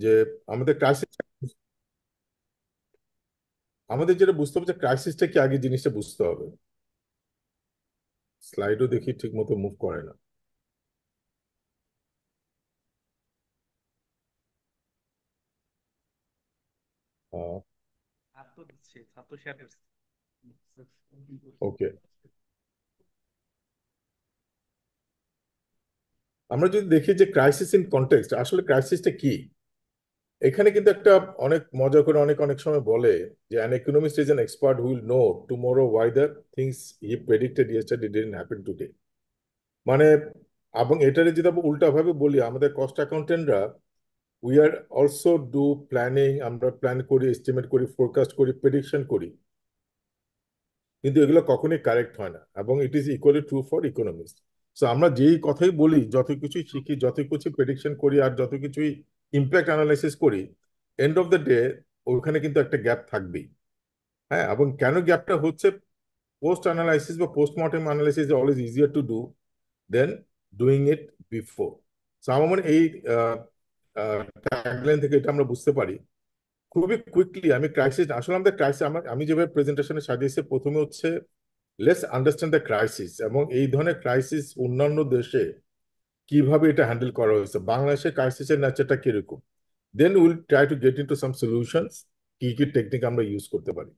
যে আমাদের ক্রাইসিস, আমাদের যেটা বুঝতে হবে যে ক্রাইসিসটা কি, আগে জিনিসটা বুঝতে হবে। স্লাইডও দেখি ঠিক মতো মুভ করে না। ওকে, আমরা যদি দেখি যে ক্রাইসিস ইন কনটেক্সট, আসলে ক্রাইসিসটা কি, এখানে কিন্তু একটা অনেক মজা করে অনেক অনেক সময় বলে যে an economist is an expert who will know tomorrow why the things he predicted yesterday didn't happen today। মানে, এবং এটারে যদি আমরা উল্টা ভাবে বলি, আমাদের কস্ট অ্যাকাউন্টেন্টরা we are also do planning, আমরা প্ল্যান করি, এস্টিমেট করি, ফোরকাস্ট করি, প্রেডিকশন করি, কিন্তু এগুলো কখনোই কারেক্ট হয় না, এবং it is equally true for economist. So আমরা যেই কথাই বলি, যত কিছুই শিখি, যত কিছু প্রেডিকশন করি, আর যত কিছুই ইম্প্যাক্ট অ্যানালাইসিস করি, এন্ড অফ দ্য ডে ওখানে কিন্তু একটা গ্যাপ থাকবেই। হ্যাঁ, এবং কেন গ্যাপটা হচ্ছে, পোস্ট অ্যানালাইসিস বা postmortem analysis always easier to do than doing it before. So আমার মনে হয় এই ট্যাগলাইন থেকে এটা আমরা বুঝতে পারি খুবই কুইকলি। আমি ক্রাইসিস, আসলে আমাদের ক্রাইসিস, আমি যেভাবে প্রেজেন্টেশনে সাজিয়েছি, প্রথমে হচ্ছে লেটস আন্ডারস্ট্যান্ড দ্য ক্রাইসিস, এবং এই ধরনের ক্রাইসিস অন্যান্য দেশে কিভাবে এটা হ্যান্ডেল করা হয়েছে, বাংলাদেশের ক্রাইসিসের নেচারটা কিরকম, then will try to get into some solutions, কি কি টেকনিক আমরা ইউজ করতে পারি।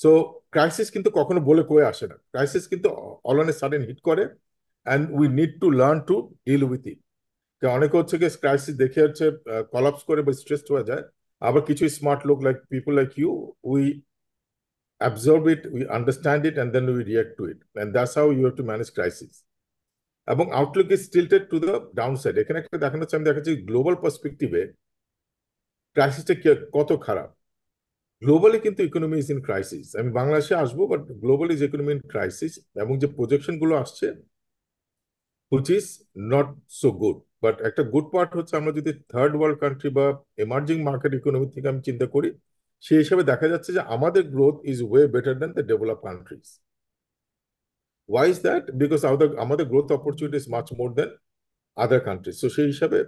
সো ক্রাইসিস কিন্তু কখনো বলে কয়ে আসে না, ক্রাইসিস কিন্তু all on a sudden hit করে, and we need to learn to deal with it. অনেকে হচ্ছে কি ক্রাইসিস দেখে হচ্ছে কলাপস করে বা স্ট্রেসড হয়ে যায়, আবার কিছু স্মার্ট লোক like people like you, we absorb it, we understand it, and then we react to it. And that's how you have to manage crisis. এবং Outlook is tilted to the down side. এখানে একটা দেখানো হচ্ছে, আমি দেখাচ্ছি global পার্সপেক্টিভে ক্রাইসিসটা কত খারাপ। Globally কিন্তু ইকোনমি ইজ ইন ক্রাইসিস, আমি বাংলাদেশে আসবো, but globally is economy in crisis, এবং যে প্রজেকশন গুলো আসছে which is not so good. But একটা গুড পার্ট হচ্ছে, আমরা যদি থার্ড ওয়ার্ল্ড কান্ট্রি বা এমার্জিং মার্কেট ইকোনমি থেকে আমি চিন্তা করি, সেই হিসাবে দেখা যাচ্ছে যে আমাদের growth is way better then the develop countries. Why is that? Because আমাদের growth opportunity is much more than other countries. So সেই হিসাবে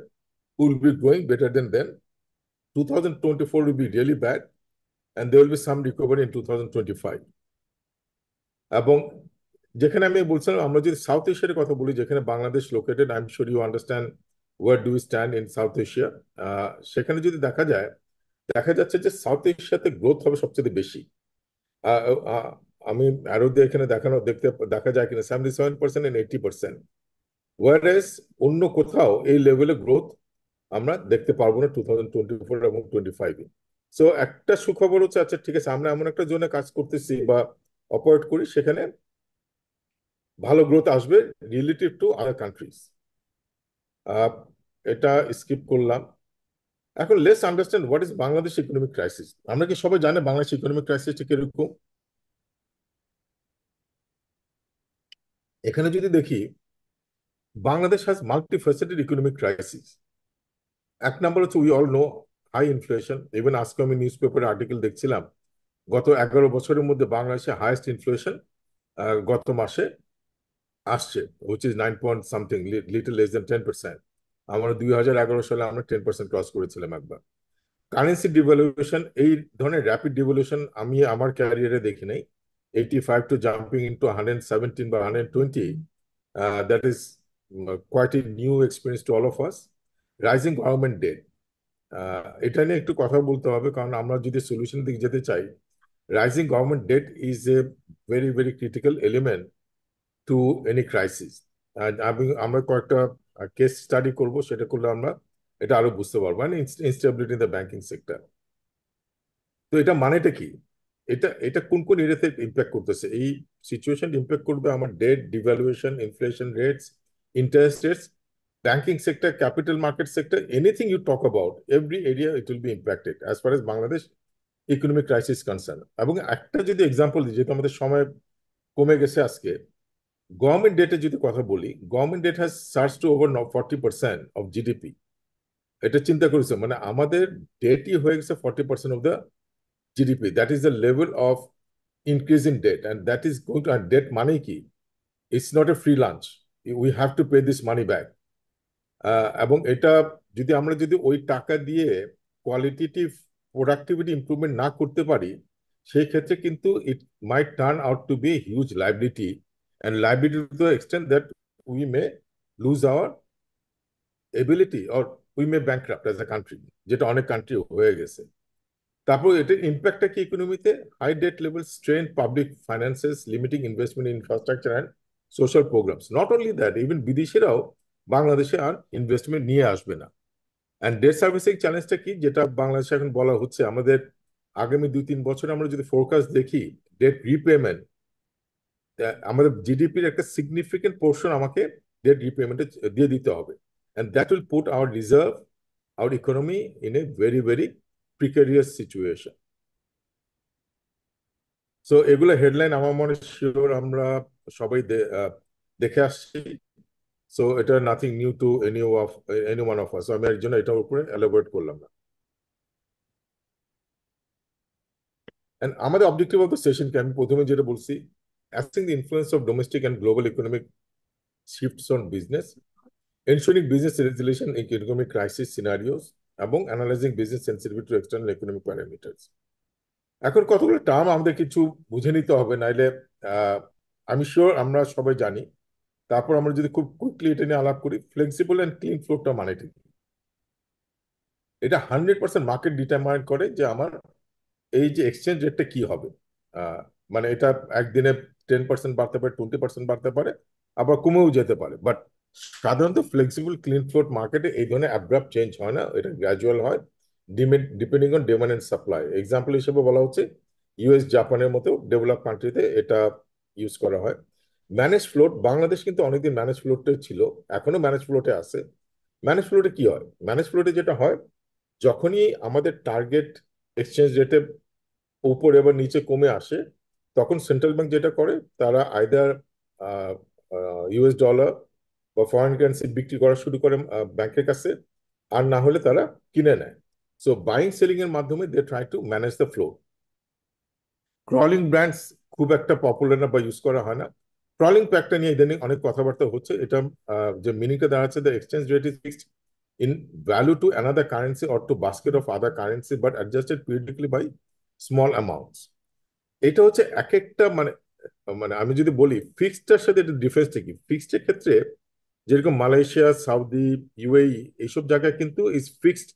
will be growing better than them. 2024 will be really bad, and there will be some recovery in 2025. এবং যেখানে আমি বলছিলাম, আমরা যদি south এশিয়ার কথা বলি, যেখানে Bangladesh located, I am sure you understand where do you stand in South Asia. সেখানে যদি দেখা যায়, দেখা যাচ্ছে যে সাউথ এশিয়াতে গ্রোথ হবে সবচেয়ে বেশি। আহ, আহ, আমি আরো দিয়ে এখানে দেখা যায় কিনা 77% and 80%। ওয়ারেস অন্য কোথাও এই লেভেলে গ্রোথ আমরা দেখতে পারবো না 2024 এবং 25-এ। সো একটা সুখবর হচ্ছে, আচ্ছা ঠিক আছে, আমরা এমন একটা জোনে কাজ করতেছি বা অপারেট করি, সেখানে ভালো গ্রোথ আসবে রিলেটিভ টু আদার কান্ট্রিজ। এটা স্কিপ করলাম। এখন let's understand what is Bangladesh economic crisis. আমরা কি সবাই জানে বাংলাদেশ ইকোনমিক ক্রাইসিসটা কিরকম? এখানে যদি দেখি, Bangladesh has multi faceted economic crisis. এক নম্বর হচ্ছে we all know high inflation. Even আজকে আমি নিউজ পেপারে আর্টিকেল দেখছিলাম, গত 11 বছরের মধ্যে বাংলাদেশে হাইয়েস্ট ইনফ্লেশন গত মাসে আসছে, which is 9 point something, little less than 10%। আমরা 2011 সালে আমরা 10% ক্রস করেছিলাম একবার। কারেন্সি ডিভ্যালুয়েশন, এই ধরনের র্যাপিড ডিভ্যালুয়েশন আমি আমার ক্যারিয়ারে দেখি নাই। 85 টু জাম্পিং ইন্টু 117 বা 120, that is quite a new experience to all of us. Rising government debt, এটা নিয়ে একটু কথা বলতে হবে, কারণ আমরা যদি সলিউশন দিকে যেতে চাই, rising government debt is a very very critical element to any crisis. আমরা কয়েকটা কেস স্টাডি করব, সেটা করলে আমরা এটা আরো বুঝতে পারবো, মানে instability in the banking sector. তো এটা মানেটা কি, এটা এটা কোন কোন এরিয়াতে ইম্প্যাক্ট করতেছে, এই সিচুয়েশন ইম্প্যাক্ট করবে আমার debt, devaluation, inflation rates, interest rates, banking sector, capital market sector, anything you talk about, every area it will be impacted as far as Bangladesh economic crisis concern। এবং একটা যদি example দিই, যেহেতু আমাদের সময় কমে গেছে আজকে, গভর্নমেন্ট ডেটে যদি কথা বলি, government debt has search to over 40% of GDP. এটা চিন্তা করেছে, মানে আমাদের ডেটই হয়ে গেছে 40% of the GDP. That is the level of increase in debt, and that is going to, debt মানে কি, it's not a free lunch, we have to pay this money back. এবং এটা যদি ওই টাকা দিয়ে কোয়ালিটেটিভ প্রোডাক্টিভিটি ইমপ্রুভমেন্ট না করতে পারি, সেই ক্ষেত্রে কিন্তু it might turn out to be huge liability, and liability to the extent that we may lose our ability or we may bankrupt as a country, যেটা অনেক কান্ট্রি হয়ে গেছে। তারপর এটার ইম্প্যাক্টটা কি ইকোনমিতে? High debt level strain public finances, limiting investment in infrastructure and social programs. Not only that, even বিদেশিরাও বাংলাদেশে আর ইনভেস্টমেন্ট নিয়ে আসবে না। অ্যান্ড ডেট সার্ভিসিং চ্যালেঞ্জটা কি, যেটা বাংলাদেশে এখন বলা হচ্ছে, আমাদের আগামী 2-3 বছরে আমরা যদি ফোরকাস্ট দেখি, ডেট রিপেমেন্ট, আমাদের জিডিপির একটা সিগনিফিকেন্ট পোর্শন আমাকে ডেট রিপেমেন্টে দিয়ে দিতে হবে। And that will put our reserve, our economy in a very very precarious situation. So এগুলো হেডলাইন আমার মনে শিওর আমরা সবাই দেখে আসছি। সো এটা nothing new to any one of us. আমি এর জন্য এটার উপরে এলাবোরেট করলাম না। And আমাদের অবজেক্টিভ অফ দ্য সেশনকে আমি প্রথমে যেটা বলছি, assessing the influence of domestic and global economic shifts on business, ensuring business resolution in economic crisis scenarios, এবং analysing business sensitivity to external economic parameters. এখন কতগুলো টার্ম আমাদের কিছু বুঝে নিতে হবে, নাইলে আহ, আমি শিওর আমরা সবাই জানি। তারপর আমরা যদি খুব কুইকলি এটা নিয়ে আলাপ করি, ফ্লেক্সিবল অ্যান্ড ক্লিন ফ্লোটা মানে কি? এটা 100% মার্কেট ডিটারমাইন করে যে আমার এই যে এক্সচেঞ্জ রেটটা কি হবে। আহ, মানে এটা একদিনে 10% বাড়তে পারে, 20% বাড়তে পারে, আবার কমেও যেতে পারে। বাট সাধারণত ফ্লেক্সিবল ক্লিন ফ্লোট মার্কেটে এই ধরনের অ্যাব্রাপ্ট চেঞ্জ হয় না, এটা গ্র্যাজুয়াল হয়, depending on demand and supply. Example হিসেবে বলা হচ্ছে ইউএস জাপানের মতো ডেভেলপ কান্ট্রিতে এটা ইউজ করা হয়। ম্যানেজ ফ্লোট, বাংলাদেশ কিন্তু অনেকদিন ম্যানেজ ফ্লোটে ছিল, এখনো ম্যানেজ ফ্লোটে আছে। ম্যানেজ ফ্লোটে কি হয়? ম্যানেজ ফ্লোটে যেটা হয়, যখনই আমাদের টার্গেট এক্সচেঞ্জ রেটে উপরে এবার নিচে কমে আসে, তখন সেন্ট্রাল ব্যাংক যেটা করে, তারা আইদার ইউএস ডলার বা ফরেন কারেন্সি বিক্রি করা শুরু করে ব্যাংকের কাছে, আর না হলে তারা কিনে নেয়। সো বাইং সেলিং এর মাধ্যমে they try to manage the flow. Crawling brands খুব একটা পপুলার না বা ইউজ করা হয় না। ক্রলিং প্যাকটা নিয়ে ইদানিং অনেক কথাবার্তা হচ্ছে। এটা যে মিনিংটা দাঁড়াচ্ছে, the exchange rate is fixed in value to another currency or to basket of other currency but adjusted periodically by small amounts. এটা হচ্ছে এক একটা মানে, মানে আমি যদি বলি ফিক্সডটার সাথে এটা ডিফারেন্সটা কি, ফিক্সডের ক্ষেত্রে যেরকম মালয়েশিয়া, সৌদি, ইউএই, এইসব জায়গায় কিন্তু ইজ ফিক্সড।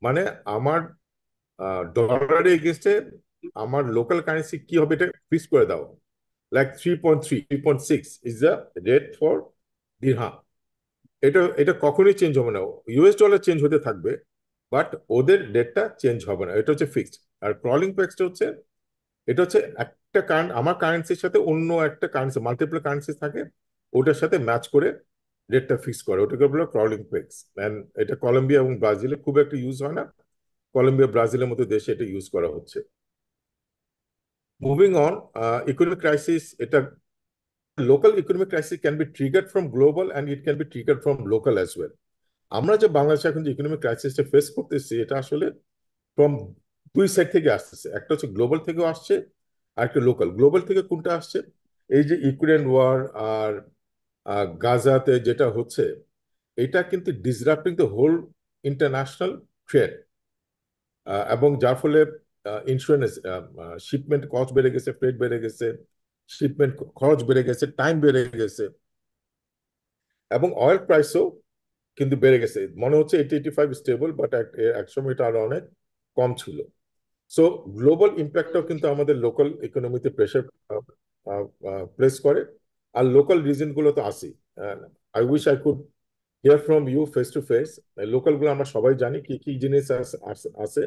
মানে আমার ডলারের এগেনস্টে আমার লোকাল কারেন্সি কি হবে এটা ফিক্স করে দাও। Like 3.3, 3.6 is the rate for dirham. এটা এটা কখনোই চেঞ্জ হবে না। ইউএস ডলার চেঞ্জ হতে থাকবে, বাট ওদের ডেটটা চেঞ্জ হবে না, এটা হচ্ছে ফিক্সড। আর ক্রলিং প্যাক্সটা হচ্ছে, এটা হচ্ছে একটা কারেন্ট, আমার কারেন্সির সাথে অন্য একটা কারেন্সি, মাল্টিপল কারেন্সি থাকে, ওটার সাথে ম্যাচ করে রেটটা ফিক্স করে, ওটাকে বলে ক্রলিং প্যাক্স। অ্যান্ড এটা কলম্বিয়া এবং ব্রাজিলে খুব একটা ইউজ হয় না, কলম্বিয়া ব্রাজিলের মতো দেশে এটা ইউজ করা হচ্ছে। মুভিং অন, ইকোনমিক ক্রাইসিস, এটা local economic crisis can be triggered from global and it can be triggered from local as well. আমরা যে বাংলাদেশে এখন যে ইকোনমিক ক্রাইসিসটা ফেস করতেছি, এটা আসলে ফ্রম দুই সাইড থেকে আসতেছে। একটা হচ্ছে গ্লোবাল থেকেও আসছে, আর একটা লোকাল। গ্লোবাল থেকে কোনটা আসছে? এই যে ইউক্রেন ওয়ার আর গাজাতে যেটা হচ্ছে, এটা কিন্তু disrupting the whole international trade, এবং যার ফলে ইন্স্যুরেন্স, শিপমেন্ট কস্ট বেড়ে গেছে, ফ্রেট বেড়ে গেছে, শিপমেন্ট খরচ বেড়ে গেছে, টাইম বেড়ে গেছে, এবং অয়েল প্রাইসও কিন্তু বেড়ে গেছে। মনে হচ্ছে 80-85 স্টেবল, বাট একসময় এটা আরো অনেক কম ছিল। সো গ্লোবাল ইম্প্যাক্টটাও কিন্তু আমাদের লোকাল ইকোনমিতে প্রেশার প্লেস করে। আর লোকাল রিজন গুলো তো আসি। I wish I could hear from you face to face. Local গুলো আমরা সবাই জানি কি কি জিনিস আছে।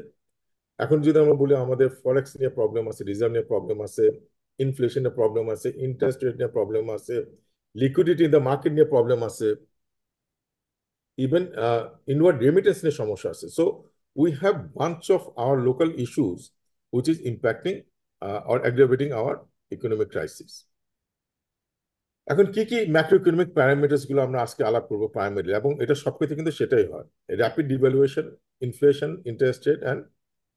এখন যদি আমরা বলি, আমাদের ফরেক্স নিয়ে প্রবলেম আছে, রিজার্ভ নিয়ে প্রবলেম আছে, ইনফ্লেশনের প্রবলেম আছে, ইন্টারেস্ট রেট নিয়ে প্রবলেম আছে, লিকুইডিটি ইন দ্য মার্কেট নিয়ে প্রবলেম আছে, ইভেন ইনওয়ার্ড রেমিটেন্স নিয়ে সমস্যা আছে। So we have bunch of our local issues which is impacting or aggravating our economic crisis. এখন কি কি ম্যাক্রো ইকোনমিক প্যারামিটার্স গুলো আমরা আজকে আলাপ করবো প্রাইমারি, এবং এটা সবকিছু কিন্তু সেটাই হয়: rapid devaluation, inflation, interest rate and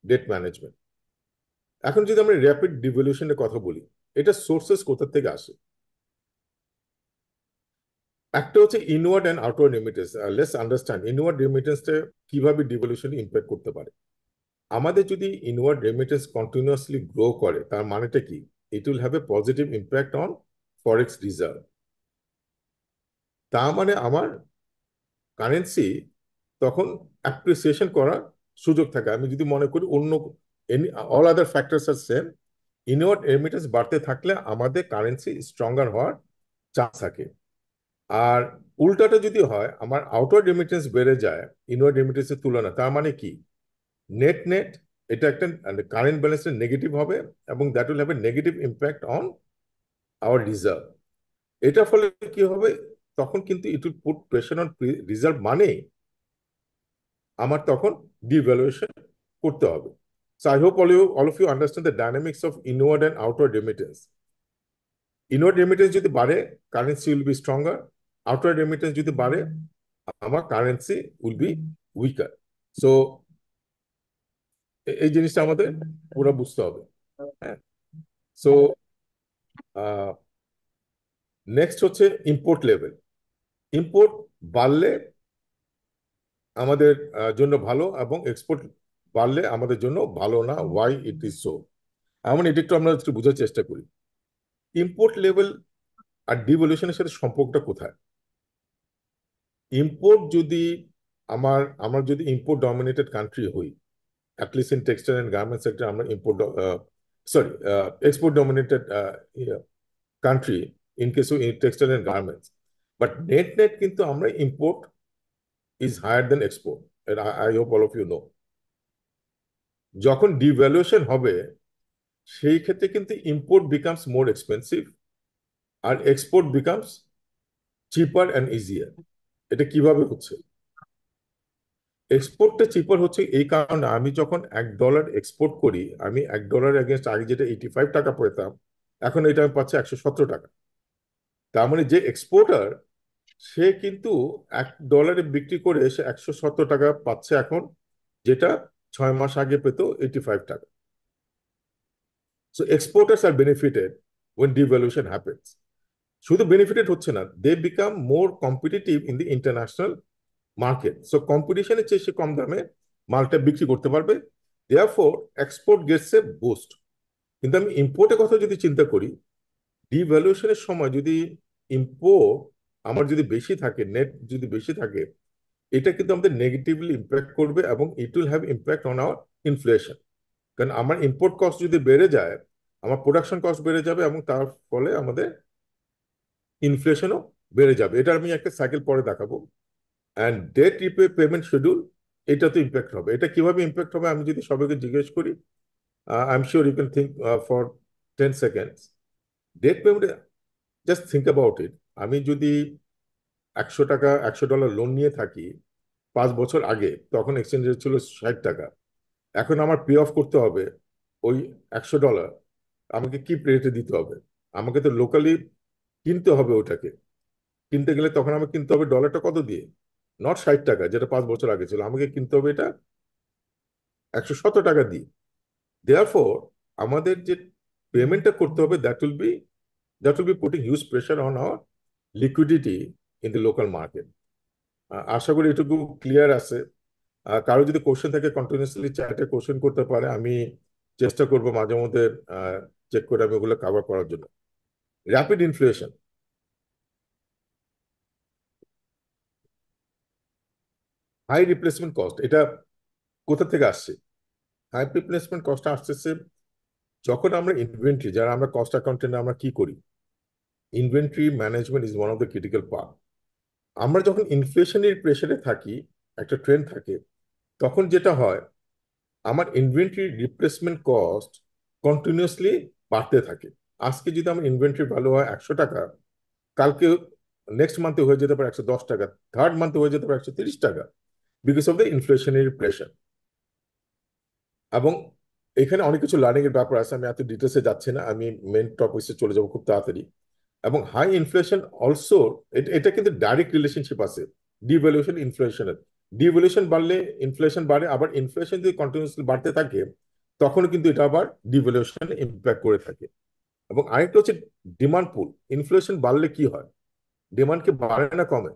debt management. এখন যদি আমরা র্যাপিড ডিভ্যালুয়েশনের কথা বলি, এটা সোর্সেস কোথা থেকে আসে? একটা হচ্ছে inward and outward remittance. Let's understand inward রেমিটেন্সটা কিভাবে ডিভ্যালুয়েশন ইম্প্যাক্ট করতে পারে। আমাদের যদি ইনওয়ার্ড রেমিটেন্স কন্টিনিউয়াসলি গ্রো করে তার মানেটা কি? ইট will have A positive impact on forex reserve. তার মানে আমার কারেন্সি তখন অ্যাপ্রিসিয়েশন করার সুযোগ থাকে। আমি যদি মনে করি অন্য অল আদার ফ্যাক্টরস আর সেম, ইনওয়ার্ড রেমিটেন্স বাড়তে থাকলে আমাদের কারেন্সি স্ট্রঙ্গার হওয়ার চান্স থাকে। আর উল্টাটা যদি হয়, আমার আউটওয়ার্ড রেমিটেন্স বেড়ে যায় ইনওয়ার্ড রেমিটেন্সের তুলনা, তার মানে কি? নেট নেট এটা একটা কারেন্ট ব্যালেন্সের নেগেটিভ হবে, এবং that will have a negative impact on our reserve. এটা ফলে কি হবে? তখন কিন্তু it will put pressure on reserve, মানে আমার তখন ডিভ্যালুয়েশন করতে হবে। So I hope all of you understand the dynamics of inward and outward remittance. Inward remittance যদি বাড়ে, currency will be stronger. Outward remittance যদি বাড়ে, আমার currency will be weaker. So এই জিনিসটা আমাদের পুরো বুঝতে হবে। হ্যাঁ। সো নেক্সট হচ্ছে ইম্পোর্ট লেভেল। ইম্পোর্ট বাড়লে আমাদের জন্য ভালো, এবং এক্সপোর্ট বাড়লে আমাদের জন্য ভালো না। Why it is so? এমন এটা একটু আমরা একটু বোঝার চেষ্টা করি। ইম্পোর্ট লেভেল আর ডিভ্যালুয়েশনের সাথে সম্পর্কটা কোথায়? ইম্পোর্ট যদি আমরা যদি ইম্পোর্ট ডমিনেটেড কান্ট্রি হই, at least in textile and garment sector আমরা import, sorry, export dominated country in case of textile and garments, but net net কিন্তু আমরা import is higher than export. I hope all of you know. যখন devaluation হবে, সেই ক্ষেত্রে কিন্তু import becomes more expensive, আর export becomes cheaper and easier. এটা কিভাবে হচ্ছে? এক্সপোর্টটা চিপার হচ্ছে এই কারণে, আমি যখন $1 এক্সপোর্ট করি, আমি $1 এগেনস্ট আগে যেটা 85 টাকা পেতাম, এখন এটা আমি পাচ্ছি 117 টাকা। তার মানে যে এক্সপোর্টার, সে কিন্তু $1 বিক্রি করে সে 117 টাকা পাচ্ছে এখন, যেটা 6 মাস আগে পেত 85 টাকা। So exporters are benefited when devaluation happens. শুধু বেনিফিটেড হচ্ছে না, they become more competitive in the international market. So কম্পিটিশনের চেয়ে সে কম দামে মালটা বিক্রি করতে পারবে। Therefore export gets a boost. কিন্তু আমি ইম্পোর্টের কথা যদি চিন্তা করি, ডিভ্যালুয়েশনের সময় যদি ইম্পোর্ট আমার যদি বেশি থাকে, নেট যদি বেশি থাকে, এটা কিন্তু আমাদের নেগেটিভলি ইম্প্যাক্ট করবে, এবং it will have impact on our inflation. কারণ আমার ইম্পোর্ট কস্ট যদি বেড়ে যায়, আমার প্রোডাকশন কস্ট বেড়ে যাবে, এবং তার ফলে আমাদের ইনফ্লেশনও বেড়ে যাবে। এটা আমি একটা সাইকেল পরে দেখাবো। অ্যান্ড ডেট পেমেন্ট শিডিউল, এটা তো ইম্প্যাক্ট হবে। এটা কিভাবে ইম্প্যাক্ট হবে আমি যদি সবাইকে জিজ্ঞেস করি, I am sure you can think for 10 seconds. Debt payment, just think about it. আমি যদি $100 $100 লোন নিয়ে থাকি 5 বছর আগে, তখন এক্সচেঞ্জ রেট ছিল 60 টাকা। এখন আমার পে অফ করতে হবে ওই $100, আমাকে কি রেটে দিতে হবে? আমাকে তো লোকালি কিনতে হবে ওটাকে। কিনতে গেলে তখন আমাকে কিনতে হবে ডলারটা কত দিয়ে? নট 60 টাকা যেটা 5 বছর আগে ছিল, আমাকে কিনতে হবে এটা 117 টাকা দিয়ে। দেয়ারফর আমাদের যে পেমেন্টটা করতে হবে, that will be putting huge pressure on our liquidity in the local market. আশা করি এটুকু ক্লিয়ার আছে। কারো যদি কোশ্চেন থাকে কন্টিনিউসলি চ্যাটে কোশ্চেন করতে পারে, আমি চেষ্টা করব মাঝে মধ্যে চেক করে আমি ওগুলো কভার করার জন্য। Rapid inflation, high replacement cost, এটা কোথা থেকে আসছে? হাই রিপ্লেসমেন্ট কস্ট আসতেছে যখন আমরা ইনভেন্টরি, যারা আমরা কস্ট অ্যাকাউন্টেন্ট, আমরা কি করি? Inventory management is one of the critical part. আমরা যখন ইনফ্লেশনের প্রেসারে থাকি, একটা ট্রেন্ড থাকে, তখন যেটা হয়, আমার ইনভেন্টরি রিপ্লেসমেন্ট কস্ট কন্টিনিউয়াসলি বাড়তে থাকে। আজকে যদি আমার ইনভেন্টরি ভ্যালু হয় 100 টাকা, কালকে নেক্সট মান্থে হয়ে যেতে পারে 110 টাকা, থার্ড মান্থে হয়ে যেতে পারে 130 টাকা, because of the inflationary pressure. এবং এখানে অনেক কিছু লার্নিং এর ব্যাপার আছে, আমি এত ডিটেলসে যাচ্ছি না, আমি মেন টপিকসে চলে যাবো খুব তাড়াতাড়ি। এবং হাই ইনফ্লেশন অলসো, এটা কিন্তু ডাইরেক্ট রিলেশনশিপ আছে ডিভ্যালুয়েশন ইনফ্লেশনের। ডিভ্যালুয়েশন বাড়লে ইনফ্লেশন বাড়ে, আবার ইনফ্লেশন যদি কন্টিনিউসলি বাড়তে থাকে, তখন কিন্তু এটা আবার ডিভ্যালুয়েশন ইম্প্যাক্ট করে থাকে। এবং আরেকটা হচ্ছে ডিমান্ড পুল। ইনফ্লেশন বাড়লে কি হয়? ডিমান্ড কি বাড়ে না কমে?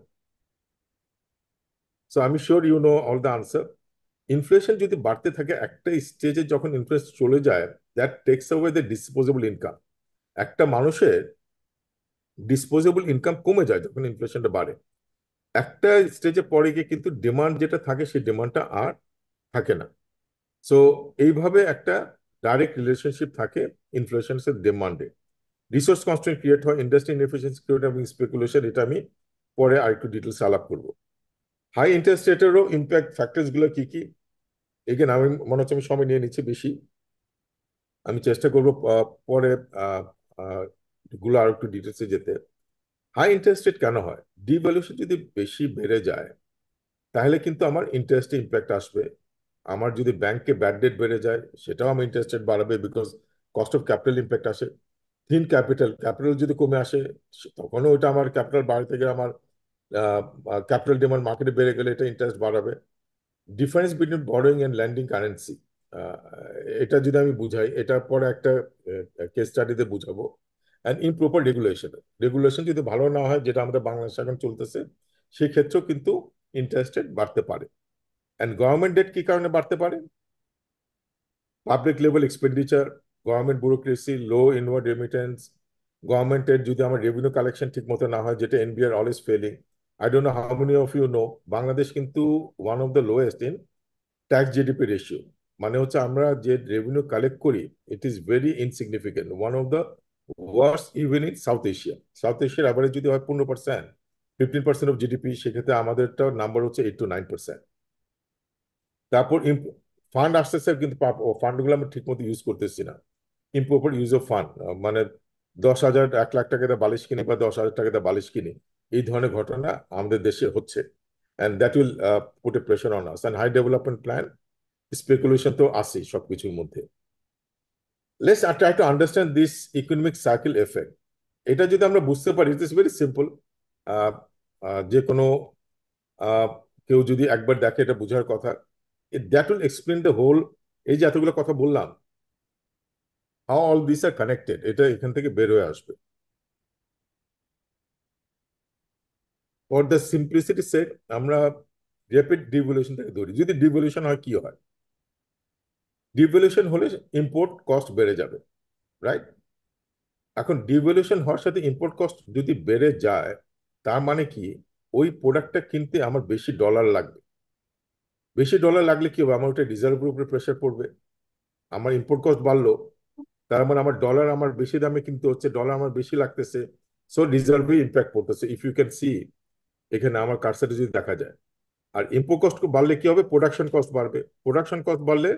সো আমি sure you know all the answer. Inflation যদি বাড়তে থাকে, একটা স্টেজে যখন ইনফ্লেশন চলে যায়, that takes away the disposable income. একটা মানুষের ডিসপোজেবল ইনকাম কমে যায় যখন ইনফ্লেশনটা বাড়ে। একটা স্টেজে পরে গিয়ে কিন্তু ডিমান্ড যেটা থাকে সেই ডিমান্ডটা আর থাকে না। সো এইভাবে একটা ডাইরেক্ট রিলেশনশিপ থাকে ইনফ্লেশনের ডিমান্ডে। রিসোর্স কনস্ট্রেন্ট ক্রিয়েট হয়, ইন্ডাস্ট্রি ইনএফিসিয়েন্সি ক্রিয়েট এবং স্পেকুলেশন, এটা আমি পরে আরেকটু ডিটেলস আলাপ করবো। হাই ইন্টারেস্ট রেটেরও ইম্প্যাক্ট ফ্যাক্টরস গুলো কি কি? এখানে আমি মনে হচ্ছে আমি সময় নিয়ে নিচ্ছি বেশি, আমি চেষ্টা করবো পরে আহ, আহ, গুলো আর একটু ডিটেলসে যেতে। হাই ইন্টারেস্ট রেট কেন হয়? ডিভ্যালুয়েশন যদি বেশি বেড়ে যায় তাহলে কিন্তু আমার ইন্টারেস্টে ইম্প্যাক্ট আসবে। আমার যদি ব্যাংকে ব্যাড ডেট বেড়ে যায় সেটাও আমার ইন্টারেস্ট রেট বাড়াবে, because cost of capital impact আসে। থিন ক্যাপিটাল, ক্যাপিটাল যদি কমে আসে তখনও ওইটা আমার ক্যাপিটাল বাড়াতে গেলে আমার ক্যাপিটাল ডিমান্ড মার্কেটে বেড়ে গেলে এটা ইন্টারেস্ট বাড়াবে। Difference between borrowing and lending currency, এটা যদি আমি বুঝাই, এটার পরে একটা কেস স্টাডিতে বুঝাবো। অ্যান্ড ইমপ্রপার রেগুলেশন, রেগুলেশন যদি ভালো না হয়, যেটা আমাদের বাংলাদেশে এখন চলতেছে, সেক্ষেত্রেও কিন্তু ইন্টারেস্ট রেট বাড়তে পারে। অ্যান্ড গভর্নমেন্ট ডেট কি কারণে বাড়তে পারে? Public level expenditure, government bureaucracy, low inward remittance. গভর্নমেন্টের যদি আমার রেভিনিউ কালেকশন ঠিক মতো না হয়, যেটা NBR always failing. I don't know how many of you know, Bangladesh কিন্তু one of the lowest in tax GDP ratio. মানে হচ্ছে আমরা যে রেভিনিউ কালেক্ট করি, it is very insignificant, one of the worst even in South Asia. South এশিয়ার average যদি হয় 15%, 15% of GDP, সেক্ষেত্রে আমাদেরটা নাম্বার হচ্ছে 8 to 9%। তারপর ফান্ড আসতেছে কিন্তু ফান্ডগুলো আমরা ঠিক মতো ইউজ করতেছি না। ইম্প্রপার ইউজ অফ ফান্ড, মানে 10,000 1 লাখ টাকাতে বালিশ কিনি বা 10,000 টাকাতে বালিশ কিনি, এই ধরনের ঘটনা আমাদের দেশে হচ্ছে। And that will put a pressure on us. And high development plan, speculation তো আছেই সবকিছুর মধ্যে। Let's try to understand this economic circle effect. এটা যদি আমরা বুঝতে পারি, ইট ইস ভেরি সিম্পল। যে কোনো আহ, কেউ যদি একবার দেখে, এটা বোঝার কথা। That will explain the whole, এই যে এতগুলো কথা বললাম, how all this are connected, এটা এখান থেকে বের হয়ে আসবে। ফর দ্য সিম্পলিসিটি সেক আমরা র্যাপিড ডিভ্যালুয়েশন থেকে ধরি। যদি ডিভ্যালুয়েশন হয় কি হয়? ডিভ্যালুয়েশন হলে ইম্পোর্ট কস্ট বেড়ে যাবে, রাইট? এখন ডিভ্যালুয়েশন হওয়ার সাথে ইম্পোর্ট কস্ট যদি বেড়ে যায়, তার মানে কি? ওই প্রোডাক্টটা কিনতে আমার বেশি ডলার লাগবে। বেশি ডলার লাগলে কি হবে? আমার ওটা রিজার্ভের উপরে প্রেশার পড়বে। আমার ইম্পোর্ট কস্ট বাড়লো, তার মানে আমার ডলার আমার বেশি দামে কিনতে হচ্ছে, ডলার আমার বেশি লাগতেছে। সো রিজার্ভে ইম্প্যাক্ট পড়তেছে। ইফ ইউ ক্যান সি, এখানে আমার কারসারে যদি দেখা যায়। আর ইম্পোর্ট কস্ট বাড়লে কি হবে? প্রোডাকশন কস্ট বাড়বে। প্রোডাকশন কস্ট বাড়লে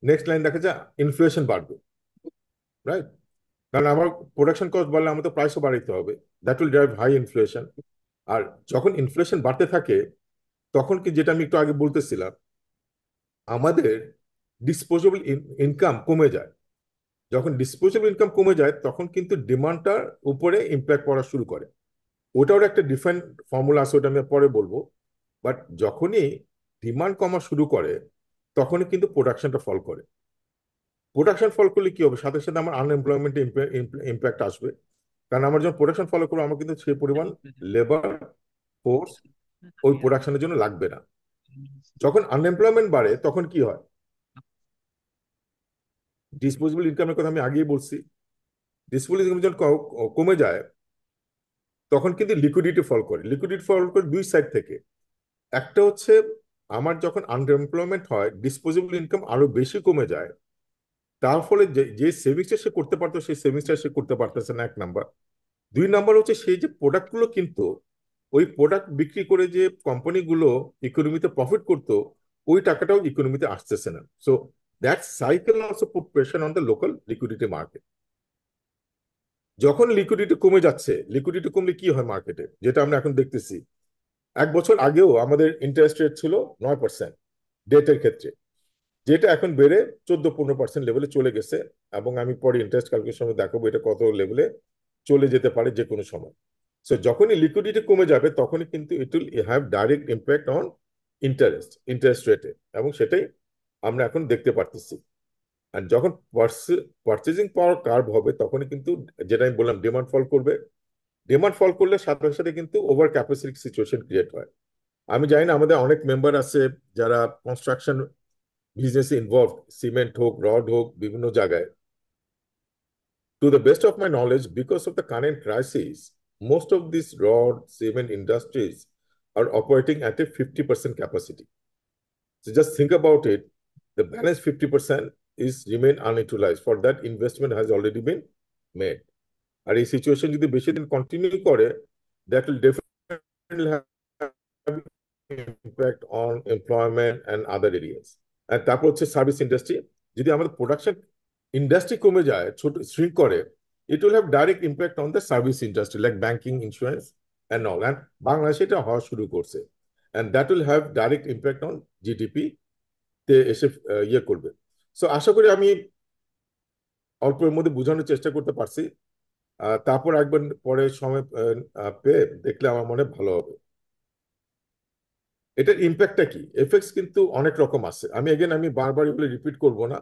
নেক্সট লাইন দেখা যায় ইনফ্লেশন বাড়বে, রাইট? কারণ আমার প্রোডাকশন কস্ট বাড়লে আমার তো প্রাইসও বাড়াইতে হবে। That will drive high inflation. আর যখন ইনফ্লেশন বাড়তে থাকে, তখন কি, যেটা আমি একটু আগে বলতেছিলাম, আমাদের ডিসপোজেবল ইনকাম কমে যায়। যখন ডিসপোজেবল ইনকাম কমে যায়, তখন কিন্তু ডিমান্ডটার উপরে ইম্প্যাক্ট পড়া শুরু করে। ওটার একটা ডিফারেন্ট ফর্মুলা আছে, ওটা আমি পরে বলবো। বাট যখনই ডিমান্ড কমা শুরু করে, তখনই কিন্তু প্রোডাকশনটা ফল করে। প্রোডাকশন ফল করলে কি হবে? সাথে সাথে আমার আনএমপ্লয়মেন্টে ইম্প্যাক্ট আসবে। কারণ আমার যখন প্রোডাকশন ফলো করবো, আমার কিন্তু সেই পরিমাণ লেবার ফোর্স ওই প্রোডাকশনের জন্য লাগবে না। যখন আনএমপ্লয়মেন্ট বাড়ে, তখন কি হয়? ডিসপোজেবল ইনকামের কথা আমি আগেই বলছি। ডিসপোজেবল ইনকাম যখন কমে যায়, তখন কিন্তু লিকুইডিটি ফল করে। লিকুইডিটি ফল করে দুই সাইড থেকে। একটা হচ্ছে, আমার যখন আনএমপ্লয়মেন্ট হয়, ডিসপোজেবল ইনকাম আরো বেশি কমে যায়। তার ফলে যে যে সেভিংসটা সে করতে পারতো, সেই সেভিংসটা সে করতে পারতেছে না, 1 নাম্বার। 2 নাম্বার হচ্ছে, সেই যে প্রোডাক্টগুলো কিনতো, ওই প্রোডাক্ট বিক্রি করে যে কোম্পানিগুলো ইকোনমিতে প্রফিট করতো, ওই টাকাটাও ইকোনমিতে আসতেছে না। So that cycle also put pressure on the local liquidity market. যখন লিকুইডিটি কমে যাচ্ছে, লিকুইডিটি কমলে কি হয় মার্কেটে, যেটা আমরা এখন দেখতেছি। 1 বছর আগেও আমাদের ইন্টারেস্ট রেট ছিল 9% ডেটের ক্ষেত্রে, যেটা এখন বেড়ে 14-15% লেভেলে চলে গেছে। এবং আমি পরে ইন্টারেস্ট ক্যালকুলেশন সময় দেখাবো এটা কত লেভেলে চলে যেতে পারে যে কোনো সময়। সো যখনই লিকুইডিটি কমে যাবে, তখনই কিন্তু it will have direct impact on interest রেটে। এবং সেটাই আমরা এখন দেখতে পারতেছি। আর যখন পার্চেজিং পাওয়ার কার্ভ হবে, তখনই কিন্তু, যেটা আমি বললাম, ডিমান্ড ফল করবে। ডিমান্ড ফল করলে সাথে সাথে কিন্তু ওভার ক্যাপাসিটি সিচুয়েশন ক্রিয়েট হয়। আমি জানি না, আমাদের অনেক মেম্বার আছে যারা কনস্ট্রাকশন বিজনেসে ইনভলভ, সিমেন্ট হোক, রড হোক, বিভিন্ন জায়গায়। To the best of my knowledge, because of the current crisis, most of these rod cement industries are operating at a 50% capacity. So just think about it. The balance 50% is remain unutilized. For that, investment has already been made. আর এই situation যদি বেশি দিন continue করে, that will definitely have impact on employment and other areas. আর তারপর হচ্ছে service industry. যদি আমাদের production industry কমে যায়, ছোট শ্রিঙ্ক করে, it will have direct impact on the service industry like banking, insurance and all. And বাংলাদেশে এটা হওয়া শুরু করছে, and that will have direct impact on GDP তে এসে ইয়ে করবে। সো আশা করি আমি অল্পের মধ্যে বোঝানোর চেষ্টা করতে পারছি। তারপর একবার পরে সময় পেয়ে দেখলে আমার মনে ভালো হবে। এটার ইম্প্যাক্টটা কি, এফেক্টস কিন্তু অনেক রকম আছে। আমি বারবার এগুলো রিপিট করব না,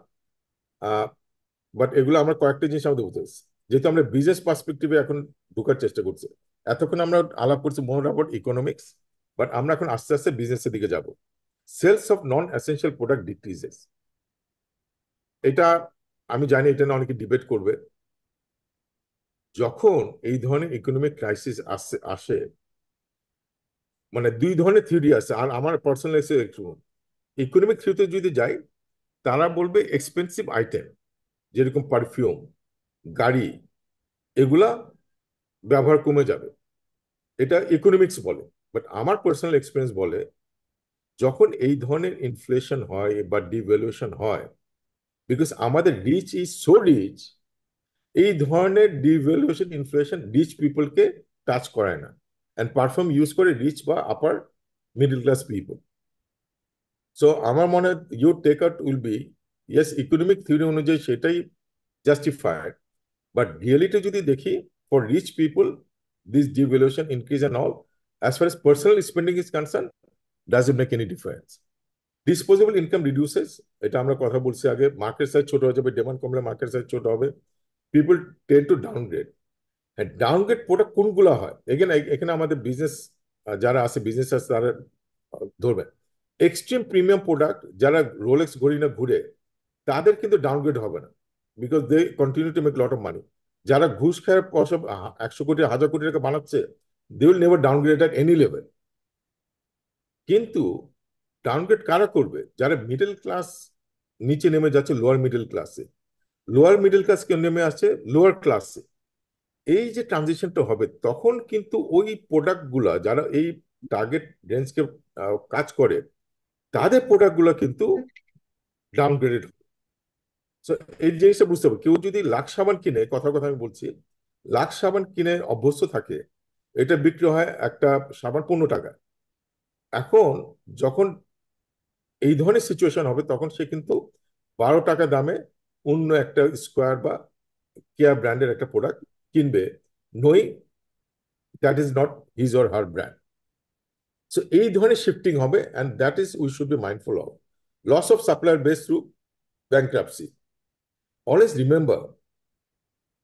বাট এগুলো আমরা কয়েকটা জিনিস আমাদের বুঝতে পারছি। যেহেতু আমরা বিজনেস পার্সপেক্টিভে এখন ঢোকার চেষ্টা করছি, এতক্ষণ আমরা আলাপ করছি মোর অ্যাবাউট ইকোনমিক্স, বাট আমরা এখন আস্তে আস্তে বিজনেসের দিকে যাব। Sales of non essential product decreases. এটা আমি জানি এটা নিয়ে অনেকে ডিবেট করবে। যখন এই ধরনের ইকোনমিক ক্রাইসিস আসে, মানে দুই ধরনের থিওরি আছে, আর আমার পার্সোনাল একটু ইকোনমিক থিওরিতে যদি যাই, তারা বলবে এক্সপেন্সিভ আইটেম যেরকম পারফিউম, গাড়ি, এগুলা ব্যবহার কমে যাবে। এটা ইকোনমিক্স বলে। বাট আমার পার্সোনাল এক্সপিরিয়েন্স বলে, যখন এই ধরনের ইনফ্লেশন হয় বা ডিভ্যালুয়েশন হয়, বিকজ আমাদের রিচ ইজ সো রিচ, এই ধরনের ডিভ্যালুয়েশন ইনফ্লেশন রিচ পিপলকে টাচ করায় না, অ্যান্ড পারফিউম ইউজ করে রিচ বা upper middle class people. So আমার মনে হয় your take out will be, yes economic theory অনুযায়ী সেটাই জাস্টিফাইড, বাট রিয়েলিটি যদি দেখি, for rich people this devaluation increase and all, as far as personal spending is concerned, doesn't make any difference. Disposable income reduces, এটা আমরা কথা বলছি আগে, market size ছোট হয়ে যাবে, ডিমান্ড কমলে মার্কেট সাইজ ছোট হবে, পিপল টেন্ড টু ডাউনগ্রেড। হ্যাঁ, ডাউনগ্রেড প্রোডাক্ট কোনগুলো হয়, এখানে আমাদের বিজনেস যারা আছে, বিজনেস আছে তারা ধরবেন। এক্সট্রিম প্রিমিয়াম প্রোডাক্ট যারা রোলেক্স ঘড়ি না ঘুরে, তাদের কিন্তু ডাউনগ্রেড হবে না, because they continue to make lot of money. যারা ঘুষ খায় সব 100 কোটি 1000 কোটি টাকা বানাচ্ছে, they will never downgrade at any level. কিন্তু ডাউনগ্রেড কারা করবে? যারা মিডল ক্লাস নিচে নেমে যাচ্ছে লোয়ার মিডল ক্লাসে, লোয়ার মিডল ক্লাস কেউ নেমে আসছে লোয়ার ক্লাসে। এই যে ট্রানজিশনটা হবে, তখন কিন্তু ওই প্রোডাক্ট গুলা যারা এই টার্গেট রেঞ্জকে কাজ করে, তাদের প্রোডাক্ট গুলা কিন্তু ডাউনগ্রেডেড হবে। So, এই জিনিসটা বুঝতে হবে। কেউ যদি লাক্স সাবান কিনে, কথার কথা আমি বলছি, লাক্স সাবান কিনে অভ্যস্ত থাকে, এটা বিক্রি হয় একটা সাবান 15 টাকা। এখন যখন এই ধরনের সিচুয়েশন হবে, তখন সে কিন্তু 12 টাকা দামে অন্য একটা স্কোয়ার বা কেয়া ব্র্যান্ডের একটা প্রোডাক্ট কিনবে, knowing that is not his or her brand. So এই ধরনের শিফটিং হবে, and that is we should be mindful of. Loss of supplier base through bankruptcy. Always remember,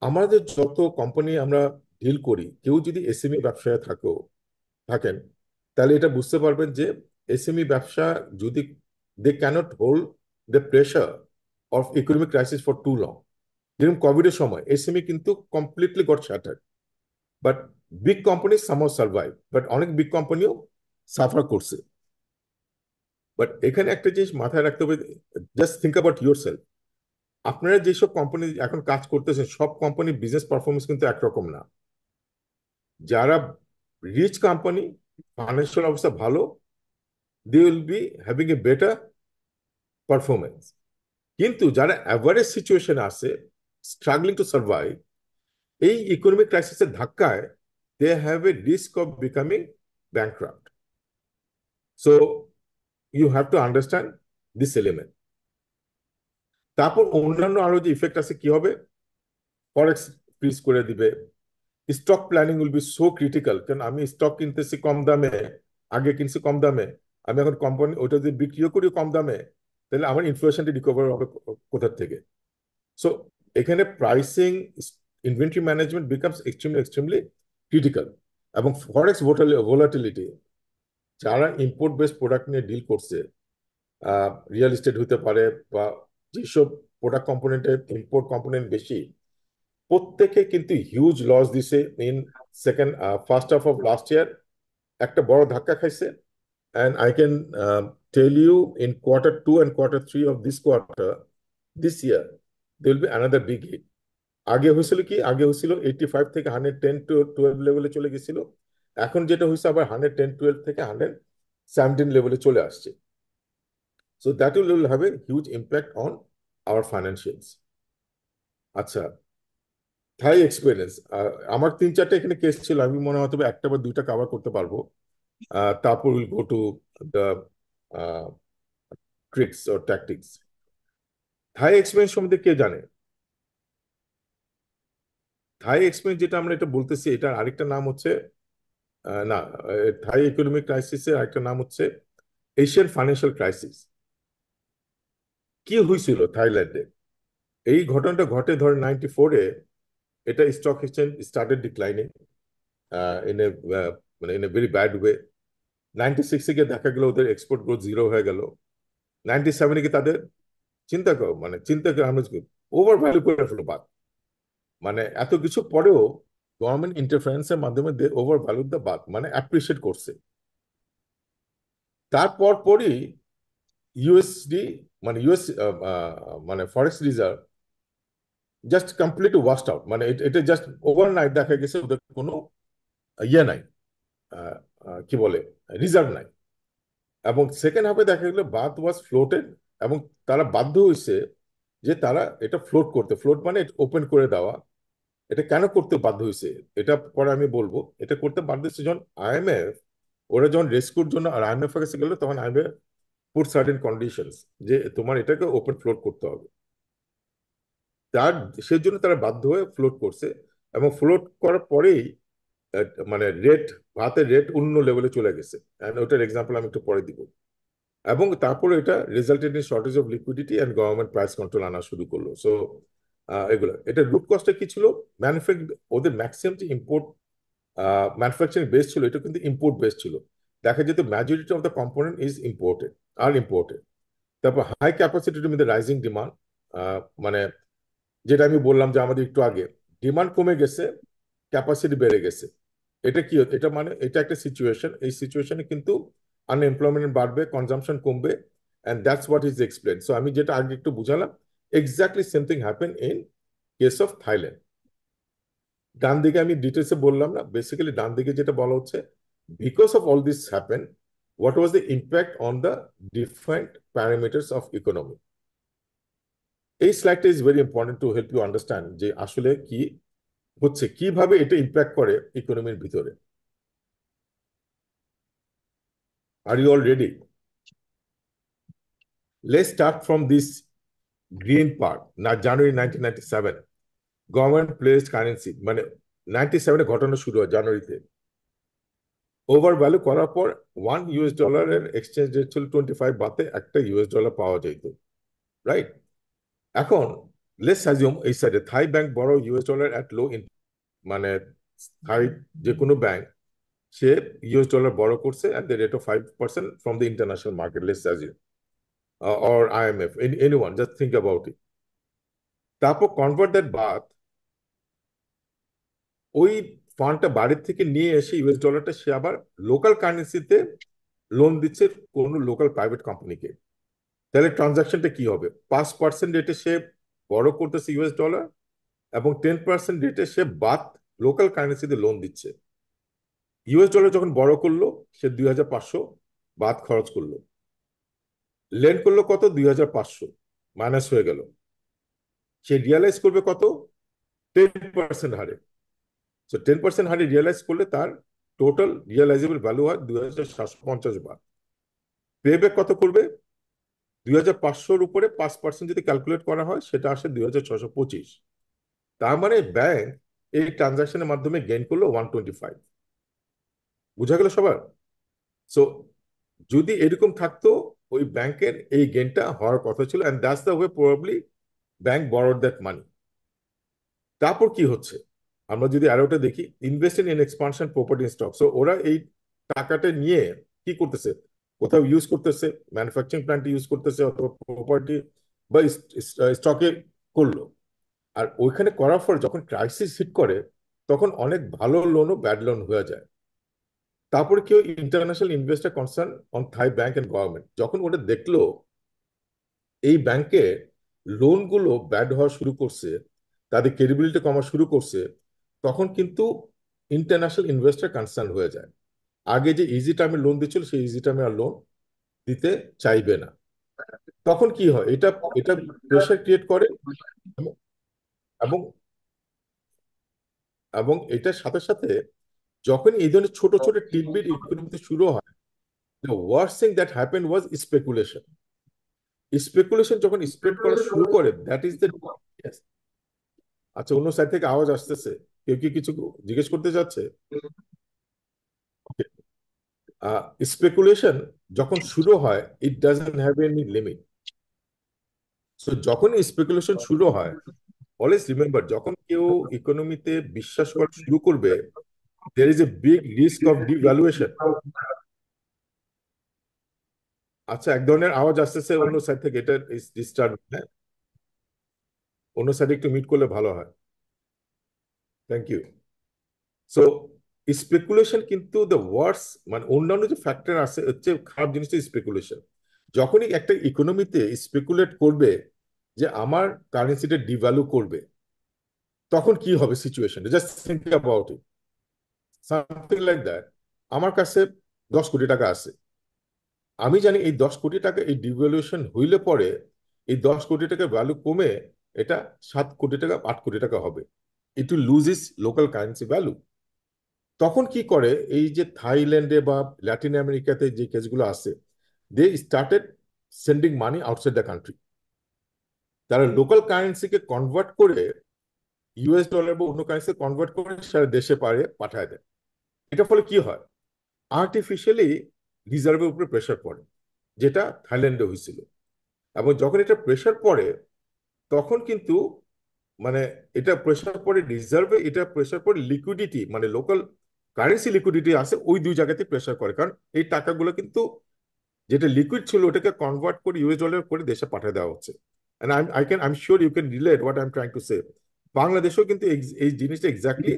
আমাদের যত কোম্পানি আমরা ডিল করি, কেউ যদি এসএমই ব্যবসায় থাকেন, তাহলে এটা বুঝতে পারবেন যে এসএমই ব্যবসা যদি they cannot hold the pressure of economic crisis for too long. যেরকম কোভিডের সময় এসএমই কিন্তু completely got shattered, but big company somehow survive, but অনেক বিগ কোম্পানিও সাফার করছে। বাট এখানে একটা জিনিস মাথায় রাখতে হবে, just think about yourself. আপনারা যেসব কোম্পানি এখন কাজ করতেছেন, সব কোম্পানির বিজনেস পারফরমেন্স কিন্তু একরকম না। যারা রিচ কোম্পানি, ফাইন্যান্সিয়াল অবস্থা ভালো, they will be having a better performance. কিন্তু যারা অ্যাভারেজ সিচুয়েশনে আছে, স্ট্রাগলিং টু সার্ভাইভ, এই ইকোনমিক ক্রাইসিসের ধাক্কায় they have a risk of becoming bankrupt. So you have to understand this element. তারপর অন্যান্য আরো যে ইফেক্ট আছে, কি হবে? ফরেক্স ফ্রিজ করে দিবে। Stock planning will be so critical, কারণ আমি স্টক কিনতেছি কম দামে, আগে কিনছি কম দামে, আমি এখন কোম্পানি ওইটা যদি বিক্রিও করি কম দামে, তাহলে আমার ইনফ্লেশনটি রিকভার হবে কোথার থেকে? সো এখানে pricing, inventory management becomes extremely extremely critical. এবং ফরেক্স ভোলাটিলিটি, যারা ইম্পোর্ট বেসড প্রোডাক্ট নিয়ে ডিল করছে, রিয়েল এস্টেট হতে পারে বা যেসব প্রোডাক্ট কম্পোনেন্টে ইম্পোর্ট কম্পোনেন্ট বেশি, প্রত্যেকে কিন্তু হিউজ লস দিছে in first half of last year. একটা বড় ধাক্কা খাইছে। And I can tell you in Q2 and Q3 of this quarter, this year, there will be another big hit. আগে হয়েছিল কি, আগে হয়েছিল 85 থেকে 110-12 লেভেলে চলে গেছিল। এখন যেটা হয়েছে আবার 110-12 থেকে 117 লেভেলে চলে আসছে। So that will have a huge impact on our financials. আচ্ছা, থাই এক্সপিরিয়েন্স, আমার 3-4টা এখানে কেস ছিল, আমি মনে হয় তবে একটা বা দুইটা কভার করতে পারবো। তারপর will go to the tricks or tactics. Thai experience সম্বন্ধে কে জানে? থাই এক্সপিরিয়েন্স যেটা আমরা এটা বলতেছি, এটার আরেকটা নাম হচ্ছে না, থাই ইকোনমিক ক্রাইসিসের আরেকটা নাম হচ্ছে এশিয়ান ফাইন্যান্সিয়াল ক্রাইসিস। কি হয়েছিল থাইল্যান্ডে? এই ঘটনাটা ঘটে ধরেন 94-এ। এটা stock exchange started declining in a মানে in a very bad way. 96-এ গিয়ে দেখা গেল ওদের এক্সপোর্ট গ্রোথ জিরো হয়ে গেল। 97-এ গিয়ে তাদের চিন্তা করো, মানে চিন্তা করে আমরা ওভার ভ্যালু করে ফেলো বাদ। মানে এত কিছু পরেও গভর্নমেন্ট ইন্টারফারেন্সের মাধ্যমে দে ওভার ভ্যালু দ্য বাদ, মানে অ্যাপ্রিসিয়েট করছে। তারপর পরই ইউএসডি, মানে ইউএস মানে ফরেক্স reserve just complete washed out. মানে এটা জাস্ট ওভারনাইট দেখা গেছে ওদের কোনো ইয়ে নাই, আহ, কি বলে, রিজার্ভ নাই। এবং সেকেন্ড হাফে দেখা গেলো বাদ ওয়াজ ফ্লোটেড। এবং তারা বাধ্য হয়েছে যে তারা এটা ফ্লোট করতে, ফ্লোট মানে ওপেন করে দেওয়া। এটা কেন করতে বাধ্য হয়েছে এটা পরে আমি বলবো। এটা করতে বাধ্য হয়েছে যখন আইএমএফ, ওরা যখন রেস্কিউর জন্য আর আইএমএফ এর কাছে গেল, তখন আইএমএফ পুট সার্টেন কন্ডিশনস যে তোমার এটাকে ওপেন ফ্লোট করতে হবে। তার সেই জন্য তারা বাধ্য হয়ে ফ্লোট করছে। এবং ফ্লোট করার পরেই মানে রেট, ভাতের রেট অন্য লেভেলে চলে গেছে। ওটার এক্সাম্পল আমি একটু পরে দিব। এবং তারপরে এটা resulted in shortage of liquidity and government price control আনা শুরু করলো। সো এগুলো, এটা রুট কস্টটা কি ছিল? ওদের ম্যাক্সিমাম যে ইম্পোর্ট ম্যানুফ্যাকচারিং বেস ছিল, এটা কিন্তু ইম্পোর্ট বেস ছিল। দেখা যেত majority of the component is imported, আর ইম্পোর্টেড। তারপর হাই ক্যাপাসিটি মধ্যে রাইজিং ডিমান্ড, মানে যেটা আমি বললাম যে আমাদের একটু আগে, ডিমান্ড কমে গেছে, ক্যাপাসিটি বেড়ে গেছে। এটা কি, এটা মানে এটা একটা সিচুয়েশন। এই সিচুয়েশনে কিন্তু আনএমপ্লয়মেন্ট বাড়বে, কনজাম্পশন কমবে, and that's what is explain. So আমি যেটা আগে একটু বুঝালাম, exactly same thing happen in case of Thailand. ডান দিকে আমি ডিটেলসে বললাম না, বেসিক্যালি ডান দিকে যেটা বলা হচ্ছে, because of all this happen, what was the impact on the different parameters of economy. এই স্লাইডটা is very important to help you understand যে আসলে কি হচ্ছে, কিভাবে এটা ইম্প্যাক্ট করে ইকোনমির ভিতরে। Are you all ready? Let's start from this green part না। জানুয়ারি 1997 গভর্নমেন্ট প্লেসড কারেন্সি, মানে 97-এ ঘটনা শুরু হয় জানুয়ারিতে। ওভার ভ্যালু করার পর $1 এক্সচেঞ্জ রেট ছিল 25 বাতে একটা ইউএস ডলার পাওয়া যেত, রাইট? এখন লেটস অ্যাজিউম এই সাইডে থাই ব্যাংক বড় ইউএস ডলার অ্যাট লো, মানে থাই যে কোনো ব্যাংক সে ইউএস ডলার বড় করছে at the rate of 5% from the international market, let's assume, or IMF, anyone, just think about it. তারপর কনভার্ট দ্যাট বাথ, ওই ফান্ডটা বাড়ির থেকে নিয়ে এসে ইউএস ডলারটা সে আবার লোকাল কারেন্সিতে লোন দিচ্ছে কোনো লোকাল প্রাইভেট কোম্পানিকে। তাহলে ট্রানজাকশনটা কি হবে? 5% রেটে সে বড় করতেছে ইউএস ডলার, এবং 10% রেটে সে বাথ লোকাল কারেন্সিতে লোন দিচ্ছে। ইউএস ডলার যখন বড় করলো, সে 2500 বাথ খরচ করলো, লেন্ড করলো কত? 2500 মাইনাস হয়ে গেল। সে রিয়ালাইজ করবে কত? 10% হারে। সো 10% হারে রিয়ালাইজ করলে তার টোটাল রিয়ালাইজেবল ভ্যালু হয় 2750 বাথ। পেব্যাক কত করবে? 2500-র উপরে 5% যদি ক্যালকুলেট করা হয়, সেটা আসে 2625। তার মানে ব্যাংক এই ট্রানজাকশনের মাধ্যমে গেইন করলো 125। বুঝা গেল সবার? সো যদি এরকম থাকতো, ওই ব্যাংকের এই গেইনটা হওয়ার কথা ছিল, and that's the way probably bank borrowed that money. তারপর কি হচ্ছে? আমরা যদি আরো ওটা দেখি, invest in expansion property stock, so ওরা এই টাকাটা নিয়ে কি করতেছে, কোথাও ইউজ করতেছে, ম্যানুফ্যাকচারিং প্ল্যান্ট ইউজ করতেছে, অথবা প্রপার্টি বা স্টকে করলো। আর ওইখানে করার পর যখন ক্রাইসিস হিট করে, তখন অনেক ভালো লোনও ব্যাড লোন হয়ে যায়। তারপরে কেউ international investor concern on Thai bank and government, যখন ওটা দেখলো এই ব্যাংকে লোনগুলো ব্যাড হওয়া শুরু করছে, তাদের ক্রেডিবিলিটি কমা শুরু করছে, তখন কিন্তু ইন্টারন্যাশনাল ইনভেস্টর কনসার্ন হয়ে যায়। আগে যে ইজি টার্মে লোন দিচ্ছিল, সেই ইজি টার্মে আর লোন দিতে চাইবে না। তখন কি হয়, এটা এটা প্রেশার ক্রিয়েট করে। এবং এবং এটার সাথে সাথে যখন এই ধরনের ছোট ছোট টিটবিট ইকোনমিতে শুরু হয়, the worst thing that happened was speculation. Speculation যখন স্প্রেড করা শুরু করে, দ্যাট ইজ দ্য, আচ্ছা অন্য সাইড থেকে আওয়াজ আসতেছে, কেউ কি কিছু জিজ্ঞেস করতে যাচ্ছে? স্পেকুলেশন যখন শুরু হয়, it doesn't have any limit. So যখন স্পেকুলেশন শুরু হয়, অলওয়েজ রিমেম্বার, যখন কেউ ইকোনমিতে বিশ্বাস করা শুরু করবে, there is a big risk of devaluation. আচ্ছা, এক ধরনের আওয়াজ আসতেছে অন্য সাইড থেকে, এটা ডিস্টার্ব, হ্যাঁ, অন্য সাইডে একটু মিট করলে ভালো হয়। Thank you. সো স্পেকুলেশন কিন্তু দ্য ওয়ার্স, মানে অন্যান্য যে ফ্যাক্টর আছে হচ্ছে খারাপ জিনিসটা স্পেকুলেশন। যখনই একটা ইকোনমিতে স্পেকুলেট করবে যে আমার কারেন্সিটা ডিভ্যালু করবে, তখন কি হবে situation, just think about it, something like that. আমার কাছে 10 কোটি টাকা আছে, আমি জানি এই 10 কোটি টাকা এই ডিভ্যালুয়েশন হইলে পরে এই 10 কোটি টাকার ভ্যালু কমে এটা 7 কোটি টাকা 8 কোটি টাকা হবে। It will lose is local currency value. তখন কি করে, এই যে থাইল্যান্ডে বা ল্যাটিন আমেরিকাতে যে কেসগুলো আছে, they started sending money outside the country. তারা লোকাল কারেন্সিকে কনভার্ট করে, ইউএস ডলার বা অন্য কারেন্সি কনভার্ট করে সারা দেশে পারে পাঠায় দেয়। এটার ফলে কি হয়, আর্টিফিশিয়ালি রিজার্ভের উপরে প্রেশার পড়ে, যেটা থাইল্যান্ডে হয়েছিল। এবং যখন এটা প্রেশার পড়ে, তখন কিন্তু মানে এটা প্রেশার পড়ে রিজার্ভে, এটা প্রেশার পড়ে লিকুইডিটি, মানে লোকাল কারেন্সি লিকুইডিটি আছে, ওই দুই জায়গাতে প্রেশার করে। কারণ এই টাকাগুলো কিন্তু যেটা লিকুইড ছিল ওটাকে কনভার্ট করে ইউএস ডলার করে দেশে পাঠিয়ে দেওয়া হচ্ছে। And I sure you can relate what I am trying to say. বাংলাদেশেও কিন্তু এই জিনিসটা এক্স্যাক্টলি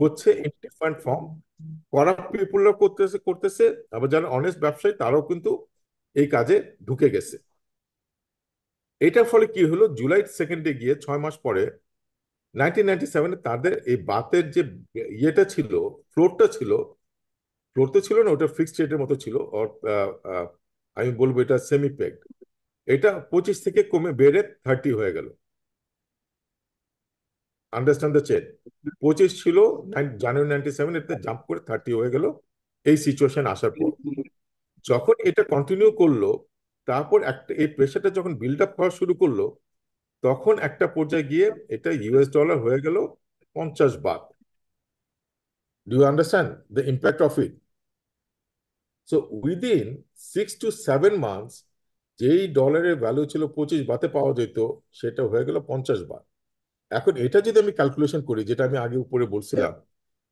হচ্ছে ইন ডিফারেন্ট ফর্ম। করাপ্ট পিপুলরা করতেছে করতেছে, আবার যারা অনেস্ট ব্যবসায়ী তারাও কিন্তু এই কাজে ঢুকে গেছে। এটার ফলে কি হলো, জুলাই সেকেন্ডে গিয়ে 6 মাস পরে 1997-এ তাদের এই বাতের যে ইয়েটা ছিল, ফ্লোরটা ছিল, ফ্লোর তো ছিল না, ওটা ফিক্সড রেটের মতো ছিল। আর আমি বলবো এটা সেমি পেগড। এটা 25 থেকে কমে বেড়ে 30 হয়ে গেল। Understand the chain. 25 ছিল জানুয়ারি 97, এতে জাম্প করে 30 হয়ে গেল এই সিচুয়েশন আসার পর। যখন এটা কন্টিনিউ করলো, তারপর একটা এই প্রেশারটা যখন বিল্ড আপ হওয়া শুরু করলো, তখন একটা পর্যায়ে গিয়ে এটা ইউএস ডলার হয়ে গেল 50 baht. Do you understand the impact of it? So within 6 to 7 months, যেই ডলারের ভ্যালু ছিল 25 বাতে পাওয়া যেত, সেটা হয়ে গেল 50 বাত। এখন এটা যদি আমি ক্যালকুলেশন করি, যেটা আমি আগে উপরে বলছিলাম,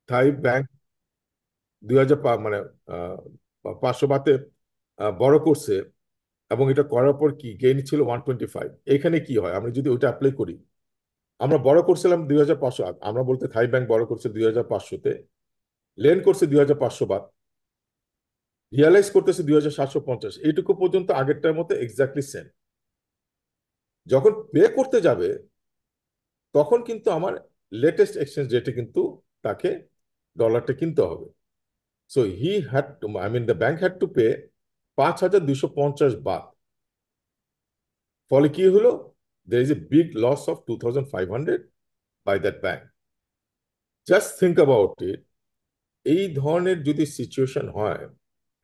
থাই ব্যাংক 2000 মানে 500 বাতে বড় করছে, এবং এটা করার পর কি গেইন ছিল 125। এখানে কি হয়, আমরা যদি ওইটা অ্যাপ্লাই করি, আমরা বড় করছিলাম 2500, আমরা বলতে থাই ব্যাংক বড় করছে 2500-তে, লেন করছে 2500 বাত, রিয়ালাইজ করতেছে 2750, এইটুকু পর্যন্ত আগেরটার মতো এক্স্যাক্টলি সেম। যখন পে করতে যাবে, তখন কিন্তু আমার লেটেস্ট এক্সচেঞ্জ রেটে কিন্তু তাকে ডলারটা কিনতে হবে। So he had to, I mean the bank had to pay 5250 baht. ফলে কি হলো, there is a big loss of 2500 by that bank. Just think about it. এই ধরনের যদি সিচুয়েশন হয়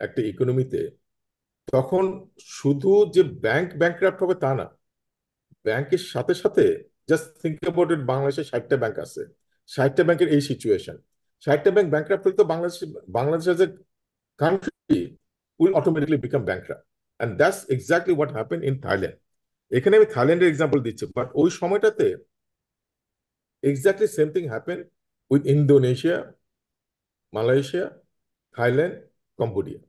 একটা ইকোনমিতে, তখন শুধু যে ব্যাংক ব্যাংকরাপ্ট হবে তা না, ব্যাংকের সাথে সাথে, জাস্ট থিঙ্ক অ্যাবাউট ইট, বাংলাদেশে 60টা ব্যাংক আছে, 60টা ব্যাংকের এই সিচুয়েশন, 60টা ব্যাংক ব্যাংকরাপ্ট হলে তো Bangladesh, Bangladesh as a country will automatically become ব্যাংকরাপ্ট। And that's exactly what happen in Thailand. এখানে আমি থাইল্যান্ডের এক্সাম্পল দিচ্ছি, বাট ওই সময়টাতে exactly same thing happen with Indonesia, Malaysia, Thailand, Cambodia,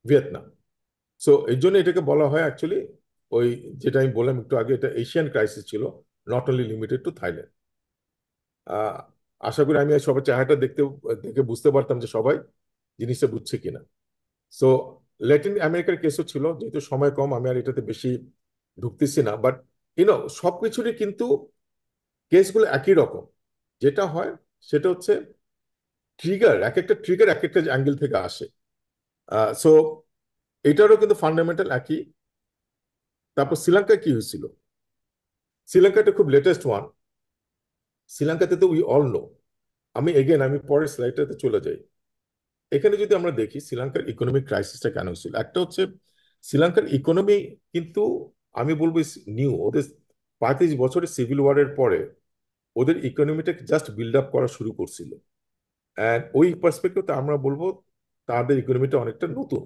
Vietnam. So এই জন্য এটাকে বলা হয় অ্যাকচুয়ালি, ওই যেটা আমি বললাম একটু আগে, এটা এশিয়ান ক্রাইসিস ছিল, not only limited to Thailand. আহ, আশা করি আমি সবার চেহারাটা দেখতে দেখে বুঝতে পারতাম যে সবাই জিনিসটা বুঝছে কিনা। সো ল্যাটিন আমেরিকার কেসও ছিল, যেহেতু সময় কম আমি আর এটাতে বেশি ঢুকতেছি না, বাট সবকিছুরই কিন্তু কেসগুলো একই রকম। যেটা হয় সেটা হচ্ছে ট্রিগার, এক একটা ট্রিগার এক একটা অ্যাঙ্গেল থেকে আসে। সো এটারও কিন্তু ফান্ডামেন্টাল একই। তারপর শ্রীলঙ্কায় কি হয়েছিল, শ্রীলঙ্কাটা খুব লেটেস্ট ওয়ান। শ্রীলঙ্কাতে তো উই অল নো। আমি পরের স্লাইডটাতে চলে যাই। এখানে যদি আমরা দেখি শ্রীলঙ্কার ইকোনমিক ক্রাইসিসটা কেন হয়েছিল, একটা হচ্ছে শ্রীলঙ্কার ইকোনমি কিন্তু আমি বলবো নিউ, ওদের 35 বছরের সিভিল ওয়ারের পরে ওদের ইকোনমিটা জাস্ট বিল্ড আপ করা শুরু করছিল। অ্যান্ড ওই পার্সপেক্টিভতে আমরা বলবো তাদের ইকোনমিটা অনেকটা নতুন।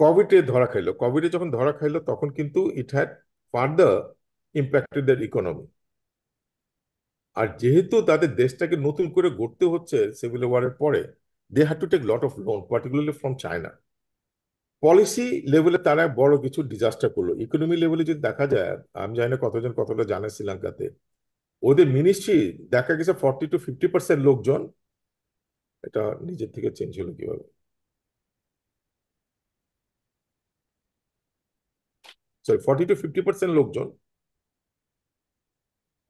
কোভিডে ধরা খাইলো, কোভিডে যখন ধরা খাইলো তখন কিন্তু it had further impacted their economy. আর যেহেতু তাদের দেশটাকে নতুন করে গড়তে হচ্ছে সিভিল ওয়ারের পরে, they had to take lot of loan, particularly from China. Policy লেভেলে তারা বড় কিছু ডিজাস্টার করলো। ইকোনমি লেভেলে যদি দেখা যায়, আমি জানি না কতজন কতটা জানে শ্রীলঙ্কাতে, ওদের মিনিস্ট্রি দেখা গেছে 40 to 50% লোকজন, এটা নিজের থেকে চেঞ্জ হলো কিভাবে, সরি 40 to 50% লোকজন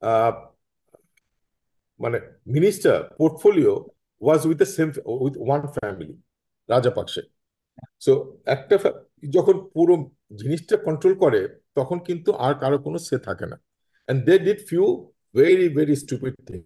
আহ, মানে minister portfolio was with the same, with one family, Rajapaksa. So একটা যখন পুরো জিনিসটা কন্ট্রোল করে তখন কিন্তু আর কারো কোনো সে থাকে না। And they did few very very stupid thing.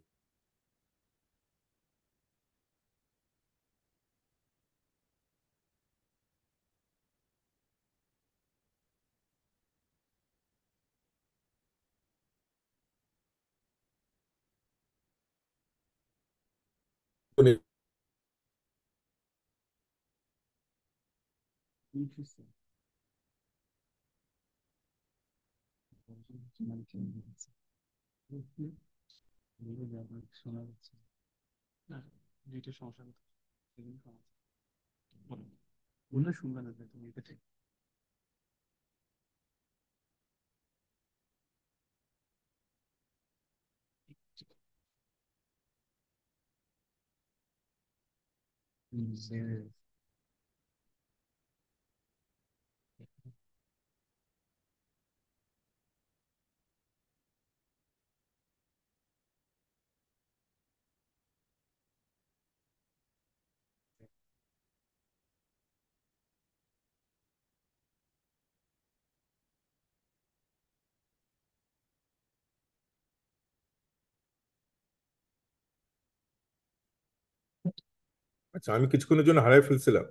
আচ্ছা, আমি কিছুক্ষণের জন্য হারাই ফেলছিলাম।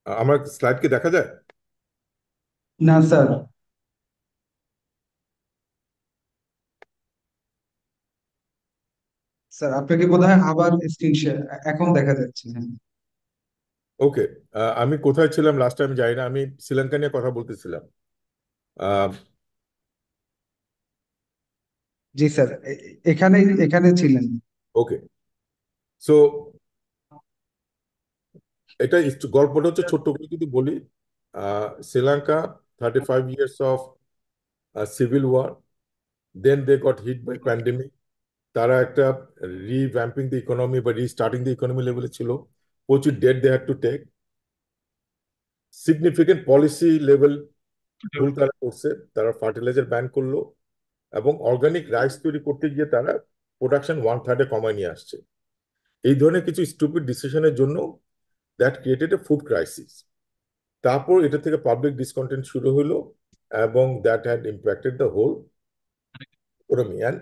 আমার স্লাইড কি দেখা যায়? না স্যার। স্যার আপনাকে বোধহয় আবার স্ক্রিন শেয়ার এখন দেখা যাচ্ছে, হ্যাঁ। ওকে। আমি কোথায় ছিলাম লাস্ট টাইম জানি না, আমি শ্রীলঙ্কা নিয়ে কথা বলতেছিলাম। জি স্যার, এখানে এখানে ছিলেন। ওকে। সো এটা গল্পটা হচ্ছে ছোট্ট করে যদি বলি, Sri Lanka 35 years of civil war, then they got hit by pandemic. তারা একটা রিভ্যাম্পিং দ্য ইকোনমি বা রিস্টার্টিং দ্য ইকোনমি লেভেলে ছিল। প্রচুর debt they had to take, significant policy level ভুল তারা করছে। তারা ফার্টিলাইজার ব্যান করলো এবং অর্গানিক রাইস তৈরি করতে গিয়ে তারা প্রোডাকশন 1/3 কমায় নিয়ে আসছে। এই ধরনের কিছু স্টুপিড ডিসিশনের জন্য that created a food crisis. তারপর এটা থেকে পাবলিক ডিসকন্টেন্ট শুরু হলো এবং that had impacted the whole economy, and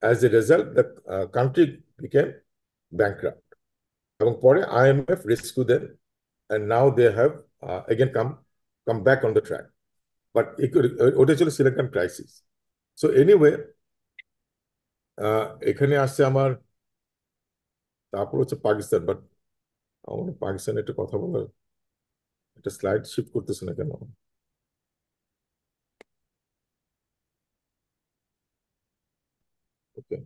as a result the country became bankrupt. এবং পরে IMF rescue then, and now they have again come back on the track. But ওটা ছিল শ্রীলঙ্কান ক্রাইসিস। সো এনিওয়ে, এখানে আসছে আমার, তারপর হচ্ছে Pakistan. But আমার পাকিস্তানের একটা কথা বলার, একটা স্লাইড শিফট করতেছে না কেন? ওকে।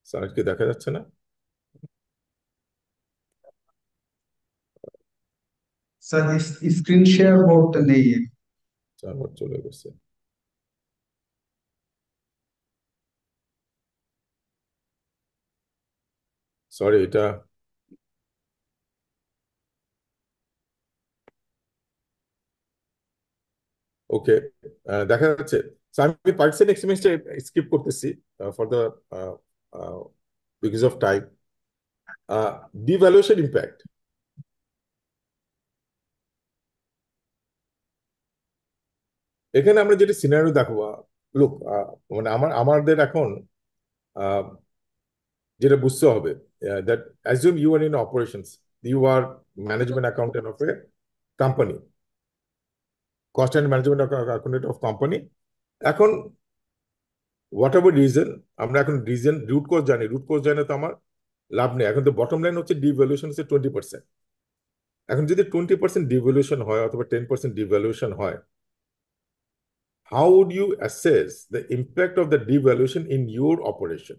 স্যারকে দেখা যাচ্ছে না? স্যার স্ক্রিন শেয়ার মোডটা নেই। আবার চলে গেছে। সরি, এটা ওকে, দেখা যাচ্ছে। So, আমি পার্সেন্ট এক্সপেরিয়েন্সটা স্কিপ করতেছি for the because of time. Devaluation impact, এখানে আমরা যেটা সিনারিও দেখো, লোক, মানে আমাদের এখন আহ, যেটা বুঝতে হবে, that assume you are in operations, you are management accountant of a company, cost and management accountant of company. এখন হোয়াট এভার রিজন, আমরা এখন রিজন রুট কোজ জানি, রুট কোজ জানে তো আমার লাভ নেই। এখন তো বটম লাইন হচ্ছে ডিভ্যালুয়েশন হচ্ছে 20%। এখন যদি 20% ডিভ্যালুয়েশন হয় অথবা 10% ডিভ্যালুয়েশন হয়, how would you assess the impact of the devaluation in your operation?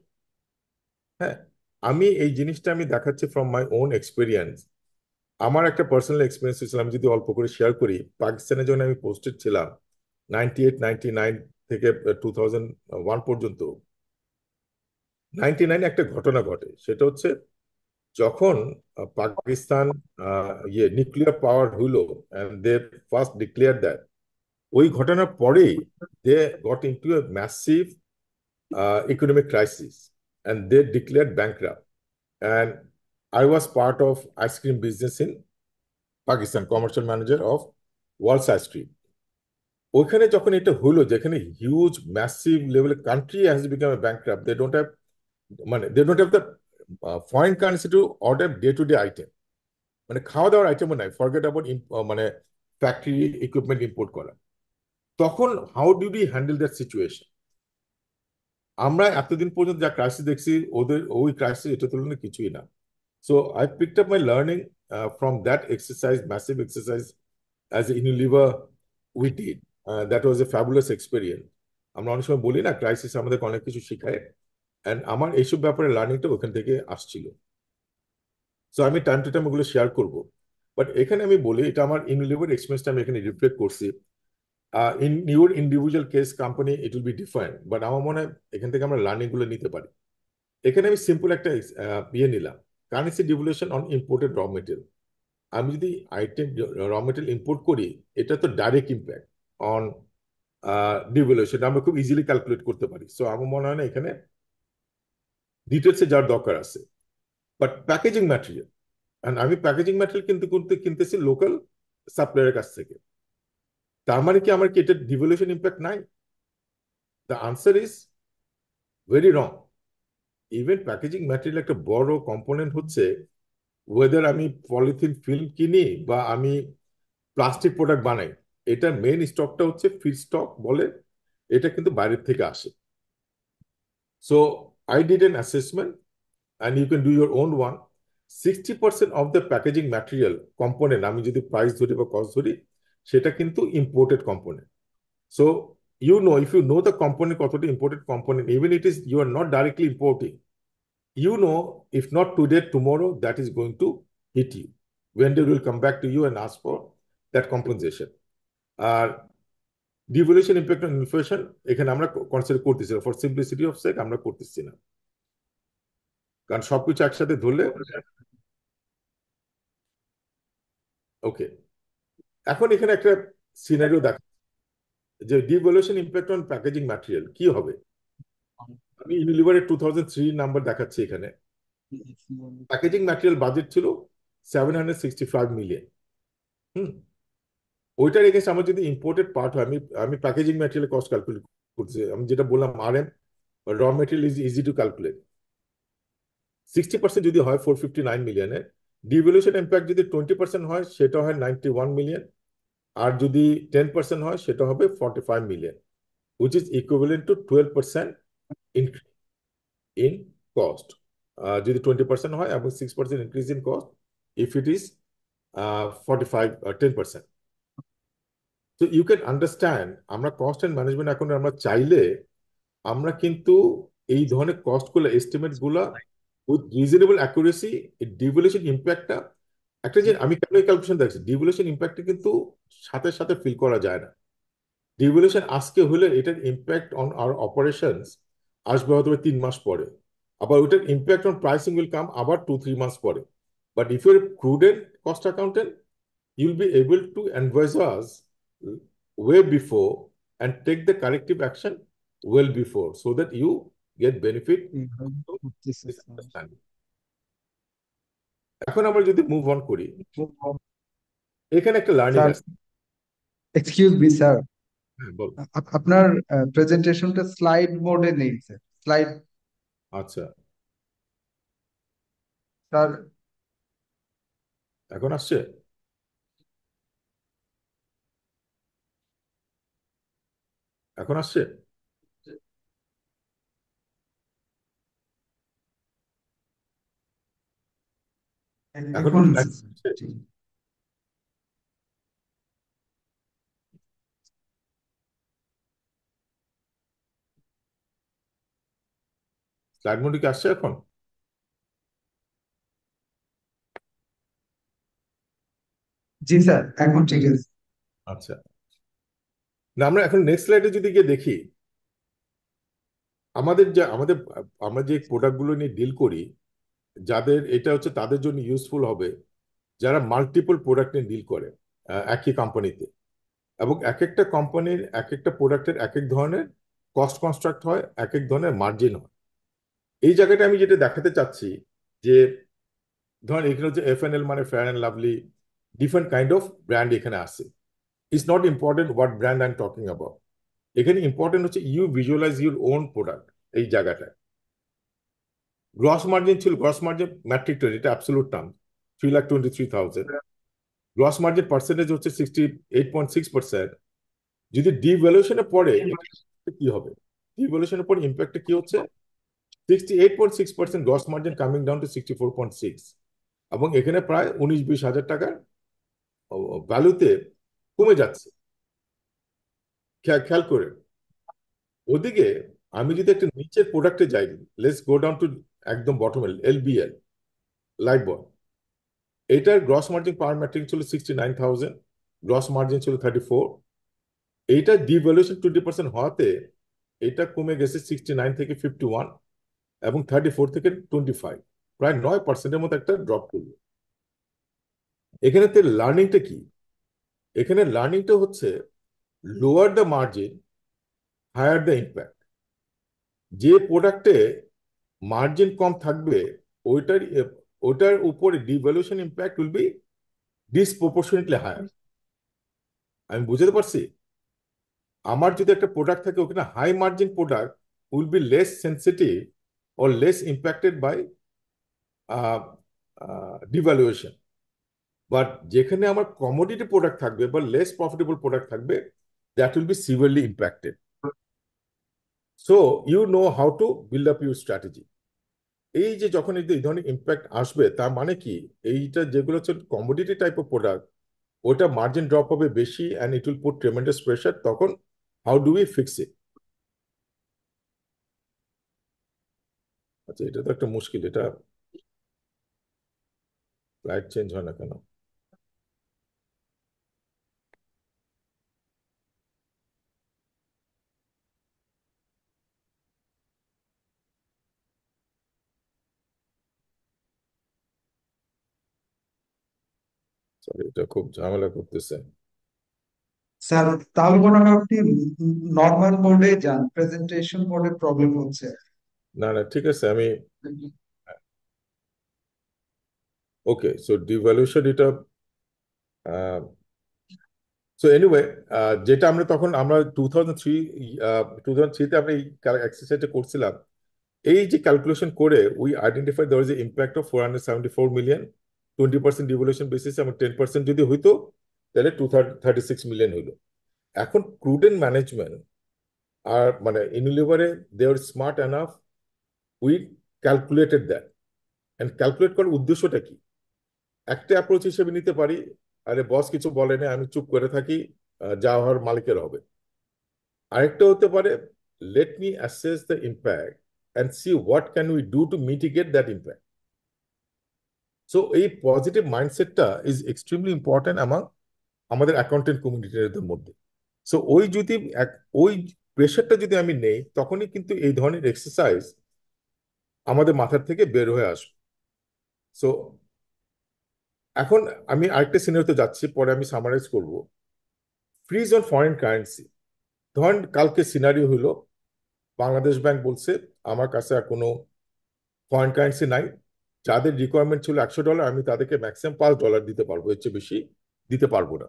হ্যাঁ, আমি এই জিনিসটা আমি দেখাচ্ছি ফ্রম মাই ওন এক্সপিরিয়েন্স। আমার একটা পার্সোনাল এক্সপিরিয়েন্স ছিল, আমি যদি অল্প করে শেয়ার করি। পাকিস্তানে যখন আমি পোস্টেড ছিলাম 98-99 থেকে 2001 পর্যন্ত, 99 একটা ঘটনা ঘটে। সেটা হচ্ছে যখন পাকিস্তান নিউক্লিয়ার পাওয়ার হইলো, and they first declared that, ওই ঘটনার পরেই they got into a massive economic crisis and they declared bankrupt. And I was part of ice cream business in Pakistan, commercial manager of Walls Ice Cream. ওইখানে যখন এটা হলো, যেখানে huge massive লেভেলে country has become a bankrupt, they don't have, মানে they don't have the foreign currency to order day to day item, মানে খাওয়া দাওয়ার আইটেমও নাই, ফরগেট অ্যাবাউট মানে ফ্যাক্টরি ইকুইপমেন্ট ইম্পোর্ট করা। তখন how do you handle that situation? আমরা এতদিন পর্যন্ত যা ক্রাইসিস দেখছি, ওদের ওই ক্রাইসিস এটা তুলনায় কিছুই না। So I picked up my learning from that exercise, massive exercise as a Unilever we did. That was a fabulous experience. আমরা অনেক সময় বলি না, ক্রাইসিস আমাদেরকে অনেক কিছু শেখায়, অ্যান্ড আমার এইসব ব্যাপারে লার্নিংটা ওখান থেকে আসছিল। সো আমি টাইম টু টাইম ওগুলো শেয়ার করবো। বাট এখানে আমি বলি, এটা আমার ইউনিলিভার এক্সপিরিয়েন্সটা আমি এখানে রিফ্লেক্ট করছি। In your individual case company it will B different, but আমার মনে হয় এখান থেকে আমরা লার্নিং গুলো নিতে পারি। এখানে আমি সিম্পল একটা ইয়ে নিলাম, কারেন্সি ডিভ্যালুয়েশন অন ইম্পোর্টেড র মেটেরিয়াল। আমি যদি আইটেম র মেটেরিয়াল ইম্পোর্ট করি, এটা তো ডাইরেক্ট ইম্প্যাক্ট অন ডিভ্যালুয়েশন, আমরা খুব ইজিলি ক্যালকুলেট করতে পারি। সো আমার মনে হয় না এখানে ডিটেলসে যাওয়ার দরকার আছে। বাট প্যাকেজিং ম্যাটেরিয়াল, আমি প্যাকেজিং ম্যাটেরিয়াল কিন্তু কিনতেছি লোকাল সাপ্লায়ারের কাছ থেকে, তার মানে কি আমার কি এটা ডিভ্যালুয়েশন ইম্প্যাক্ট নাই? The answer is very wrong. Even packaging material একটা বড় কম্পোনেন্ট হচ্ছে, ওয়েদার আমি পলিথিন ফিল্ম কিনি বা আমি প্লাস্টিক প্রোডাক্ট বানাই, এটার মেইন স্টকটা হচ্ছে ফিড স্টক বলে, এটা কিন্তু বাইরের থেকে আসে। So I did an assessment, and you can do your own one. 60% of the packaging material component, আমি যদি প্রাইস ধরি বা কস্ট ধরি, সেটা কিন্তু imported component. So you know, if you know the component, কতটা imported component, even it is you are not directly importing, you know, if not today, tomorrow, that is going to hit you. Vendor will come back to you and ask for that compensation. আর devaluation impact on inflation, এখানে আমরা consider করতেছি না, for simplicity of সেক আমরা করতেছি না, কারণ সবকিছু একসাথে ধরলে। ওকে, এখন এখানে একটা সিনারিও দেখা, যে devaluation impact on packaging material কি হবে। আমি ইউনিলিভারের 2003 নাম্বার দেখাচ্ছি এখানে। প্যাকেজিং ম্যাটেরিয়াল বাজেট ছিল 765 মিলিয়ন। হুম, ওইটার এগেন্স্ট আমার যদি ইম্পোর্টেড পার্ট হয়, আমি আমি প্যাকেজিং ম্যাটেরিয়াল কস্ট ক্যালকুলেট করছি, আমি যেটা বললাম RM, র material is easy to calculate. 60% যদি হয় 459 মিলিয়নের, ডিভ্যালুয়েশন ইম্প্যাক্ট যদি 20% হয় সেটা হয় 91 মিলিয়ন, আর যদি 10% হয় সেটা হবে 45 million, which is equivalent to 12% increase in cost. যদি 20% হয় এবং 6% increase in cost, if it is 10%। তো ইউ ক্যান আন্ডারস্ট্যান্ড, আমরা কস্ট অ্যান্ড ম্যানেজমেন্ট এখন আমরা চাইলে আমরা কিন্তু এই ধরনের কস্ট গুলো এস্টিমেট গুলা উইথ রিজনেবল অ্যাকুরেসি, ডিভ্যালুয়েশন ইম্প্যাক্টটা, একটা যে আমি কেন ক্যালকুলেশন দেখছি, ডিভ্যালুয়েশন ইম্প্যাক্টটা কিন্তু সাথে সাথে ফিল করা যায় না। ডিভ্যালুয়েশন আজকে হলে এটার ইম্প্যাক্ট অন আওয়ার অপারেশনস আসবে হয়তো 3 মাস পরে, আবার ওইটার impact on pricing will come আবার 2-3 মাস পরে। But if your prudent cost accountant, you'll be able to envisage way before and take the corrective action well before so that you get benefit to বুঝতেছি this sir. understanding. এখন আমরা যদি move on করি, এখানে একটা learning sir, আছে। Excuse me sir, হ্যাঁ, বল। আপনার প্রেজেন্টেশনটা স্লাইড মোডে নেই স্যার। স্লাইড, আচ্ছা, স্যার। এখন আসছে? এখন আসছে? এখন এখন কি লাইভ আসছে? জি স্লাইড মোডে কি আসছে এখন? জি স্যার, এখন ঠিক আছে। আচ্ছা, না আমরা এখন নেক্সট স্লাইডে যদি গিয়ে দেখি, আমাদের আমরা যে প্রোডাক্টগুলো নিয়ে ডিল করি, যাদের এটা হচ্ছে তাদের জন্য ইউজফুল হবে যারা মাল্টিপল প্রোডাক্ট নিয়ে ডিল করে একই কোম্পানিতে, এবং এক একটা কোম্পানির এক একটা প্রোডাক্টের এক এক ধরনের কস্ট কনস্ট্রাক্ট হয়, এক এক ধরনের মার্জিন হয়। এই জায়গাটা আমি যেটা দেখাতে চাচ্ছি যে, ধরেন এখানে হচ্ছে FNL মানে fair and lovely, different kind of brand এখানে আছে। It's not important what brand I am talking about, এখানে ইম্পর্টেন্ট হচ্ছে you visualize your own product. এই জায়গাটায় গ্রস মার্জিন ছিল, গ্রস মার্জিন ম্যাট্রিক টন, এটা absolute term 3,23,000। Gross margin percentage হচ্ছে 68.6%। যদি ডিভ্যালুয়েশনে পড়ে impact কি হবে? ডিভ্যালুয়েশনের পর ইম্প্যাক্টটা কি হচ্ছে? 68.6% gross margin coming down to 64.6, এবং এখানে প্রায় 19-20 হাজার টাকার ভ্যালুতে কমে যাচ্ছে। খেয়াল করে ওদিকে আমি যদি একটা নিচের প্রোডাক্টে যাই, লেটস গো ডাউন টু একদম বটমে, LBL, লাইফ বয়, এটার গ্রস মার্জিন পার ম্যাট্রিক ছিল 69,000, গ্রস মার্জিন ছিল 34। এইটা ডিভ্যালুয়েশন 20% হওয়াতে এটা কমে গেছে 69 থেকে 51, এবং 34 থেকে 25, প্রায় 9%-এর মতো একটা ড্রপ করলো। এখানে লার্নিংটা কি? এখানে লার্নিংটা হচ্ছে lower the margin, higher the impact. যে প্রোডাক্টে মার্জিন কম থাকবে, ওইটার ওটার উপরে devaluation impact will be disproportionately higher. আমি বুঝতে পারছি? আমার যদি একটা প্রোডাক্ট থাকে, ওখানে high margin product will be less sensitive or less impacted by devaluation. But যেখানে আমার কমোডিটি প্রোডাক্ট থাকবে বা লেস প্রফিটেবল প্রোডাক্ট থাকবে, that will be severely impacted. So you know how to build up your strategy. এই যে যখন এই ধরনের ইম্প্যাক্ট আসবে, তার মানে কি, এইটা যেগুলো হচ্ছে কমোডিটি টাইপ অফ প্রোডাক্ট, ওটা মার্জিন ড্রপ হবে বেশি and it will put tremendous pressure. তখন how do we fix it? আচ্ছা, এটা তো একটা মুশকিল, এটা লাইট চেঞ্জ হয় না কেন? সরি, এটা খুব ঝামেলা করতেছে। স্যার, তাহলে মনে হয় আপনি নর্মাল মোডে যান, প্রেজেন্টেশন মোডে প্রবলেম হচ্ছে। না না, ঠিক আছে, আমি ওকে। সো ডিভ্যালুয়েশন এটা, সো এনিওয়ে, যেটা আমরা তখন আমরা 2003 আমরা এই এক্সারসাইজটা করছিলাম। এই যে ক্যালকুলেশন করে উই আইডেন্টিফাই দেওয়ার যে impact of 474 million, 20% devaluation basis এবং 10% যদি হইতো, তাহলে 236 মিলিয়ন হইলো। এখন প্রুডেন্ট ম্যানেজমেন্ট আর মানে ইউনিলিভারে they are smart enough, we calculated that. And calculate করার উদ্দেশ্যটা কি? একটা অ্যাপ্রোচ হিসেবে নিতে পারি, আরে বস কিছু বলে না, আমি চুপ করে থাকি, যা হওয়ার মালিকের হবে। আরেকটা হতে পারে, let me assess the impact and see what can we do to mitigate that impact. So এই পজিটিভ মাইন্ডসেটটা ইজ এক্সট্রিমলি ইম্পর্টেন্ট আমাদের অ্যাকাউন্টেন্ট কমিউনিটির মধ্যে। সো ওই প্রেশারটা যদি আমি নেই, তখনই কিন্তু এই ধরনের এক্সারসাইজ আমাদের মাথার থেকে বের হয়ে আসবে। সো এখন আমি আরেকটা সিনারিওতে যাচ্ছি, পরে আমি সামারাইজ করব। Fridge on foreign currency. ধরেন কালকে সিনারিও হলো বাংলাদেশ ব্যাংক বলছে আমার কাছে আর কোনো ফরেন কারেন্সি নাই, যাদের রিকোয়ারমেন্ট ছিল $100 আমি তাদেরকে ম্যাক্সিমাম $5 দিতে পারবো, এর চেয়ে বেশি দিতে পারবো না।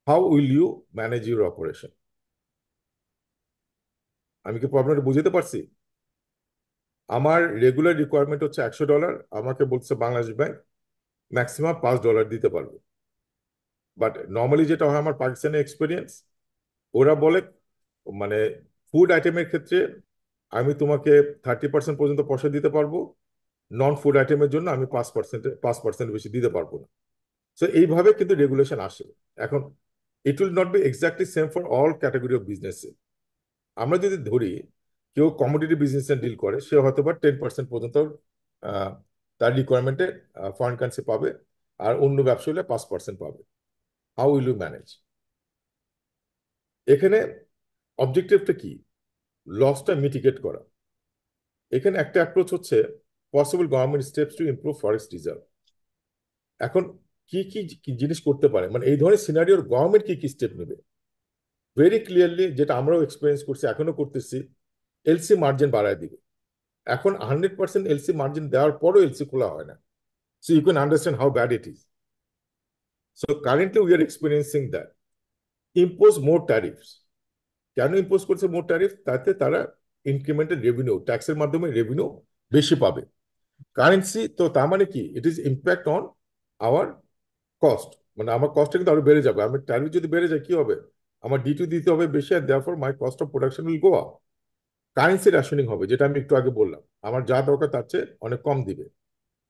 How will you manage your operation? আমি কি প্রবলেমটা বুঝতে পারছি? আমার রেগুলার রিকোয়ারমেন্ট হচ্ছে $100, আমাকে বলছে বাংলাদেশ ব্যাংক ম্যাক্সিমাম $5 দিতে পারবে। বাট নর্মালি যেটা হয় আমার পাকিস্তানের এক্সপিরিয়েন্স, ওরা বলে মানে ফুড আইটেমের ক্ষেত্রে আমি তোমাকে 30% পর্যন্ত পয়সা দিতে পারবো, নন ফুড আইটেমের জন্য আমি 5% বেশি দিতে পারবো না। সো এইভাবে কিন্তু রেগুলেশন আসে। এখন it will not be exactly same for all category of business. আমরা যদি ধরি কেউ কমোডিটি বিজনেস ডিল করে, সে হয়তো বা 10% পর্যন্ত তার রিকোয়ারমেন্টে ফরেন কারেন্সি পাবে, আর অন্য ব্যবসা হলে 5% পাবে। How will you manage? এখানে অবজেক্টিভটা কি? লসটা মিটিগেট করা। এখানে একটা অ্যাপ্রোচ হচ্ছে possible government steps to improve forest reserve. এখন কি কি কি জিনিস করতে পারে, মানে এই ধরনের সিনারিওর গভর্নমেন্ট কি কি স্টেপ নেবে? ভেরি ক্লিয়ারলি যেটা আমরাও এক্সপিরিয়েন্স করছি, এখনো করতেছি, এলসি মার্জিন বাড়ায় দিবে। এখন 100% এলসি মার্জিন দেওয়ার পরও এলসি খোলা হয় না। So you can understand how bad it is. So currently we are experiencing that. Impose more tariffs. কেন ইম্পোজ করছে মোর ট্যারিফ? তাতে তারা ইনক্রিমেন্টাল রেভিনিউ, ট্যাক্সের মাধ্যমে রেভিনিউ বেশি পাবে। কারেন্সি তো তার মানে কি, it is impact on our cost, মানে আমার কস্টটা কিন্তু আরো বেড়ে যাবে। আমার ট্যারিফ যদি বেড়ে যায় কি হবে? আমার ডিটি দিতে হবে বেশি, আর therefore my cost of production will go up. Currency rationing হবে, যেটা আমি একটু আগে বললাম, আমার যা দরকার তার চেয়ে অনেক কম দিবে।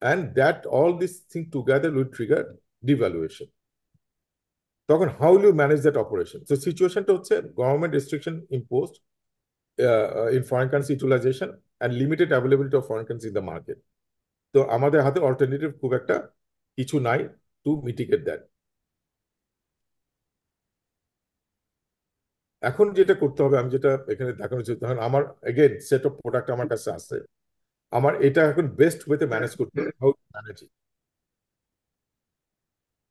And that all this thing together will trigger devaluation. তখন how will you manage that operation? তো সিচুয়েশনটা হচ্ছে government restriction imposed in foreign currency utilization and limited availability of foreign currency in the market. তো আমাদের হাতে alternative খুব একটা কিছু নাই টু মিটিগেট দ্যাট। এখন যেটা করতে হবে, আমি যেটা এখানে দেখানো হচ্ছে, ধরেন আমার এগেন সেট অফ প্রোডাক্ট আমার কাছে আছে, আমার এটা এখন বেস্ট ওয়েতে ম্যানেজ করতে হবে। How manage?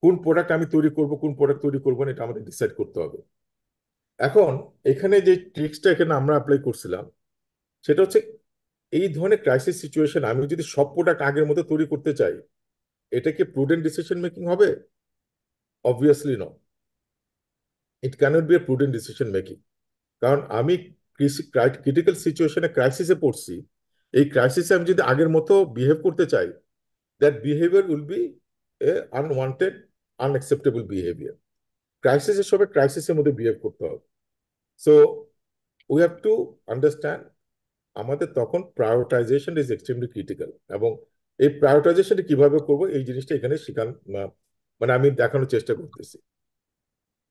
কোন প্রোডাক্ট আমি তৈরি করব, কোন প্রোডাক্ট তৈরি করবো না, এটা আমাদের ডিসাইড করতে হবে। এখন এখানে যে ট্রিক্সটা এখানে আমরা অ্যাপ্লাই করছিলাম, সেটা হচ্ছে এই ধরনের ক্রাইসিস সিচুয়েশন আমি যদি সব প্রোডাক্ট আগের মতো তৈরি করতে চাই, এটা কি প্রুডেন্ট ডিসিশন মেকিং হবে? Obviously no. It cannot be a prudent decision making. কারণ আমি ক্রিটিক্যাল সিচুয়েশনে ক্রাইসিসে পড়ছি, এই ক্রাইসিসে আমি যদি আগের মতো বিহেভ করতে চাই, that behaviour will be a unwanted, unacceptable behaviour. ক্রাইসিসের সবাই ক্রাইসিসের মধ্যে বিহেভ করতে হবে। So we have to understand আমাদের তখন প্রায়োরিটাইজেশন ইজ এক্সট্রিমলি ক্রিটিক্যাল। এবং এই প্রায়োরিটাইজেশনটা কিভাবে করবো, এই জিনিসটা এখানে শেখান, মানে আমি দেখানোর চেষ্টা করতেছি।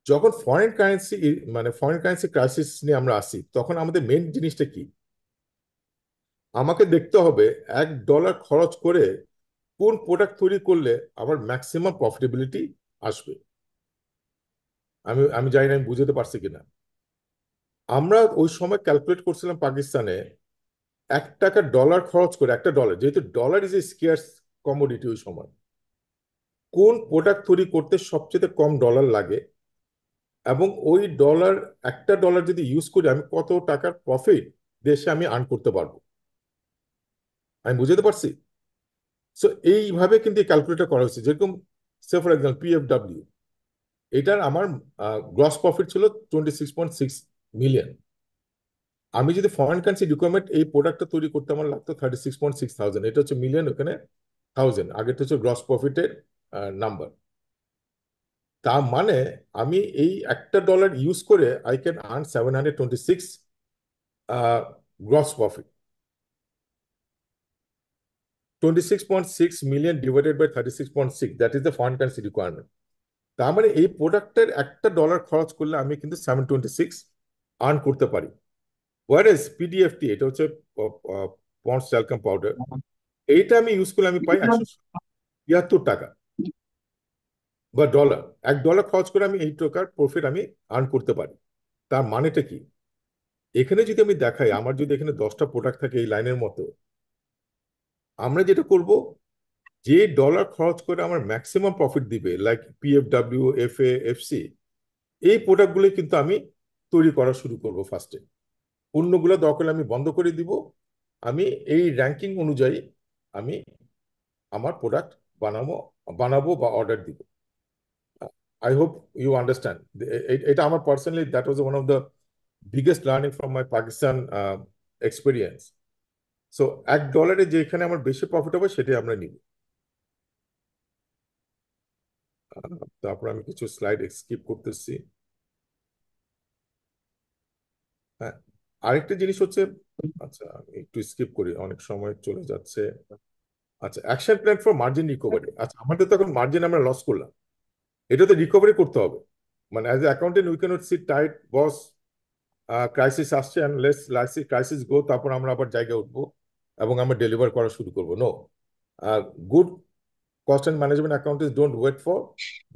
যখন ফরেন কারেন্সি ক্রাইসিস নিয়ে আমরা আসি, তখন আমাদের মেন জিনিসটা কি? আমাকে দেখতে হবে $1 খরচ করে কোন প্রোডাক্ট তৈরি করলে আমার ম্যাক্সিমাম প্রফিটেবিলিটি আসবে। আমি আমি জানি না আমি বুঝতে পারছি কিনা। আমরা ওই সময় ক্যালকুলেট করছিলাম পাকিস্তানে $1 খরচ করে, $1, যেহেতু dollar is a scarce commodity ওই সময়, কোন প্রোডাক্ট তৈরি করতে সবচেয়ে কম ডলার লাগে, এবং ওই $1 যদি ইউজ করি আমি কত টাকার প্রফিট দেশে আমি আর্ন করতে পারবো। আমি বুঝতে পারছি? সো এইভাবে কিন্তু ক্যালকুলেটর করা হয়েছে। যেরকম সে ফর এক্সাম্পল পিএফডব্লিউ, এটার আমার গ্রস প্রফিট ছিল 26.6 মিলিয়ন। আমি যদি ফরেন কারেন্সি রিকোয়ারমেন্ট এই প্রোডাক্টটা তৈরি করতে আমার লাগতো 36.6 থাউজেন্ড। এটা হচ্ছে মিলিয়ন, ওখানে থাউজেন্ড, আগেরটা হচ্ছে গ্রস প্রফিটের নাম্বার। তার মানে আমি এই $1 ইউজ করে I can earn 726 gross profit. 26.6 million divided by 36.6, that is the foreign currency requirement. তার মানে এই প্রোডাক্টের $1 খরচ করলে আমি কিন্তু 726 আর্ন করতে পারি। ওয়ারেস পিডিএফটি, এটা হচ্ছে পন্ডস ট্যালকাম পাউডার, এইটা আমি ইউজ করলে আমি পাই 173 টাকা বা ডলার। $1 খরচ করে আমি 8 টাকার প্রফিট আমি আর্ন করতে পারি। তার মানেটা কি? এখানে যদি আমি দেখাই, আমার যদি এখানে 10টা প্রোডাক্ট থাকে এই লাইনের মতো, আমরা যেটা করব, যে ডলার খরচ করে আমার ম্যাক্সিমাম প্রফিট দিবে, লাইক পিএফডব্লিউ, এফএ, এফসি, এই প্রোডাক্টগুলো কিন্তু আমি তৈরি করা শুরু করব ফার্স্টে। অন্যগুলো দরকার হলে আমি বন্ধ করে দিব। আমি এই র্যাঙ্কিং অনুযায়ী আমি আমার প্রোডাক্ট বানাবো বানাবো বা অর্ডার দিব। I hope you understand. এটা আমার personally that was one of the biggest learning from my Pakistan experience. So $1 যেখানে আমার বেশি প্রফিট হবে সেটাই আমরা নিব। তারপর আমি কিছু স্লাইড স্কিপ করতেছি। হ্যাঁ, আরেকটা জিনিস হচ্ছে, আচ্ছা আমি একটু স্কিপ করি, অনেক সময় চলে যাচ্ছে। আচ্ছা, action plan for margin recovery. আচ্ছা, আমাদের তো এখন মার্জিন আমরা লস করলাম, এটা তো রিকভারি করতে হবে। মানে as a accountant we can't sit tight, boss crisis আসছে অ্যান্ড লেটস ক্রাইসিস গো, তারপর আমরা আবার জায়গায় উঠবো এবং আমরা ডেলিভার করা শুরু করবো। No, good cost and management accountants don't wait for,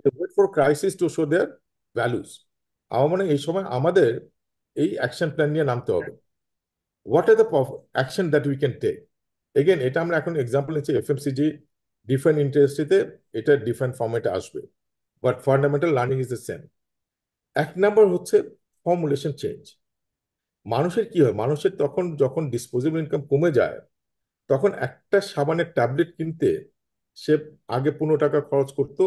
they wait for crisis to show their values. আমার মনে হয় এই সময় আমাদের এই অ্যাকশন প্ল্যান নিয়ে নামতে হবে। What are the action that we can take. Again, এটা আমরা এখন এক্সাম্পল নিচ্ছি এফএমসিজি, ডিফারেন্ট ইন্ডাস্ট্রিতে এটা ডিফারেন্ট ফর্মেটে আসবে, but fundamental learning is the same. 1 নম্বর হচ্ছে ফর্মুলেশন চেঞ্জ। মানুষের কি হয়, মানুষের তখন যখন ডিসপোজেবল ইনকাম কমে যায়, তখন একটা সাবানের ট্যাবলেট কিনতে সে আগে 15 টাকা খরচ করতো,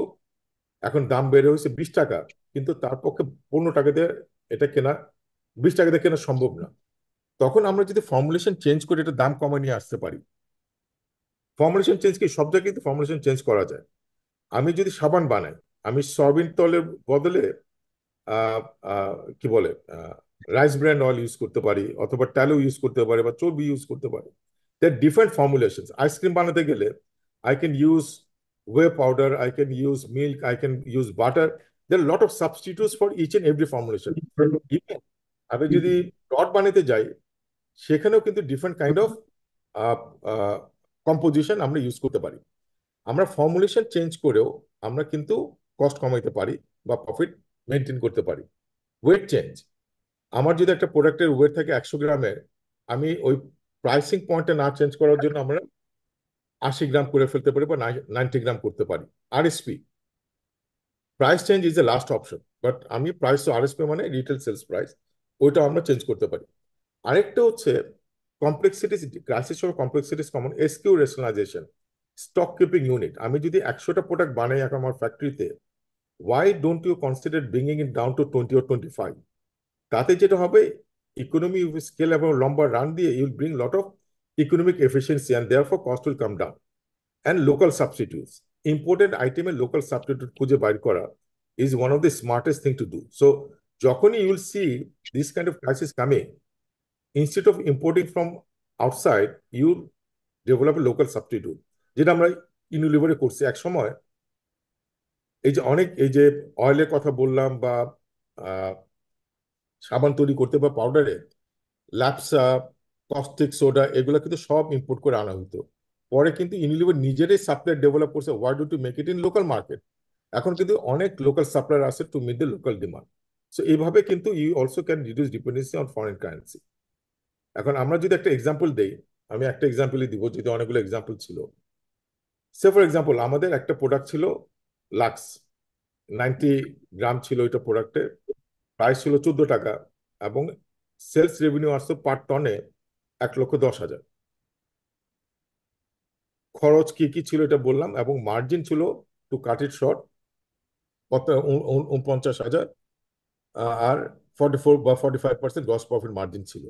এখন দাম বেড়ে হয়েছে 20 টাকা, কিন্তু তার পক্ষে 15 টাকা দিয়ে এটা কেনা, 20 টাকা দিয়ে কেনা সম্ভব না। তখন আমরা যদি ফর্মুলেশন চেঞ্জ করে এটা দাম কমায় নিয়ে আসতে পারি। ফর্মুলেশন চেঞ্জ কি, সব জায়গায় কিন্তু ফর্মুলেশন চেঞ্জ করা যায়। আমি যদি সাবান বানাই, আমি সয়াবিন তেলের বদলে আহ, আহ, কি বলে রাইস ব্র্যান্ড অয়েল ইউজ করতে পারি, অথবা ট্যালো ইউজ করতে পারি, বা চর্বি ইউজ করতে পারি। There are different formulations. Ice cream বানাতে গেলে I can use whey powder, I can use milk, I can use butter. There are a lot of substitutes for each and every formulation. Even আমি যদি rod বানাতে যাই, সেখানেও কিন্তু different kind of composition আমরা use করতে পারি। আমরা ফর্মুলেশন চেঞ্জ করেও আমরা কিন্তু কস্ট কমাইতে পারি বা প্রফিট মেনটেন করতে পারি। ওয়েট চেঞ্জ, আমার যদি একটা প্রোডাক্টের ওয়েট থাকে 100 গ্রামের, আমি ওই প্রাইসিং পয়েন্টটা না চেঞ্জ করার জন্য আমরা 80 গ্রাম করে ফেলতে পারি বা 90 গ্রাম করতে পারি। RSP, price change is the last option, but আমি প্রাইস তো আরএসপি মানে রিটেল সেলস প্রাইস, ওইটা আমরা চেঞ্জ করতে পারি। আরেকটা হচ্ছে কমপ্লেক্সিটিস, ক্রাইসিস সহ complexities common, SKU rationalization, stock keeping unit. আমি যদি 100টা প্রোডাক্ট বানাই এখন আমার ফ্যাক্টরিতে, why don't you consider bringing it down to 20 or 25? তাতে যেটা হবে, ইকোনমি স্কেল এবং লম্বা রান দিয়ে you'll bring lot of economic efficiency and therefore cost will come down. And local substitutes, imported আইটেমের লোকাল সাবস্টিটিউট খুঁজে বাইর করা is one of the smartest thing to do. So যখনই you'll see this kind of crisis coming, instead of importing from outside, you develop a local substitute, যেটা আমরা ইউনিলিভারে করছি এক সময়। এই যে অনেক, এই যে অয়েলের কথা বললাম, বা আহ, সাবান তৈরি করতে বা পাউডারে ল্যাপসা, কস্টিক সোডা, এগুলো কিন্তু সব ইম্পোর্ট করে আনা হতো। পরে কিন্তু ইউনিলিভার নিজেরাই সাপ্লাই ডেভেলপ করছে, why do to make it in local market. এখন কিন্তু অনেক লোকাল সাপ্লায়ার আছে to meet the local demand. So এইভাবে কিন্তু you also can reduce dependency on foreign currency. এখন আমরা যদি একটা এক্সাম্পল দেই, আমি একটা এক্সাম্পলই দিব, যদি অনেকগুলো এক্সাম্পল ছিল। সে ফর এক্সাম্পল, আমাদের একটা প্রোডাক্ট ছিল লাক্স, 90 গ্রাম ছিল ওইটা প্রোডাক্টে, প্রাইস ছিল 14 টাকা, এবং সেলস রেভিনিউ আসতো পার টনে 1,10,000। খরচ কি কি ছিল এটা বললাম, এবং মার্জিন ছিল, টু কাট ইট শর্ট, কত, 49,000। আর 44 বা 45% গ্রস প্রফিট মার্জিন ছিল।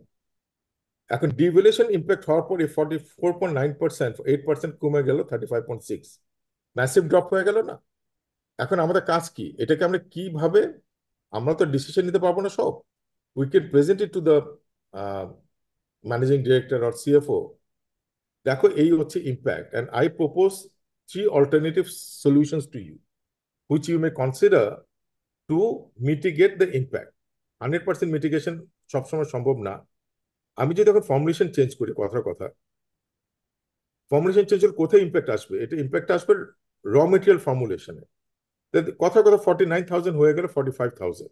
এখন ডিভ্যালুয়েশন ইম্প্যাক্ট হওয়ার পর এই 44.9%, 8% কমে গেল 35.6, ম্যাসিভ ড্রপ হয়ে গেল না? এখন আমাদের কাজ কি, এটাকে আমরা কিভাবে, আমরা তো ডিসিশন নিতে পারবো না সব, we can present it to the managing director or CFO. দেখো এই হচ্ছে impact, and I propose 3 alternative solutions to you, which you may consider to mitigate the impact. 100% mitigation সবসময় সম্ভব না। আমি যদি এখন ফর্মুলেশন চেঞ্জ করি, কথার কথা, ফর্মুলেশন চেঞ্জ করলে কোথায় ইম্প্যাক্ট আসবে? এটা ইম্প্যাক্ট আসবে র মেটেরিয়াল ফর্মুলেশনে। কথার কথা 49,000 হয়ে গেল 45,000,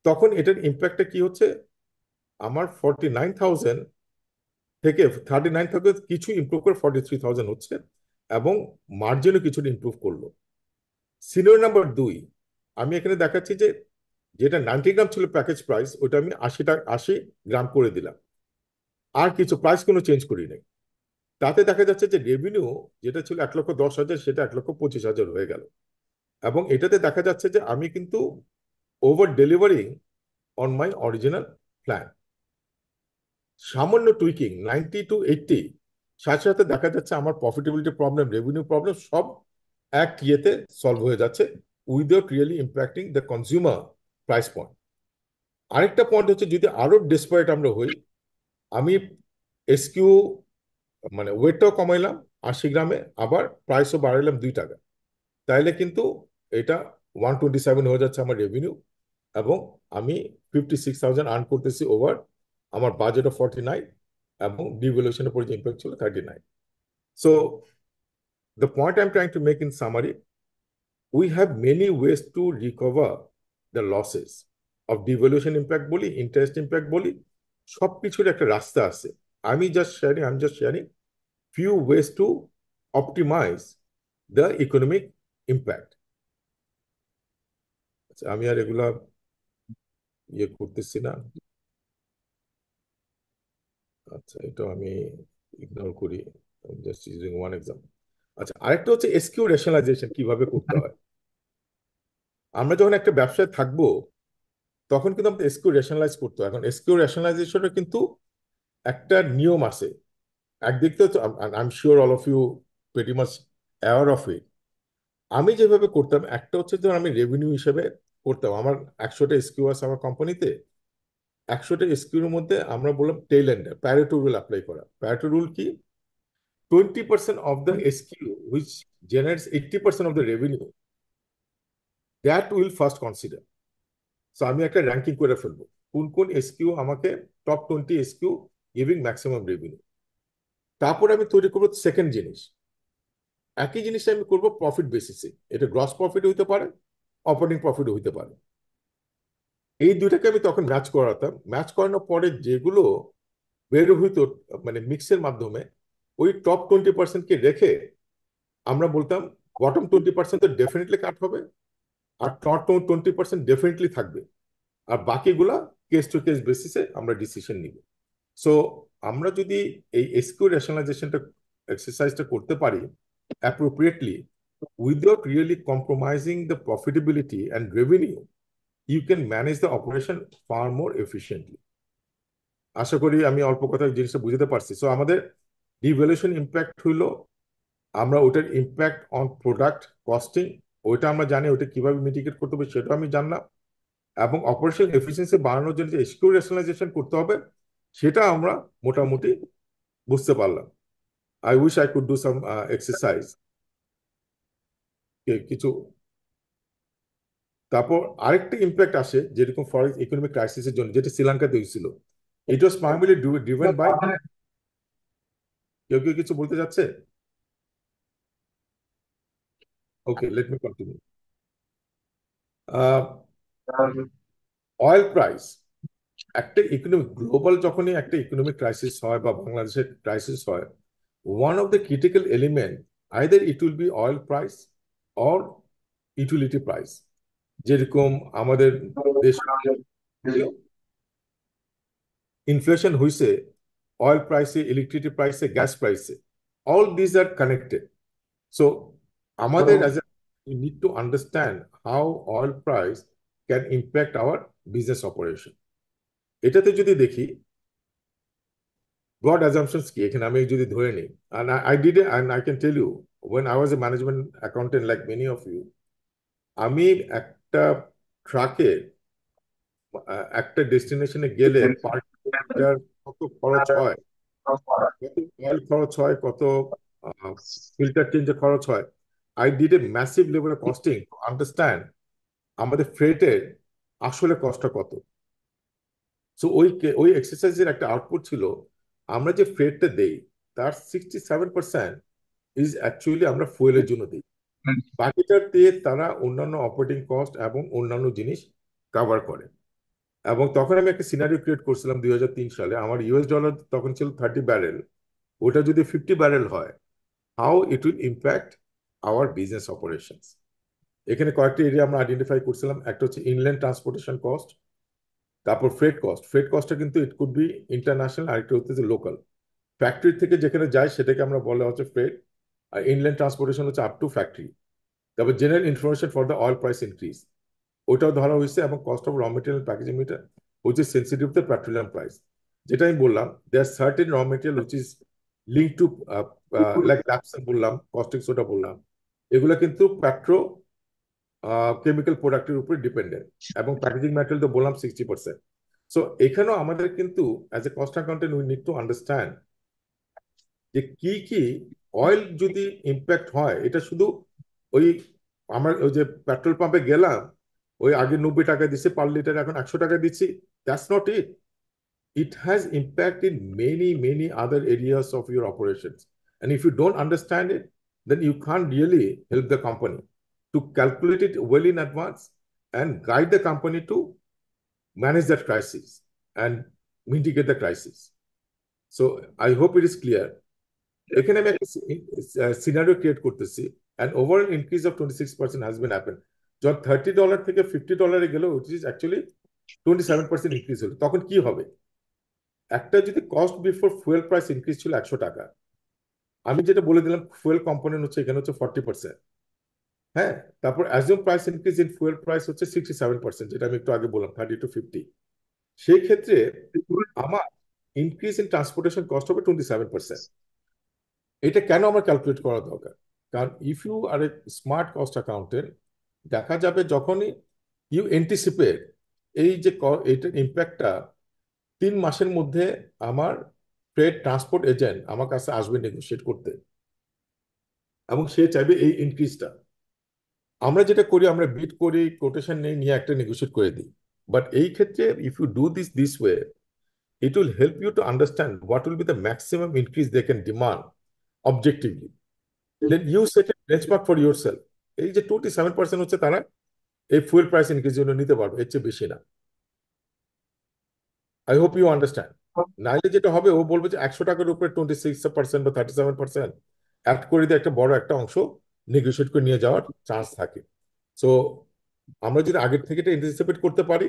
তখন এটার ইম্প্যাক্টটা কি হচ্ছে? আমার 49,000 থেকে 39,000 কিছু ইমপ্রুভ করে 43,000 হচ্ছে, এবং মার্জিনও কিছুটা ইমপ্রুভ করলো। সিনিয়র নাম্বার 2, আমি এখানে দেখাচ্ছি যে যেটা 90 গ্রাম ছিল প্যাকেজ প্রাইস, ওটা আমি 80 গ্রাম করে দিলাম, আর কিছু প্রাইস কোনো চেঞ্জ করি নাই। তাতে দেখা যাচ্ছে যে রেভিনিউ যেটা ছিল 1,10,000 সেটা 1,25,000 হয়ে গেল। এবং এটাতে দেখা যাচ্ছে যে আমি কিন্তু over delivering on my original plan. সামান্য টুইকিং 90 to 80, সাথে সাথে দেখা যাচ্ছে আমার প্রফিটেবিলিটি প্রবলেম, রেভিনিউ প্রবলেম সব এক ইয়েতে সলভ হয়ে যাচ্ছে, without really impacting the consumer price point. আরেকটা পয়েন্ট হচ্ছে, যদি আরো ডেসপারেট আমরা হই, আমি এসকিউ মানে ওয়েটটাও কমাইলাম 80 গ্রামে, আবার প্রাইসও বাড়াইলাম 2 টাকা, তাইলে কিন্তু এটা 127 হয়ে যাচ্ছে আমার রেভিনিউ, এবং আমি 56,000 আর্ন করতেছি ওভার আমার বাজেট অফ 49, এবং ডিভ্যালুয়েশনের পরে যে ইম্প্যাক্ট ছিল 39। So the point I am trying to make in summary, we have many ways to recover the losses of devaluation impact বলি, ইন্টারেস্ট ইম্প্যাক্ট বলি, সবকিছুর একটা রাস্তা আছে। I'm just sharing few ways to optimize the economic impact. আচ্ছা, আমি আর এগুলা ইয়ে করতেছি না। আচ্ছা, এটা আমি ইগনোর করি, জাস্ট ইউজিং ওয়ান এক্সাম্পল। আচ্ছা, আরেকটা হচ্ছে এসকিউ রেশনালাইজেশন কিভাবে করতে হয়। আমরা যখন একটা ব্যবসায় থাকবো, তখন কিন্তু আমাদের এসকিউ রেশনালাইজ করতে হয়। এখন এসকিউ রেশনালাইজেশনের কিন্তু একটা নিয়ম আছে। একদিক তো I am sure all of you pretty much aware of it. আমি যেভাবে করতাম, একটা হচ্ছে ধর আমি রেভিনিউ হিসেবে করতাম, আমার 100টা এসকিউ আছে আমার কোম্পানিতে, 100টা এসকিউর মধ্যে আমরা বললাম tail endure Pareto rule apply করা। প্যারেটো রুল কি? 20% of the SQ which generates 80% of the revenue, that will first consider. So আমি একটা র্যাঙ্কিং করে ফেলবো কোন কোন এসকিউ আমাকে, top 20 SQ giving maximum revenue. তারপরে আমি তৈরি করবো সেকেন্ড জিনিস, একই জিনিসটা আমি করবো প্রফিট বেসিসে। এটা গ্রস প্রফিট হইতে পারে, অপারেটিং প্রফিট হইতে পারে। এই দুইটাকে আমি তখন ম্যাচ করাতাম। ম্যাচ করানোর পরে যেগুলো বের হইতো মানে মিক্সের মাধ্যমে, ওই টপ 20%কে রেখে আমরা বলতাম বটম 20% তো ডেফিনেটলি কাট হবে, আর টপ 20% ডেফিনেটলি থাকবে, আর বাকিগুলা কেস টু কেস বেসিসে আমরা ডিসিশন নিব। সো আমরা যদি এই এসকিউ রেশনালাইজেশনটা এক্সারসাইজটা করতে পারি appropriately without really compromising the profitability and revenue, you can manage the operation far more efficiently. আশা করি আমি অল্প কথায় জিনিসটা বুঝতে পারছি। সো আমাদের ডিভ্যালুয়েশন ইম্প্যাক্ট হইলো, আমরা ওটার ইম্প্যাক্ট অন প্রোডাক্ট কস্টিং, ওইটা আমরা জানি, ওটা কিভাবে মিটিগেট করতে হবে সেটা আমি জানলাম, এবং অপারেশনাল এফিসিয়েন্সি বাড়ানোর জন্য যে এসকিউ রেশনালাইজেশন করতে হবে সেটা আমরা মোটামুটি বুঝতে পারলাম। I wish I could do some exercise কিছু। তারপর আরেকটা ইম্প্যাক্ট আসে, যেরকম ফরেক্স ইকোনমিক ক্রাইসিসের জন্য যেটা শ্রীলঙ্কাতে হয়েছিল, it was primarily driven by, কেউ কেউ কিছু বলতে যাচ্ছে? Okay, let me continue. Oil price, একটা ইকোনমিক গ্লোবাল যখনই একটা ইকোনমিক ক্রাইসিস হয় বা বাংলাদেশের ক্রাইসিস হয়, one of the critical element either it will be oil price or utility price. যেরকম আমাদের দেশে ইনফ্লেশন হয়েছে অয়েল প্রাইসে, ইলেকট্রিসিটি প্রাইসে, গ্যাস প্রাইসে, all this are connected. So আমাদের as a we need to understand how oil price can impact our business operation. এটাতে যদি দেখি broad assumptions কি, এখানে আমি যদি ধরে নিই, and I did it and I can tell you when I was a management accountant like many of you, আমি একটা ট্রাকে একটা ডেস্টিনেশনে গেলে পার কিলোমিটার কত খরচ হয়, কত অয়েল খরচ হয়, কত ফিল্টার চেঞ্জে খরচ হয়, I did a massive level of costing two understand আমাদের ফ্রেটের আসলে কষ্ট কত। সো ওই এক্সারসাইজের একটা আউটপুট ছিল, আমরা যে ফ্রেটটা দেই তার 67% ইজ অ্যাকচুয়ালি আমরা ফুয়েলের জন্য দিই। বাকিটার দিয়ে তারা অন্যান্য অপারেটিং কস্ট এবং অন্যান্য জিনিস কভার করে। এবং তখন আমি একটা সিনারিও ক্রিয়েট করছিলাম 2003 সালে, আমার ইউএস ডলার তখন ছিল 30 ব্যারেল, ওটা যদি 50 ব্যারেল হয়, how it will impact hour business operations. এখানে কয়েকটি এরিয়া আমরা আইডেন্টিফাই করছিলাম। একটা হচ্ছে ইনল্যান্ড ট্রান্সপোর্টেশন কস্ট, তারপর ফ্রেট কস্টটা কিন্তু ইট কুড বি ইন্টারন্যাশনাল, আরেকটা হচ্ছে লোকাল। ফ্যাক্টরি থেকে যেখানে যায় সেটাকে আমরা বলা হচ্ছে ফ্রেট, আর ইনল্যান্ড ট্রান্সপোর্টেশন হচ্ছে আপ টু ফ্যাক্টরি। তারপর general information for the oil price increase, ওটাও ধরা হয়েছে। এবং cost of raw material packaging meter which is sensitive to the petroleum price, যেটা আমি বললাম there are certain raw material which is linked to like ল্যাপসন বললাম, caustic soda বললাম, এগুলো কিন্তু পেট্রো কেমিক্যাল প্রোডাক্টের উপর ডিপেন্ডেন্ট। এবং প্যাকেজিং ম্যাটেরিয়াল তো বললাম 60%। সো এখানেও আমাদের কিন্তু as a cost accountant we need to understand যে কি কি অয়েল যদি ইম্প্যাক্ট হয়, এটা শুধু ওই আমরা ওই যে পেট্রোল পাম্পে গেলাম, ওই আগে 90 টাকা দিচ্ছে পার লিটার, এখন 100 টাকা দিচ্ছি, that's not it. It has impact in many, many other areas of your operations. And if you don't understand it, then you can't really help the company to calculate it well in advance and guide the company to manage that crisis and mitigate the crisis. So I hope it is clear. এখানে আমি একটা scenario create করতেছি, and overall increase of 26% has been happened. যখন $30 থেকে $50 গেল, which is actually 27% increase হলো, তখন কি হবে? একটা যদি cost before fuel price increase ছিল 100 টাকা, আমি যেটা বলে দিলাম ফুয়েল কম্পোনেন্ট হচ্ছে এখানে হচ্ছে 40%। হ্যাঁ, তারপর assume price increase in fuel price হচ্ছে 67%, যেটা আমি একটু আগে বললাম 30 to 50। সেই ক্ষেত্রে আমার ইনক্রিজ ইন ট্রান্সপোর্টেশন কস্ট হবে 27%। এটা কেন আমার ক্যালকুলেট করা দরকার? কারণ if you are a smart cost accountant, দেখা যাবে যখনই ইউ এন্টিসিপেট এই যে এইটার ইম্প্যাক্টটা 3 মাসের মধ্যে আমার ট্রেড ট্রান্সপোর্ট এজেন্ট আমার কাছে আসবে নেগোশিয়েট করতে, এবং সে চাইবে এই ইনক্রিজটা। আমরা যেটা করি, আমরা বিড করি, কোটেশন নেই, নিয়ে একটা নেগোশিয়েট করে দিই। বাট এই ক্ষেত্রে if you do this way, it will help you to understand what will be the maximum increase they can demand objectively. Then you set a benchmark for yourself. এই যে 27% হচ্ছে তারা এই ফুয়েল প্রাইস ইনক্রিজ জন্য নিতে পারবে, এর চেয়ে বেশি না। I hope you understand. নাইলে যেটা হবে, ও বলবে যে 100 টাকার উপরে 26% বা 37% অ্যাড করে দিয়ে একটা বড় একটা অংশ নেগোশিয়েট করে নিয়ে যাওয়ার চান্স থাকে। সো আমরা যদি আগের থেকে এটা এন্টিসিপেট করতে পারি,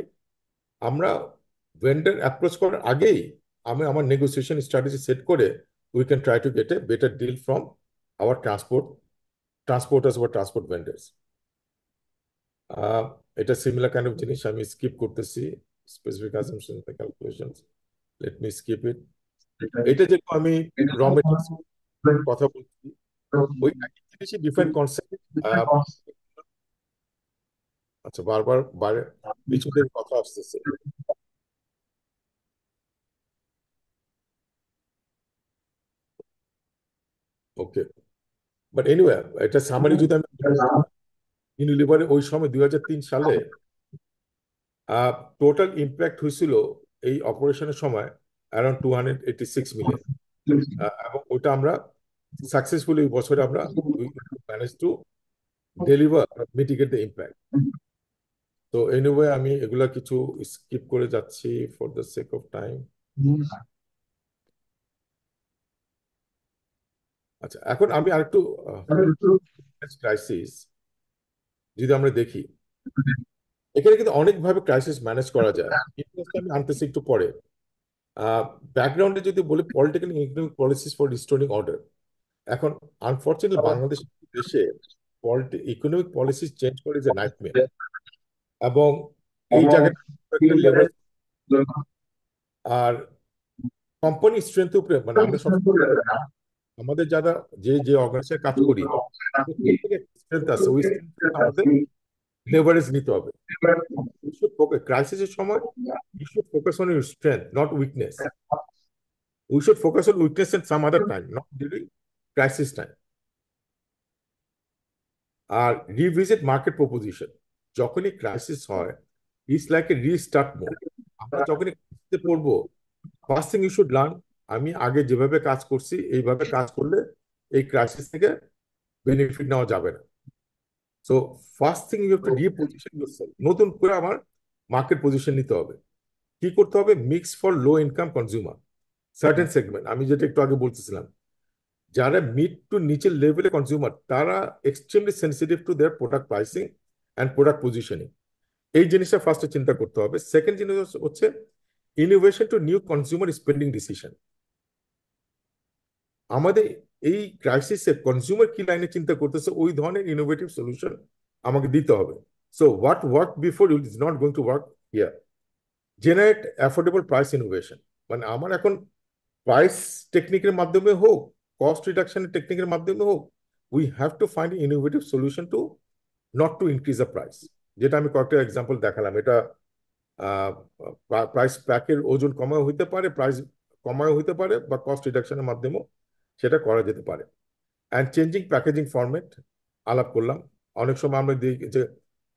আমরা ভেন্ডার অ্যাপ্রোচ করার আগেই আমি আমার নেগোসিয়েশন স্ট্র্যাটেজি সেট করে we can try to get a better deal from our transporters বা ট্রান্সপোর্ট ভেন্ডার্স। এটা সিমিলার কাইন্ড অফ জিনিস আমি স্কিপ করতেছি। Specific assumption calculations, let me skip it. এটা যেরকম আমি র মেটেরিয়ালস কথা বলছি, ওই একই জিনিসই ডিফারেন্ট কনসেপ্ট। আচ্ছা, বারবার বাইরে পিছন থেকে কথা আসতেছে। ওকে, বাট এনিওয়ে, এটা সামারি যদি আমি ইউনিলিভারে ওই সময় 2003 সালে টোটাল ইম্প্যাক্ট হয়েছিল এই অপারেশনের সময় অ্যারাউন্ড 286 মিলিয়ন। এবং ওটা আমরা সাকসেসফুলি ওই বছরে আমরা manage to deliver mitigate the impact. তো এনিওয়ে আমি এগুলা কিছু স্কিপ করে যাচ্ছি for the sake of time. আচ্ছা, এখন আমি আরেকটু ক্রাইসিস যদি আমরা দেখি, এখানে কিন্তু অনেকভাবে ক্রাইসিস ম্যানেজ করা যায়। ইতিহাসটা আমি আনতেছি একটু পরে। ব্যাকগ্রাউন্ডে যদি বলি, political economic policies for restoring order. এখন আনফর্চুনেটলি বাংলাদেশ দেশে ইকোনমিক পলিসি চেঞ্জ করে যে নাইটমেয়ার। এবং এই জায়গাটা একটা লেবার আর কোম্পানি স্ট্রেংথের উপরে, মানে আমরা সব আমাদের যারা যে যে অর্গানাইজেশনে কাজ করি, প্রত্যেকের স্ট্রেংথ আছে, ওই স্ট্রেংথ আমাদের লেভারেজ নিতে হবে। ক্রাইসিসের সময় you should focus on your strength, not weakness. We should focus on weakness at some other time, not during crisis time. আর রিভিজিট মার্কেট প্রপোজিশন, যখনই ক্রাইসিস হয়, it's like a restart mode. আমরা যখনই crisis-এ পড়বো, first thing you should learn, আমি আগে যেভাবে কাজ করছি এইভাবে কাজ করলে এই ক্রাইসিস থেকে বেনিফিট নেওয়া যাবে না। So first thing you have to reposition yourself, নতুন করে আমার মার্কেট পজিশন নিতে হবে। কি করতে হবে? Mix for low income consumer, certain segment, আমি যেটা একটু আগে বলতেছিলাম, যারা মিড টু নিচের লেভেলে কনজিউমার, তারা extremely sensitive to their product pricing and product positioning. এই জিনিসটা ফার্স্টে চিন্তা করতে হবে। সেকেন্ড জিনিস হচ্ছে innovation two new consumer spending decision. আমাদের এই ক্রাইসিসে কনজিউমার কি লাইনে চিন্তা করতেছে, ওই ধরনের ইনোভেটিভ সলিউশন আমাকে দিতে হবে। So what work before is not going to work here. Generate affordable price innovation, মানে আমার এখন প্রাইস টেকনিকের মাধ্যমে হোক, কস্ট রিডাকশনের টেকনিকের মাধ্যমে হোক, we have to find innovative solution to not to increase the price. যেটা আমি কয়েকটা এক্সাম্পল দেখালাম, এটা প্রাইস প্যাকের ওজন কমাও হইতে পারে, প্রাইস কমাও হইতে পারে, বা কস্ট রিডাকশনের মাধ্যমেও সেটা করা যেতে পারে। অ্যান্ড চেঞ্জিং প্যাকেজিং ফরম্যাট আলাপ করলাম। অনেক সময় আমরা দিই যে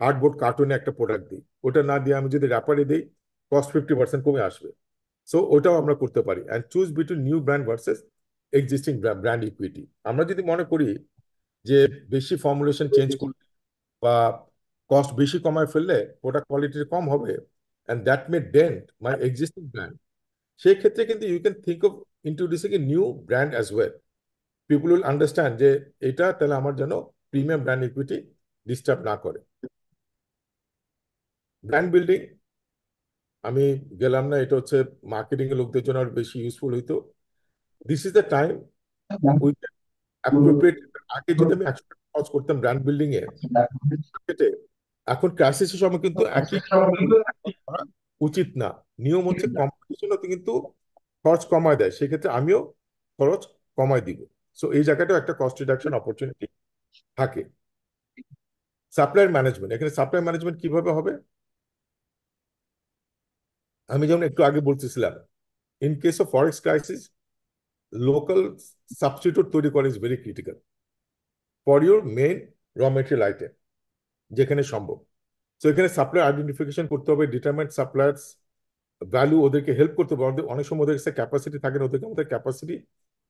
হার্ডবোর্ড কার্টুনে একটা প্রোডাক্ট দিই, ওটা না দিয়ে আমি যদি র্যাপারে দিই, কস্ট 50% কমে আসবে। সো ওটাও আমরা করতে পারি। And choose between new brand versus existing brand equity. আমরা যদি মনে করি যে বেশি ফর্মুলেশন চেঞ্জ করলে বা কস্ট বেশি কমায় ফেললে প্রোডাক্ট কোয়ালিটি কম হবে, and that may dent my existing brand, সেই ক্ষেত্রে কিন্তু you can think of introducing a new brand as well. People will understand যে এটা তাহলে আমার যেন প্রিমিয়াম ব্র্যান্ড ইকুইটি ডিস্টার্ব না করে। ব্র্যান্ড বিল্ডিং আমি গেলাম না, এটা হচ্ছে মার্কেটিং এর লোকদের জন্য আর বেশি ইউজফুল হইতো। This is the time we can appropriate. আগে যদি আমি 100 টাকা খরচ করতাম ব্র্যান্ড বিল্ডিং এ market-এ, এখন ক্রাইসিসের সময় কিন্তু একই করা উচিত না। নিয়ম হচ্ছে কম্পিটিশনও কিন্তু খরচ কমায় দেয়, সেক্ষেত্রে আমিও খরচ কমায় দিব। সো এই জায়গাটাও একটা কস্ট রিডাকশন অপরচুনিটি থাকে। সাপ্লায়ার ম্যানেজমেন্ট, এখানে সাপ্লাই ম্যানেজমেন্ট কিভাবে হবে? আমি যেমন একটু আগে বলতেছিলাম, in case of forex crisis, local substitute তৈরি করা is very critical for your main র মেটেরিয়াল আইটেম যেখানে সম্ভব। তো এখানে সাপ্লাই আইডেন্টিফিকেশন করতে হবে, ডিটারমেন্ট সাপ্লায়ার্স ভ্যালু, ওদেরকে হেল্প করতে হবে। অনেক সময় ওদের কাছে ক্যাপাসিটি থাকে না, ওদেরকে আমাদের ক্যাপাসিটি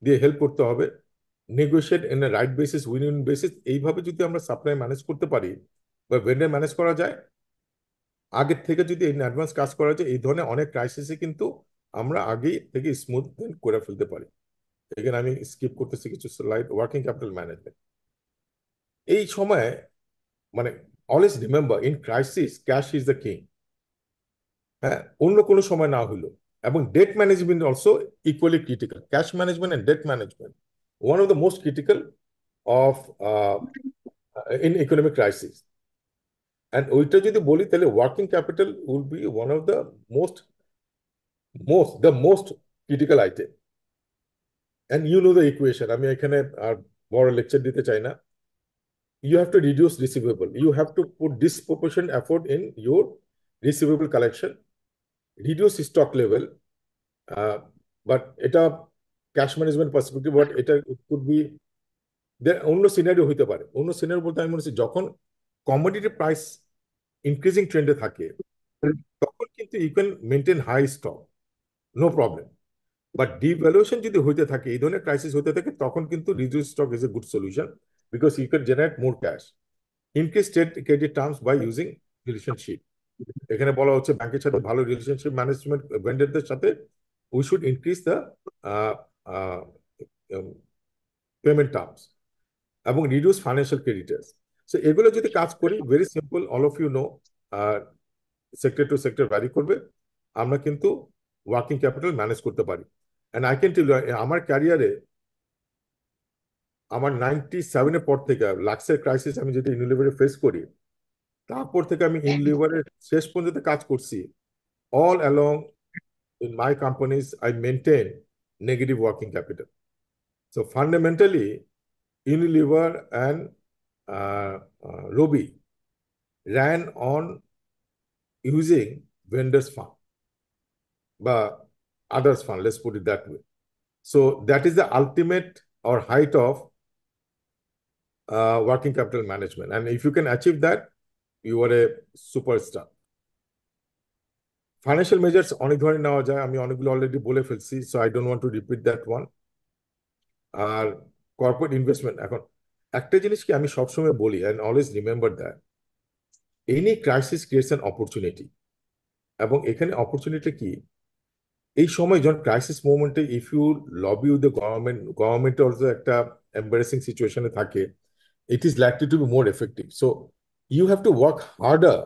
দিয়ে হেল্প করতে হবে। Negotiate in a right basis, win win basis. এইভাবে যদি আমরা সাপ্লাই ম্যানেজ করতে পারি বা ভেন্ডার ম্যানেজ করা যায়, আগের থেকে যদি ইন অ্যাডভান্স কাজ করা যায়, এই ধরনের অনেক ক্রাইসিসে কিন্তু আমরা আগেই থেকে স্মুথ করে ফেলতে পারি। এখানে আমি স্কিপ করতেছি কিছু স্লাইড। ওয়ার্কিং ক্যাপিটাল ম্যানেজমেন্ট এই সময়, মানে always remember, in crisis cash is the king. হ্যাঁ, অন্য কোনো সময় না হইলো। এবং debt management also equally critical. Cash management and debt management one of the most critical of in economic crisis. And ওইটা যদি বলি তাহলে working capital will be one of the most most critical item. And you know the equation, আমি এখানে আর বড় lecture দিতে চাই না। You have to reduce receivable. You have to put disproportionate effort in your receivable collection, reduce stock level. But এটা cash management perspective, but এটা could be অন্য scenario হইতে পারে। অন্য সিনারিও বলতে আমি মনে হচ্ছে যখন কমোডিটি প্রাইস ইনক্রিজিং ট্রেন্ডে থাকে, তখন কিন্তু you can maintain high stock, no problem. But devaluation যদি হইতে থাকে, এই ধরনের ক্রাইসিস হইতে থাকে, তখন কিন্তু reduce stock is a good solution, because you can generate more cash. Increase trade credit terms by using relationship. এখানে বলা হচ্ছে ব্যাংকের সাথে ভালো রিলেশনশিপ ম্যানেজমেন্ট, ভেন্ডরদের সাথে we should increase the payment terms এবং রিডিউস ফাইন্যান্সিয়াল ক্রেডিটার্স। সো এগুলো যদি কাজ করি, very simple, all of you know, sector to sector vary করবে, আমরা কিন্তু ওয়ার্কিং ক্যাপিটাল ম্যানেজ করতে পারি। And I can tell you, আমার ক্যারিয়ারে, আমার 97-এর পর থেকে লাক্সের ক্রাইসিস আমি যেটা ইউনিলিভারে ফেস করি, তারপর থেকে আমি ইউনিলিভারের শেষ পর্যন্ত কাজ করছি। All along in my companies, I maintain negative working capital. So fundamentally, Unilever and Robi ran on using vendors fund, but others fund, let's put it that way. So that is the ultimate or height of working capital management. And if you can achieve that, you are a superstar. Financial measures অনেক ধরনের নেওয়া যায়, আমি অনেকগুলো already বলে ফেলছি, so I don't want to repeat that one. আর corporate investment, এখন একটা জিনিস কি আমি সবসময় বলি, and always remember that any crisis creates an opportunity. এবং এখানে অপরচুনিটি কি, এই সময় যখন ক্রাইসিস মোমেন্টে if you lobby with the government, government also একটা এম্বারেসিং সিচুয়েশনে থাকে, it is likely to be more effective. So you have to work harder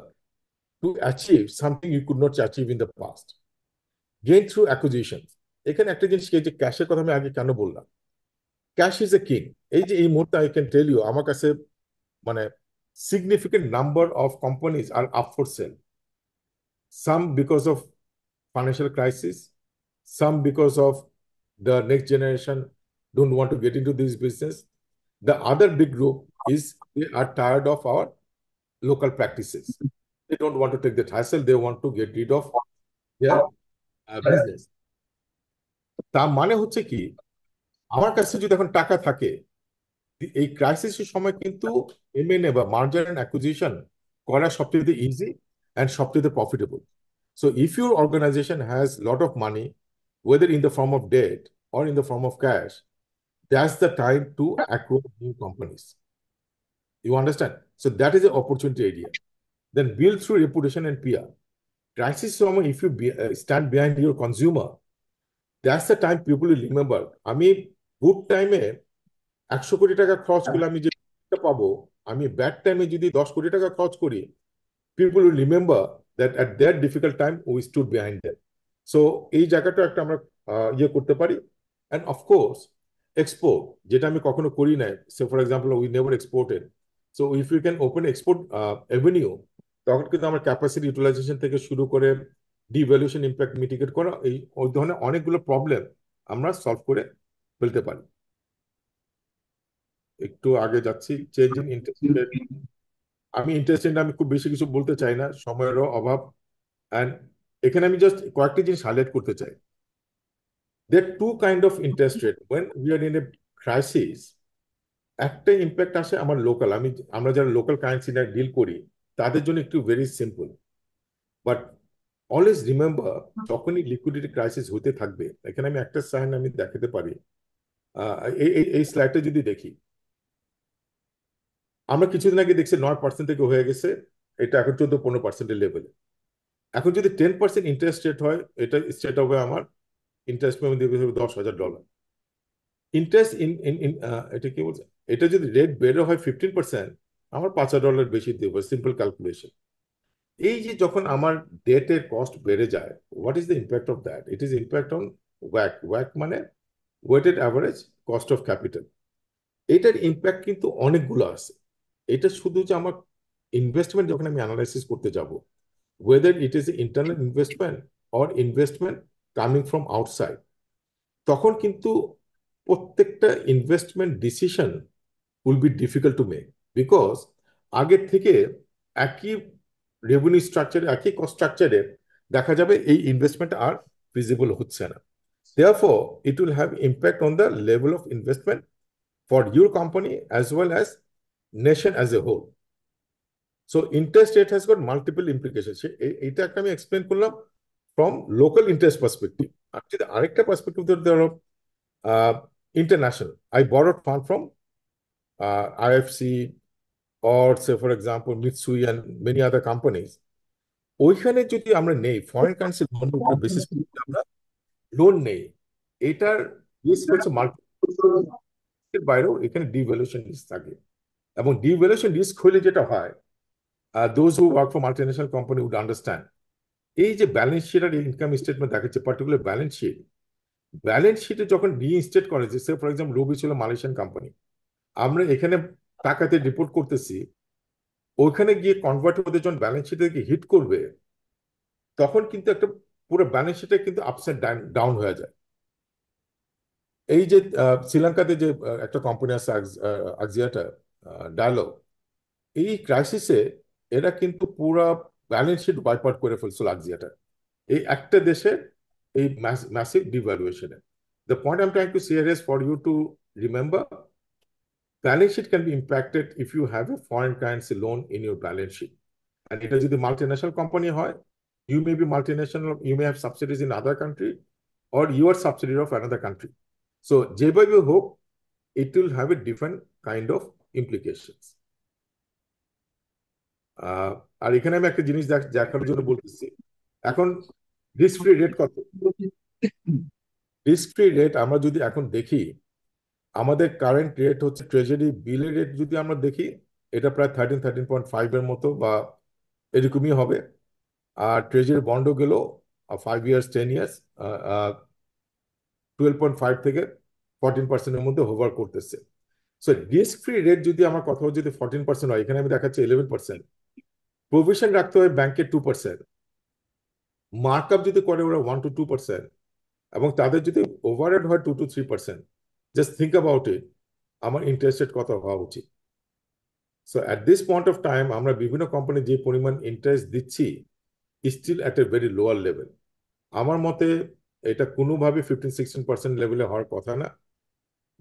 to achieve something you could not achieve in the past. Gain through acquisitions. এখানে একটা জিনিস কি, এই যে ক্যাশের কথা আমি আগে কেন বললাম, ক্যাশ ইজ এ কিং। এই যে এই মুহূর্তে আই ক্যান টেল ইউ আমার কাছে মানে significant number of companies are up for sale. Some because of financial crisis, some because of the next generation don't want to get into this business. The other big group is they are tired of our local practices. They don't want to take that hassle. They want to get rid of their business. তার মানে হচ্ছে কি, আমার কাছে যদি এখন টাকা থাকে, এই ক্রাইসিসের সময় কিন্তু এমএনএ বা মার্জার এন্ড অ্যাকুইজিশন করা সবচেয়ে ইজি অ্যান্ড সবচেয়ে profitable. So if your organization has lot of money, whether in the form of debt or in the form of cash, that's the time to acquire new companies. You understand? So that is an opportunity area. Then build through reputation and PR. Crisis সময় if you stand behind your consumer, that's the time people will remember. আমি good টাইমে 100 কোটি টাকা খরচ করলে আমি যে পাবো, আমি ব্যাড টাইমে যদি 10 কোটি টাকা খরচ করি, people will remember that at that difficult time we stood behind them. So এই জায়গাটা একটা আমরা ইয়ে করতে পারি। অ্যান্ড অফকোর্স এক্সপোর্ট, যেটা আমি কখনো করি নাই, so for example we never exported. So if you can open export avenue, তখন কিন্তু আমার ক্যাপাসিটি ইউটিলাইজেশন থেকে শুরু করে ডিভ্যালুয়েশন ইম্প্যাক্ট মিটিগেট করা, এই ওই ধরনের অনেকগুলো প্রবলেম আমরা সলভ করে ফেলতে পারি। একটু আগে যাচ্ছি, চেঞ্জ ইন ইন্টারেস্ট রেট। আমি ইন্টারেস্ট রেট আমি খুব বেশি কিছু বলতে চাই না, সময়েরও অভাব। অ্যান্ড এখানে আমি জাস্ট কয়েকটি জিনিস হাইলাইট করতে চাই। There are two kind of interest rate. When we are in a crisis, একটা ইম্প্যাক্ট আসে আমার লোকাল, আমরা যারা লোকাল কারেন্সি ডিল করি তাদের জন্য একটু very simple. But always remember, যখনই লিকুইডিটি ক্রাইসিস হতে থাকবে, এখানে আমি একটা সাইন আমি দেখাতে পারি। এই স্লাইডটা যদি দেখি, আমরা কিছুদিন আগে দেখছি 9% থেকে হয়ে গেছে, এটা এখন 14-15% লেভেলে। এখন যদি 10% ইন্টারেস্ট রেট হয়, এটা স্টেট হবে আমার ইন্টারেস্ট পেমেন্ট দিবে $10,000। ইন্টারেস্ট ইন এটা কি বলছে, এটা যদি রেট বেড়ে হয় 15%, আমার $5,000 বেশি দেবো, সিম্পল ক্যালকুলেশন। এই যে যখন আমার ডেটের কস্ট বেড়ে যায়, what is the impact of that? It is impact on ওয়াক। ওয়াক মানে weighted average cost of capital. এটার ইম্প্যাক্ট কিন্তু অনেকগুলো আছে। এটা শুধু যে আমার ইনভেস্টমেন্ট যখন আমি অ্যানালাইসিস করতে যাব, weather it is internal investment or investment coming from outside, তখন কিন্তু প্রত্যেকটা investment decision will be difficult to make. Because আগের থেকে একই রেভিনিউ স্ট্রাকচারে, একই কস্ট স্ট্রাকচারে দেখা যাবে এই ইনভেস্টমেন্ট আর ফিজিবল হচ্ছে না। Therefore, it will have impact on the level of investment for your company as well as nation as a whole. So interest rate has got multiple implications. এটা একটা আমি explain করলাম from local interest perspective. আর যদি আরেকটা perspective ধরো international, I borrowed fund from IFC or say for example Mitsui and many other companies. ওইখানে যদি আমরা নেই ফরেন কারেন্সি লোনের উপরে বেসিস করে যদি আমরা লোন নেই, এটার রিস্ক হচ্ছে মার্কেটের বাইরেও এখানে ডিভ্যালুয়েশন রিস্ক থাকে। এবং ডিভ্যালুয়েশন রিস্ক হলে যেটা হয়, those who work for multinational company would understand, এই যে ব্যালেন্স শিট আর ইনকাম স্টেটমেন্ট দেখাচ্ছে, পার্টিকুলার ব্যালেন্স শিট, ব্যালেন্স শিটে যখন রিইনস্টেট করে, যে সে ফর এক্সাম্পল রবি ছিল মালয়েশিয়ান কোম্পানি, আমরা এখানে টাকাতে রিপোর্ট করতেছি, ওইখানে গিয়ে কনভার্ট হতে যখন ব্যালেন্স শিটে গিয়ে হিট করবে, তখন কিন্তু একটা পুরো ব্যালেন্স শিটে কিন্তু আপস এন্ড ডাউন হয়ে যায়। এই যে শ্রীলঙ্কাতে যে একটা কোম্পানি আছে আগজিয়াটা, ডায়ালগ, এই ক্রাইসিসে এরা কিন্তু পুরা ব্যালেন্স শিট ওয়াইপ আউট করে ফেলছিল আগজিয়াটা, এই একটা দেশের এই ম্যাসিভ ডিভ্যালুয়েশনে। The point I am trying to share is for you to remember, balance sheet can be impacted if you have a foreign currency loan in your balance sheet. And এটা যদি multinational company হয়, You may be multinational, you may have subsidiaries in other country, or you are subsidiary of another country. So যেভাবে হোক, it will have a different kind of implications. আর এখানে আমি একটা জিনিস দেখার জন্য বলতেছি, এখন রিস্ক ফ্রি রেট কত? রিস্ক ফ্রি রেট আমরা যদি এখন দেখি, আমাদের কারেন্ট রেট হচ্ছে ট্রেজারি বিলের রেট যদি আমরা দেখি, এটা প্রায় 13.5 এর মতো বা এরকমই হবে। আর ট্রেজারি বন্ডও গেল 5 ইয়ার্স 10 ইয়ার্স 12.5 থেকে 14%-এর মধ্যে হোভার করতেছে। সো রিস্ক ফ্রি রেট যদি আমার কথা যদি 14% হয়, এখানে আমি দেখাচ্ছি 11%। প্রভিশন রাখতে হয় ব্যাংকে 2%, মার্ক আপ যদি করে ওরা 1 to 2%, এবং তাদের যদি ওভারহেড হয় 2 to 3%, just think about it, আমার ইন্টারেস্ট রেট কত হওয়া উচিত? So at this point of time আমরা বিভিন্ন কোম্পানি যে পরিমাণ ইন্টারেস্ট দিচ্ছি, still at a very lower level. আমার মতে এটা কোনোভাবে 15-16% লেভেলে হওয়ার কথা না,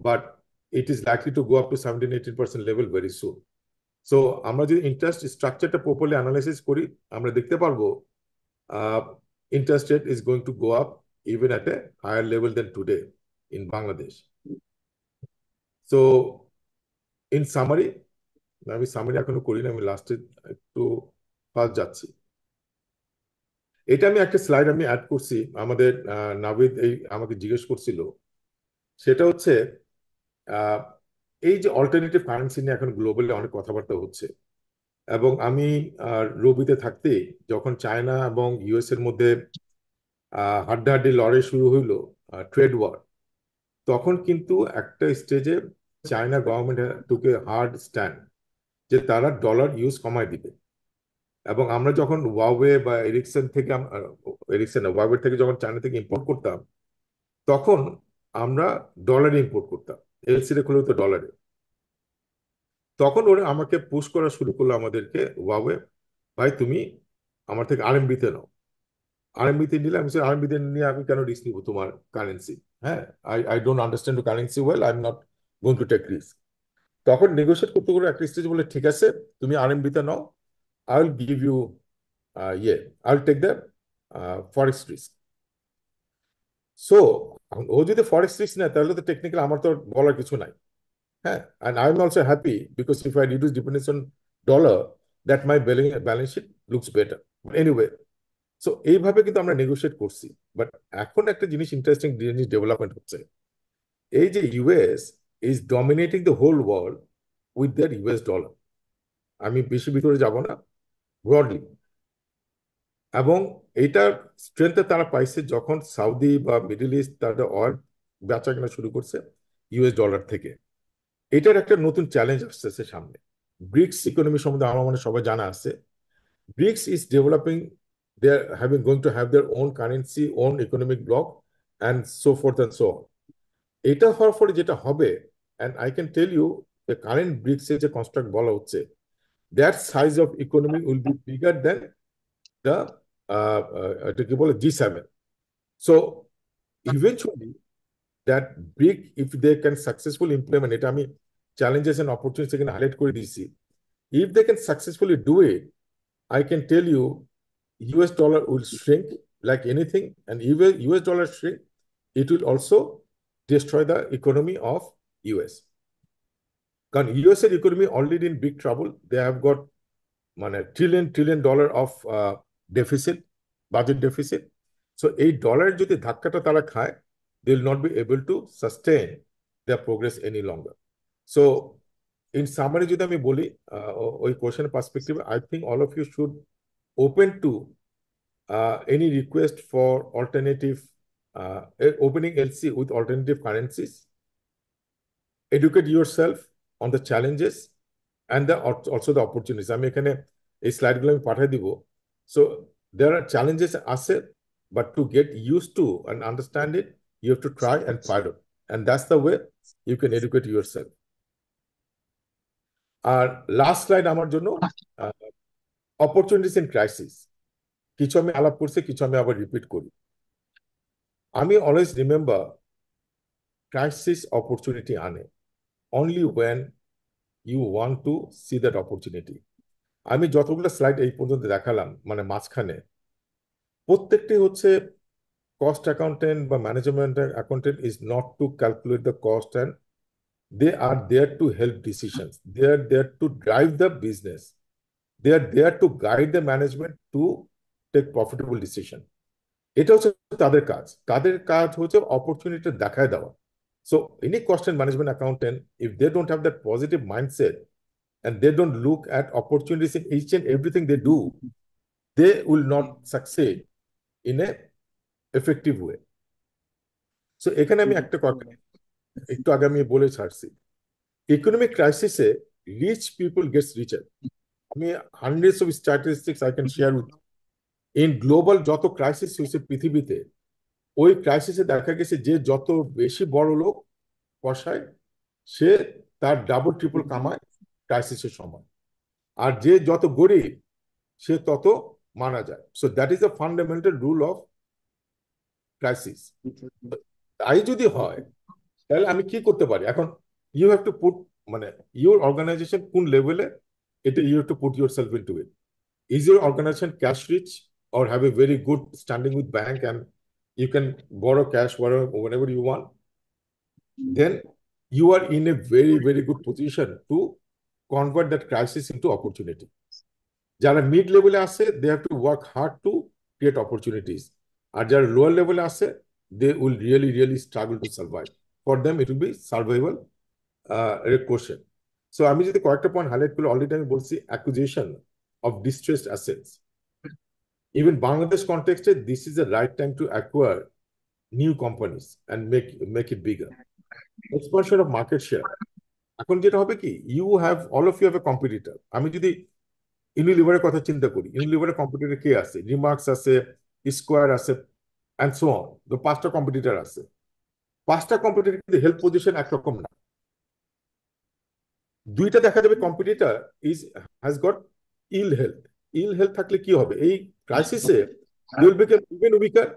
but it is likely to go up to 17-18% level very soon. So আমরা যদি ইন্টারেস্ট স্ট্রাকচারটা প্রপারলি অ্যানালাইসিস করি, আমরা দেখতে পারবো interest rate is going to go up even at a higher level than today in Bangladesh. So in summary, আমি summary এখনো করি না, আমি লাস্টে একটু ফাস্ট যাচ্ছি। এটা আমি একটা স্লাইড আমি অ্যাড করছি, আমাদের নাবিদ এই আমাকে জিজ্ঞেস করছিল, সেটা হচ্ছে এই যে অল্টারনেটিভ কারেন্সি নিয়ে এখন গ্লোবালি অনেক কথাবার্তা হচ্ছে, এবং আমি রবিতে থাকতে যখন চায়না এবং ইউএস এর মধ্যে হাড্ডাহাড্ডি লড়াই শুরু হইলো, ট্রেড ওয়ার, তখন কিন্তু একটা স্টেজে চায়না গভর্নমেন্ট টুকে হার্ড স্ট্যান্ড যে তারা ডলার ইউজ কমায় দিবে। এবং আমরা যখন ওয়াওয়ে বা এরিকসন থেকে ওয়াওয়ে থেকে যখন চায়না থেকে ইম্পোর্ট করতাম, তখন আমরা ডলারে ইম্পোর্ট করতাম, এলসি রে খুলে তো ডলারে। তখন ওরা আমাকে পুশ করা শুরু করলো, আমাদেরকে ওয়াওয়ে, ভাই তুমি আমার থেকে আরএমবি তে নাও। আরএমবি তে নিলে আমি আরএমবি তে নিয়ে আমি কেন রিস্ক নিবো তোমার কারেন্সি? হ্যাঁ, I don't understand currency well, I am not going to take risk. তখন নেগোশিয়েট করতে করে একটা স্টেজ বলে, ঠিক আছে তুমি আরএমবি তে নাও, I will give you I will take the forex risk. So ও যদি ফরেক্স রিস্ক নেয়, তাহলে তো টেকনিক্যালি আমার তো বলার কিছু নাই। হ্যাঁ, and I'm also happy because if I reduce dependence on dollar, that my balance sheet looks better. But anyway, so এইভাবে কিন্তু আমরা নেগোশিয়েট করছি। বাট এখন একটা জিনিস ইন্টারেস্টিং জিনিস ডেভেলপমেন্ট হচ্ছে, এই যে US is dominating the whole world with their US dollar. আমি বেশি ভিতরে যাব না, ব্রডলি। এবং এইটার স্ট্রেংথে তারা পাইছে যখন সৌদি বা মিডল ইস্ট তাদের অয়েল বেচা কেনা শুরু করছে ইউএস ডলার থেকে। এটার একটা নতুন চ্যালেঞ্জ আসতেছে সামনে। ব্রিক্স ইকোনমি সম্বন্ধে আমার মনে সবাই জানা আছে। BRICS is developing, they are having going to have their own currency, own economic bloc and so forth and so on. এটা হওয়ার পরে যেটা হবে, and I can tell you, the current ব্রিক্সের যে কনস্ট্রাক্ট বলা হচ্ছে, that size of economy will be bigger than the এটা কি বলে G7. So eventually that big, if they can successfully implement it, I mean, challenges and opportunities এখানে highlight করে দিয়েছি, if they can successfully do it, I can tell you US dollar will shrink like anything, and if US dollar shrink, it will also destroy the economy of US. কারণ US এর economy already in big trouble, they have got মানে trillion dollar of deficit, budget deficit. So এই ডলারের যদি ধাক্কাটা তারা খায়, they will not be able to sustain their progress any longer. So in summary যদি আমি বলি, ওই question perspective, I think all of you should open to any request for alternative, opening LC with alternative currencies, educate yourself on the challenges and also the opportunities. আমি এখানে এই স্লাইডগুলো আমি পাঠিয়ে দিব। সো there are challenges আছে, but to get used to and understand it, you have to try and pilot, and that's the way you can educate yourself. আর last slide আমার জন্য, অপরচুনিটিস ইন ক্রাইসিস। কিছু আমি আলাপ করছি, কিছু আমি আবার রিপিট করি। আমি অলওয়েজ রিমেম্বার, ক্রাইসিস অপরচুনিটি আনে only when you want to see that opportunity. আমি যতগুলো স্লাইড এই পর্যন্ত দেখালাম, মানে মাঝখানে, প্রত্যেকটি হচ্ছে cost accountant বা management accountant is not to calculate the cost, and they are there to help decisions. They are there to drive the business. They are there to guide the management to take profitable decision. এটা হচ্ছে তাদের কাজ হচ্ছে opportunity দেখায় দেওয়া। So any cost and management accountant, if they don't have that positive mindset and they don't look at opportunities in each and everything they do, they will not succeed in a effective way. So এখানে আমি একটা কথা একটু আগে আমি বলে ছাড়ছি, economic ক্রাইসিসে rich people Gates রিচার। আমি hundreds of statistics I can share with. In global যত ক্রাইসিস হয়েছে পৃথিবীতে, ওই ক্রাইসিসে দেখা গেছে যে যত বেশি বড় লোক কষায়, সে তার ডাবল ট্রিপল কামায় ক্রাইসিসের সময়। আর যে যত গরিব, সে তত মারা যায়। So that is the fundamental rule of crisis. তাই যদি হয়, তাহলে আমি কি করতে পারি এখন? ইউ হ্যাভ টু পুট, মানে ইউর অর্গানাইজেশন কোন লেভেলে, এটা you have to put yourself into ইট। Is your organization cash rich or have a very good standing with bank and you can borrow cash whenever you want? Then you are in a very, very good position to convert that crisis into opportunity. যারা mid লেভেলে আছে, they have to work hard to create opportunities. আর যারা lower লেভেলে আছে, they will really, really struggle to survive. For them, it will be survival question. So আমি যদি কয়েকটা point highlight করে, অলরেডি আমি বলছি acquisition of distressed assets. Even Bangladesh context, this is the right time to acquire new companies and make it bigger. Expansion of market share. এখন যেটা হবে কি, all of you have a competitor. আমি যদি ইউনিলিভারের কথা চিন্তা করি, ইউনিলিভারের কম্পিটিটর কে আছে? রিমার্কস আছে, স্কোয়ার আছে, অ্যান্ড সো অন। তো 5টা কম্পিটিটর আছে। 5টা কম্পিটিটর কিন্তু হেলথ পজিশন একরকম না। দুইটা দেখা যাবে competitor has got health. Health থাকলে কি হবে? এই ক্রাইসিসে they will become even weaker.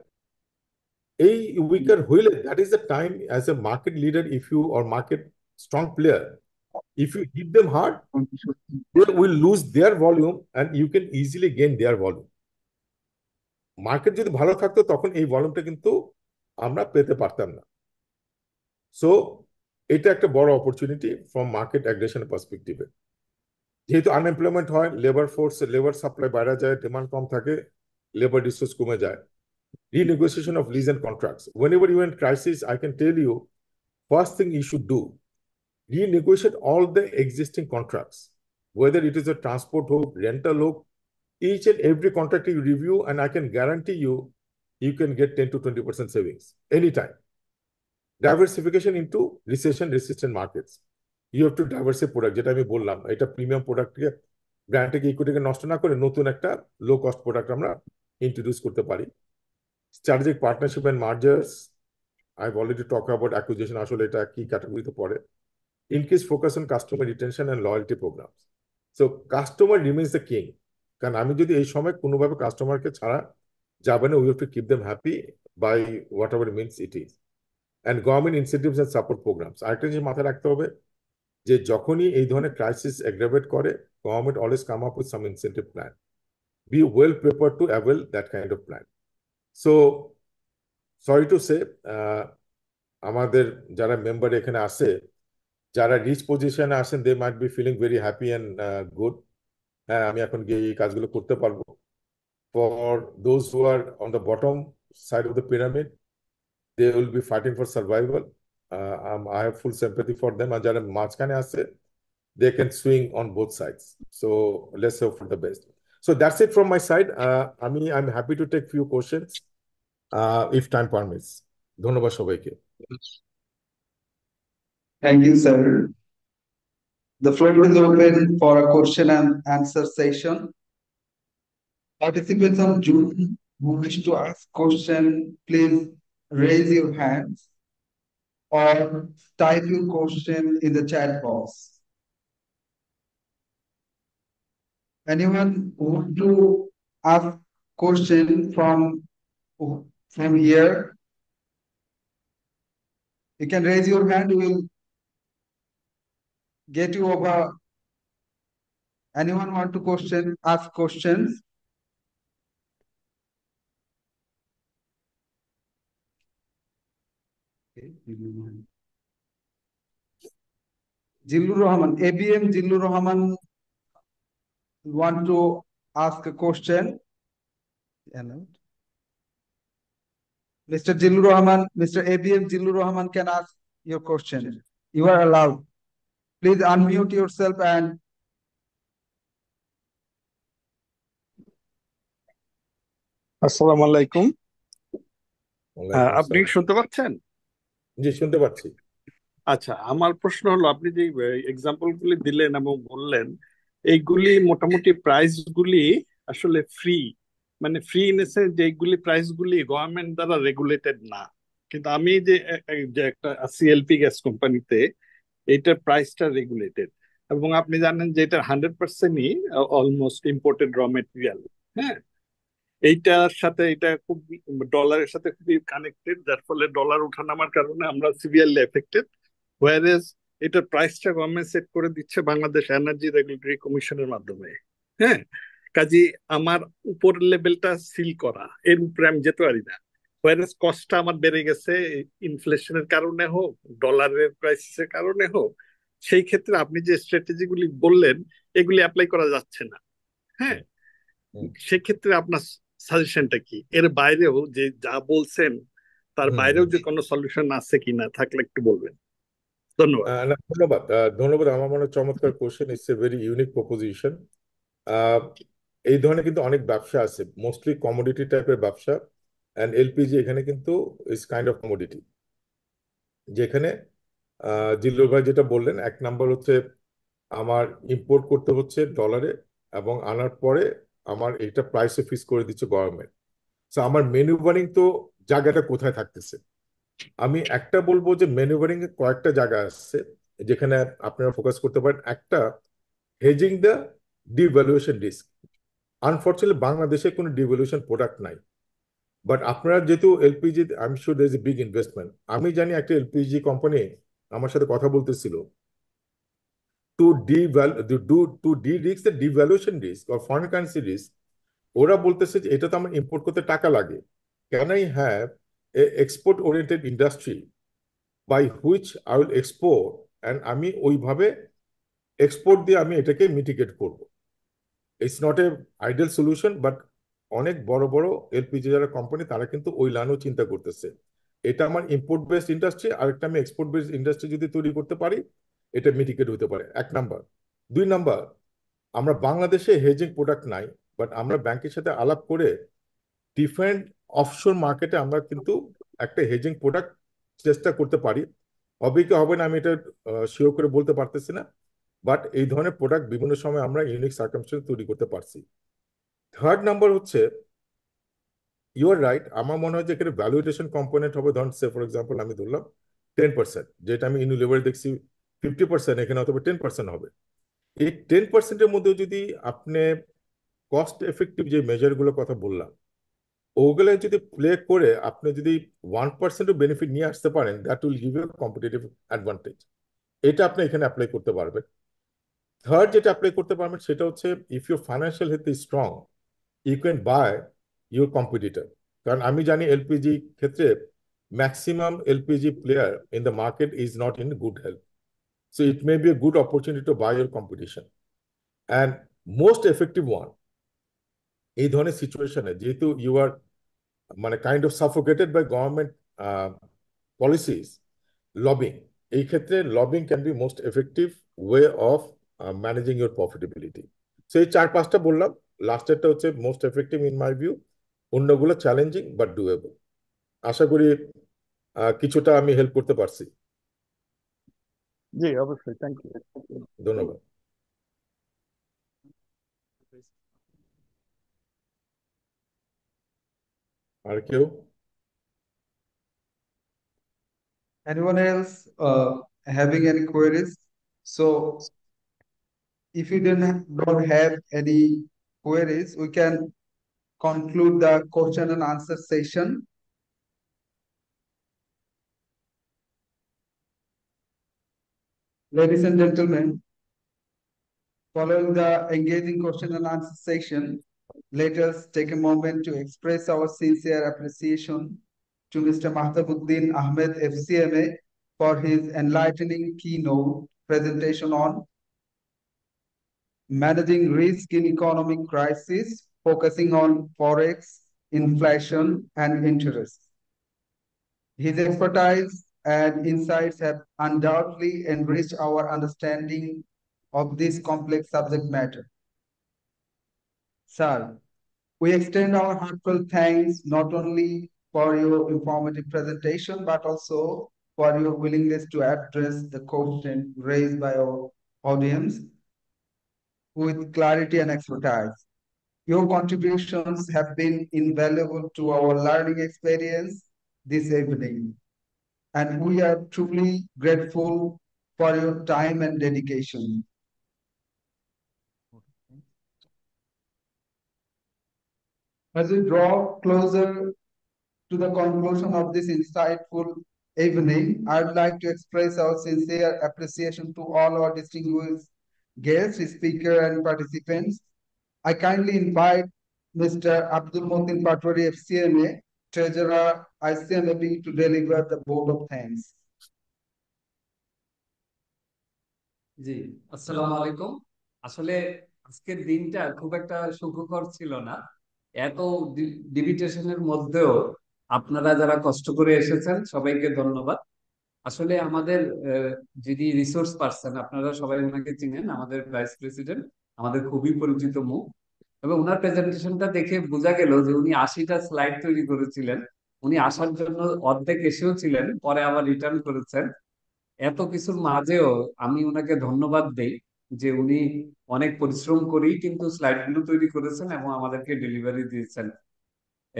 এই উইকার হইলে, that is the time as a market leader, if you or market strong player, if you hit them hard, they will lose their volume and you can easily gain their volume. Market যদি ভালো থাকতো, তখন এই ভলিউমটা কিন্তু আমরা পেতে পারতাম না। সো এটা একটা বড় অপরচুনিটি ফ্রম মার্কেট অ্যাগ্রেশন পার্সপেক্টিভে। যেহেতু আনএমপ্লয়মেন্ট হয়, লেবার সাপ্লাই বাইরে যায়, ডিমান্ড কম থাকে, লেবার রিসোর্স কমে যায়। Renegotiation of lease and contracts. Whenever you're in crisis, I can tell you, first thing you should do, renegotiate all the existing contracts, whether it is a transport hook, rental hook, each and every contract you review, and I can guarantee you, you can get 10 to 20% savings anytime. Diversification into recession resistant markets. You have to diversify product, যেটা আমি বললাম, এটা premium প্রোডাক্টকে, ব্র্যান্ডটাকে, ইকুইটিকে নষ্ট না করে নতুন একটা low cost product আমরা ইন্ট্রোডিউস করতে পারি। Strategic partnership and mergers. I've already talked about acquisition. আসলে এটা কি ক্যাটাগরিতে পড়ে? Increase focus on customer retention and loyalty programs. So customer remains the king. কারণ আমি যদি এই সময় কোনোভাবে কাস্টমারকে ছাড়া যাবে না, we have to keep them happy by whatever means it is. And government incentives and support programs. আরেকটা জিনিস মাথায় রাখতে হবে, যে যখনই এই ধরনের ক্রাইসিস এগ্রাভেট করে, government always come up with some incentive plan. Be well prepared to avail that kind of plan. So sorry to say, আমাদের যারা মেম্বার এখানে আছে, যারা রিচ পজিশনে আসেন, they might be feeling very happy and good. হ্যাঁ, আমি এখন গিয়ে এই কাজগুলো করতে পারবো। For those who are on the bottom side of the pyramid, they will be fighting for survival. I have full sympathy for them. আর যারা মাঝখানে আছে, they can swing on both sides. So let's hope for the best. So that's it from my side. I'm happy to take few questions if time permits. ধন্যবাদ সবাইকে। Thank you, sir. The floor is open for a question and answer session. Participants on Zoom who wish to ask question, please raise your hands or type your question in the chat box. Anyone who want to ask question from here, you can raise your hand. We will get you over. Anyone want to ask questions? Jillur Rahman, ABM Jillur Rahman want to ask a question. Mr. Jillur Rahman, Mr. ABM Jillur Rahman can ask your question. You are allowed. Please unmute yourself and আসসালামু আলাইকুম। ওয়ালাইকুম আপনি আসসালাম। শুনতে পাচ্ছেন? জি, শুনতে পাচ্ছি। আচ্ছা, আমার প্রশ্ন হলো, আপনি যে এক্সাম্পল গুলি দিলেন এবং বললেন, এইগুলি মোটামুটি প্রাইস গুলি আসলে ফ্রি, মানে ফ্রি ইন যেগুলি প্রাইস গুলি গভর্নমেন্ট দ্বারা রেগুলেটেড না। কিন্তু আমি যে একটা সিএলপি গ্যাস কোম্পানিতে, এইটার প্রাইসটা রেগুলেটেড, এবং আপনি জানেন যে এটা 100%ই অলমোস্ট ইম্পোর্টেড র মেটেরিয়াল। হ্যাঁ, এইটার সাথে এটা খুব ডলারের সাথে খুবই কানেক্টেড, যার ফলে ডলার ওঠানামার কারণে আমরা সিভিয়ারলি এফেক্টেড। হোয়ারেজ এটার প্রাইসটা গভর্নমেন্ট সেট করে দিচ্ছে বাংলাদেশ এনার্জি রেগুলেটরি কমিশনের মাধ্যমে। হ্যাঁ, কাজে আমার উপরের লেভেলটা সিল করা, এর উপরে আমি যেতে পারি না। হোয়ারেজ কস্টটা আমার বেড়ে গেছে, ইনফ্লেশনের কারণে হোক, ডলারের ক্রাইসিসের কারণে হোক। সেই ক্ষেত্রে আপনি যে স্ট্র্যাটেজিগুলি বললেন, এগুলি অ্যাপ্লাই করা যাচ্ছে না। হ্যাঁ, হুম, সেক্ষেত্রে আপনার সাজেশনটা কি? এর বাইরেও যে যা বলছেন, তার হুম, বাইরেও হুম। যে কোনো সলিউশন আছে কিনা, থাকলে একটু বলবেন। ধন্যবাদ। না, ধন্যবাদ। ধন্যবাদ। আমার মনে হয় চমৎকার question. It's a very unique proposition. এই ধরনের কিন্তু অনেক ব্যবসা আছে, মোস্টলি কমোডিটি টাইপের ব্যবসা। অ্যান্ড এলপিজি এখানে কিন্তু ইজ কাইন্ড অফ কমোডিটি, যেখানে জিল্লুর ভাই যেটা বললেন, এক নাম্বার হচ্ছে আমার ইম্পোর্ট করতে হচ্ছে ডলারে, এবং আনার পরে আমার এটা প্রাইসে ফিক্স করে দিচ্ছে গভর্নমেন্ট। তো আমার ম্যানুভারিং তো জায়গাটা কোথায় থাকতেছে? আমি একটা বলবো যে ম্যানুভারিং এর কয়েকটা জায়গা আছে যেখানে আপনারা ফোকাস করতে পারেন। একটা, hedging the devaluation risk. Unfortunately বাংলাদেশে কোনো ডিভ্যালুয়েশন প্রোডাক্ট নাই, বাট আপনারা যেহেতু LPG, I am sure there is a big investment. আমি জানি একটা এলপিজি কোম্পানি আমার সাথে কথা বলতেছিল, to derisk the devaluation risk or foreign currency risk. ওরা বলতেছে যে এটা তো আমার ইম্পোর্ট করতে টাকা লাগে, can I have a export oriented industry by which I will export, and আমি ওইভাবে এক্সপোর্ট দিয়ে আমি এটাকে মিটিগেট করব। It's not a ideal solution, but অনেক বড় বড় এলপিজি যারা কোম্পানি তারা কিন্তু ওই লাইনেও চিন্তা করতেছে। এটা আমার ইম্পোর্ট বেসড ইন্ডাস্ট্রি, আরেকটা আমি এক্সপোর্ট বেসড ইন্ডাস্ট্রি যদি তৈরি করতে পারি, এটা মিটিগেট হতে পারে। এক নাম্বার। দুই নাম্বার, আমরা বাংলাদেশে হেজিং প্রোডাক্ট নাই, বাট আমরা ব্যাংকের সাথে আলাপ করে ডিফারেন্ট অফশোর মার্কেটে আমরা কিন্তু একটা হেজিং প্রোডাক্ট চেষ্টা করতে পারি। হবে কি হবে না আমি এটা শিওর করে বলতে পারতেছি না, বাট এই ধরনের প্রোডাক্ট বিভিন্ন সময় আমরা ইউনিক সার্কামস্টেন্স তৈরি করতে পারছি। থার্ড নাম্বার হচ্ছে, ইউ আর রাইট, আমার মনে হয় যে এখানে ভ্যালুয়েশন কম্পোনেন্ট হবে। ধরুন সে ফর এক্সাম্পল আমি ধরলাম 10%, যেটা আমি ইউনিলিভারে দেখছি 50%, এখানে অথবা 10% হবে। এই 10%-এর মধ্যে যদি আপনি কস্ট এফেক্টিভ যে মেজারগুলোর কথা বললাম, ওগুলো যদি প্লে করে আপনি যদি 1%ও বেনিফিট নিয়ে আসতে পারেন, that will give you competitive advantage. এটা আপনি এখানে অ্যাপ্লাই করতে পারবেন। থার্ড যেটা অ্যাপ্লাই করতে পারবেন সেটা হচ্ছে, if your financial health is strong, you can buy your competitor. কারণ আমি জানি এলপিজি ক্ষেত্রে maximum LPG player in the market is not in good health, so it may be a good opportunity to buy your competition. And most effective one এই ধরনের সিচুয়েশনে, যেহেতু you are মানে kind of suffocated by government policies, lobbying, এই ক্ষেত্রে lobbying can be most effective way of managing your profitability. So এই চার পাঁচটা বললাম, লাস্টেরটা হচ্ছে most effective in my view, অন্যগুলো চ্যালেঞ্জিং বাট ডুয়েবল। আশা করি কিছুটা আমি হেল্প করতে পারছি। জি, অবশ্যই, থ্যাংক ইউ। ধন্যবাদ। আর কেউ? anyone else having any queries? So if you don't have any queries, we can conclude the question and answer session. Ladies and gentlemen, following the engaging question and answer session, let us take a moment to express our sincere appreciation to Mr. Mahtabuddin Ahmed, FCMA, for his enlightening keynote presentation on managing risk in economic crisis, focusing on forex, inflation, and interest. His expertise and insights have undoubtedly enriched our understanding of this complex subject matter. Sir, we extend our heartfelt thanks not only for your informative presentation, but also for your willingness to address the question raised by our audience with clarity and expertise. Your contributions have been invaluable to our learning experience this evening, and we are truly grateful for your time and dedication. As we draw closer to the conclusion of this insightful evening, I'd like to express our sincere appreciation to all our distinguished guests, speakers, and participants. I kindly invite Mr. Abdul Motin Patwari, FCMA, Treasurer, ICMAB, to deliver the vote of thanks. জি, আসসালামু আলাইকুম। আসলে আজকের দিনটা খুব একটা সুখকর ছিল না। এত ডিভিটেশনের মধ্যেও আপনারা যারা কষ্ট করে এসেছেন সবাইকে ধন্যবাদ। আসলে আমাদের যিনি রিসোর্স পার্সন, আপনারা সবাই ওনাকে চিনেন, আমাদের ভাইস প্রেসিডেন্ট, আমাদের খুবই পরিচিত মুখ। এবং ওনার প্রেজেন্টেশনটা দেখে বোঝা গেল যে উনি 80টা স্লাইড তৈরি করেছিলেন। উনি আসার জন্য অর্ধেক এসেও ছিলেন, পরে আবার রিটার্ন করেছেন। এত কিছুর মাঝেও আমি ওনাকে ধন্যবাদ দেই যে উনি অনেক পরিশ্রম করেই কিন্তু স্লাইড গুলো তৈরি করেছেন এবং আমাদেরকে ডেলিভারি দিয়েছেন।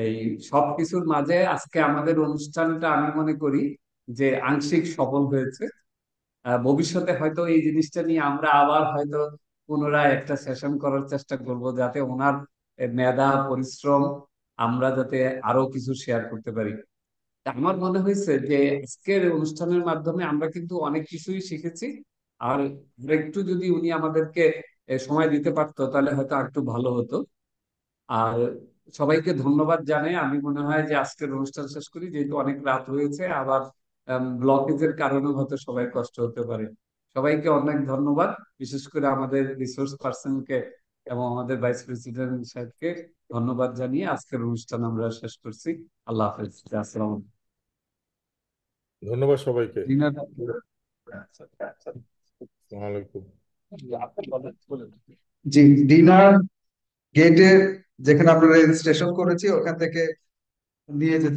এই সব কিছুর মাঝে আজকে আমাদের অনুষ্ঠানটা আমি মনে করি যে আংশিক সফল হয়েছে। ভবিষ্যতে হয়তো এই জিনিসটা নিয়ে আমরা আবার হয়তো পুনরায় একটা সেশন করার চেষ্টা করব, যাতে ওনার মেধা পরিশ্রম আমরা যাতে আরো কিছু শেয়ার করতে পারি। আমার মনে হয়েছে যে আজকের অনুষ্ঠানের মাধ্যমে আমরা কিন্তু অনেক কিছুই শিখেছি। আর একটু যদি উনি আমাদেরকে সময় দিতে পারতো তাহলে হয়তো একটু ভালো হতো। আর সবাইকে ধন্যবাদ জানাই। আমি মনে হয় যে আজকের অনুষ্ঠান শেষ করি, যেহেতু অনেক রাত হয়েছে, আবার ব্লকেজের কারণে হয়তো সবাই কষ্ট হতে পারে। সবাইকে অনেক ধন্যবাদ, বিশেষ করে আমাদের রিসোর্স পার্সনকে এবং আমাদের ভাইস প্রেসিডেন্ট সাহেবকে ধন্যবাদ জানিয়ে আজকের অনুষ্ঠান আমরা শেষ করছি। আল্লাহ হাফেজ, আসসালাম। ধন্যবাদ সবাইকে। ডিনার ওয়ালাইকুম। জি, ডিনার গেটে যেখানে আমরা রেজিস্ট্রেশন করেছি ওখান থেকে নিয়ে যেতে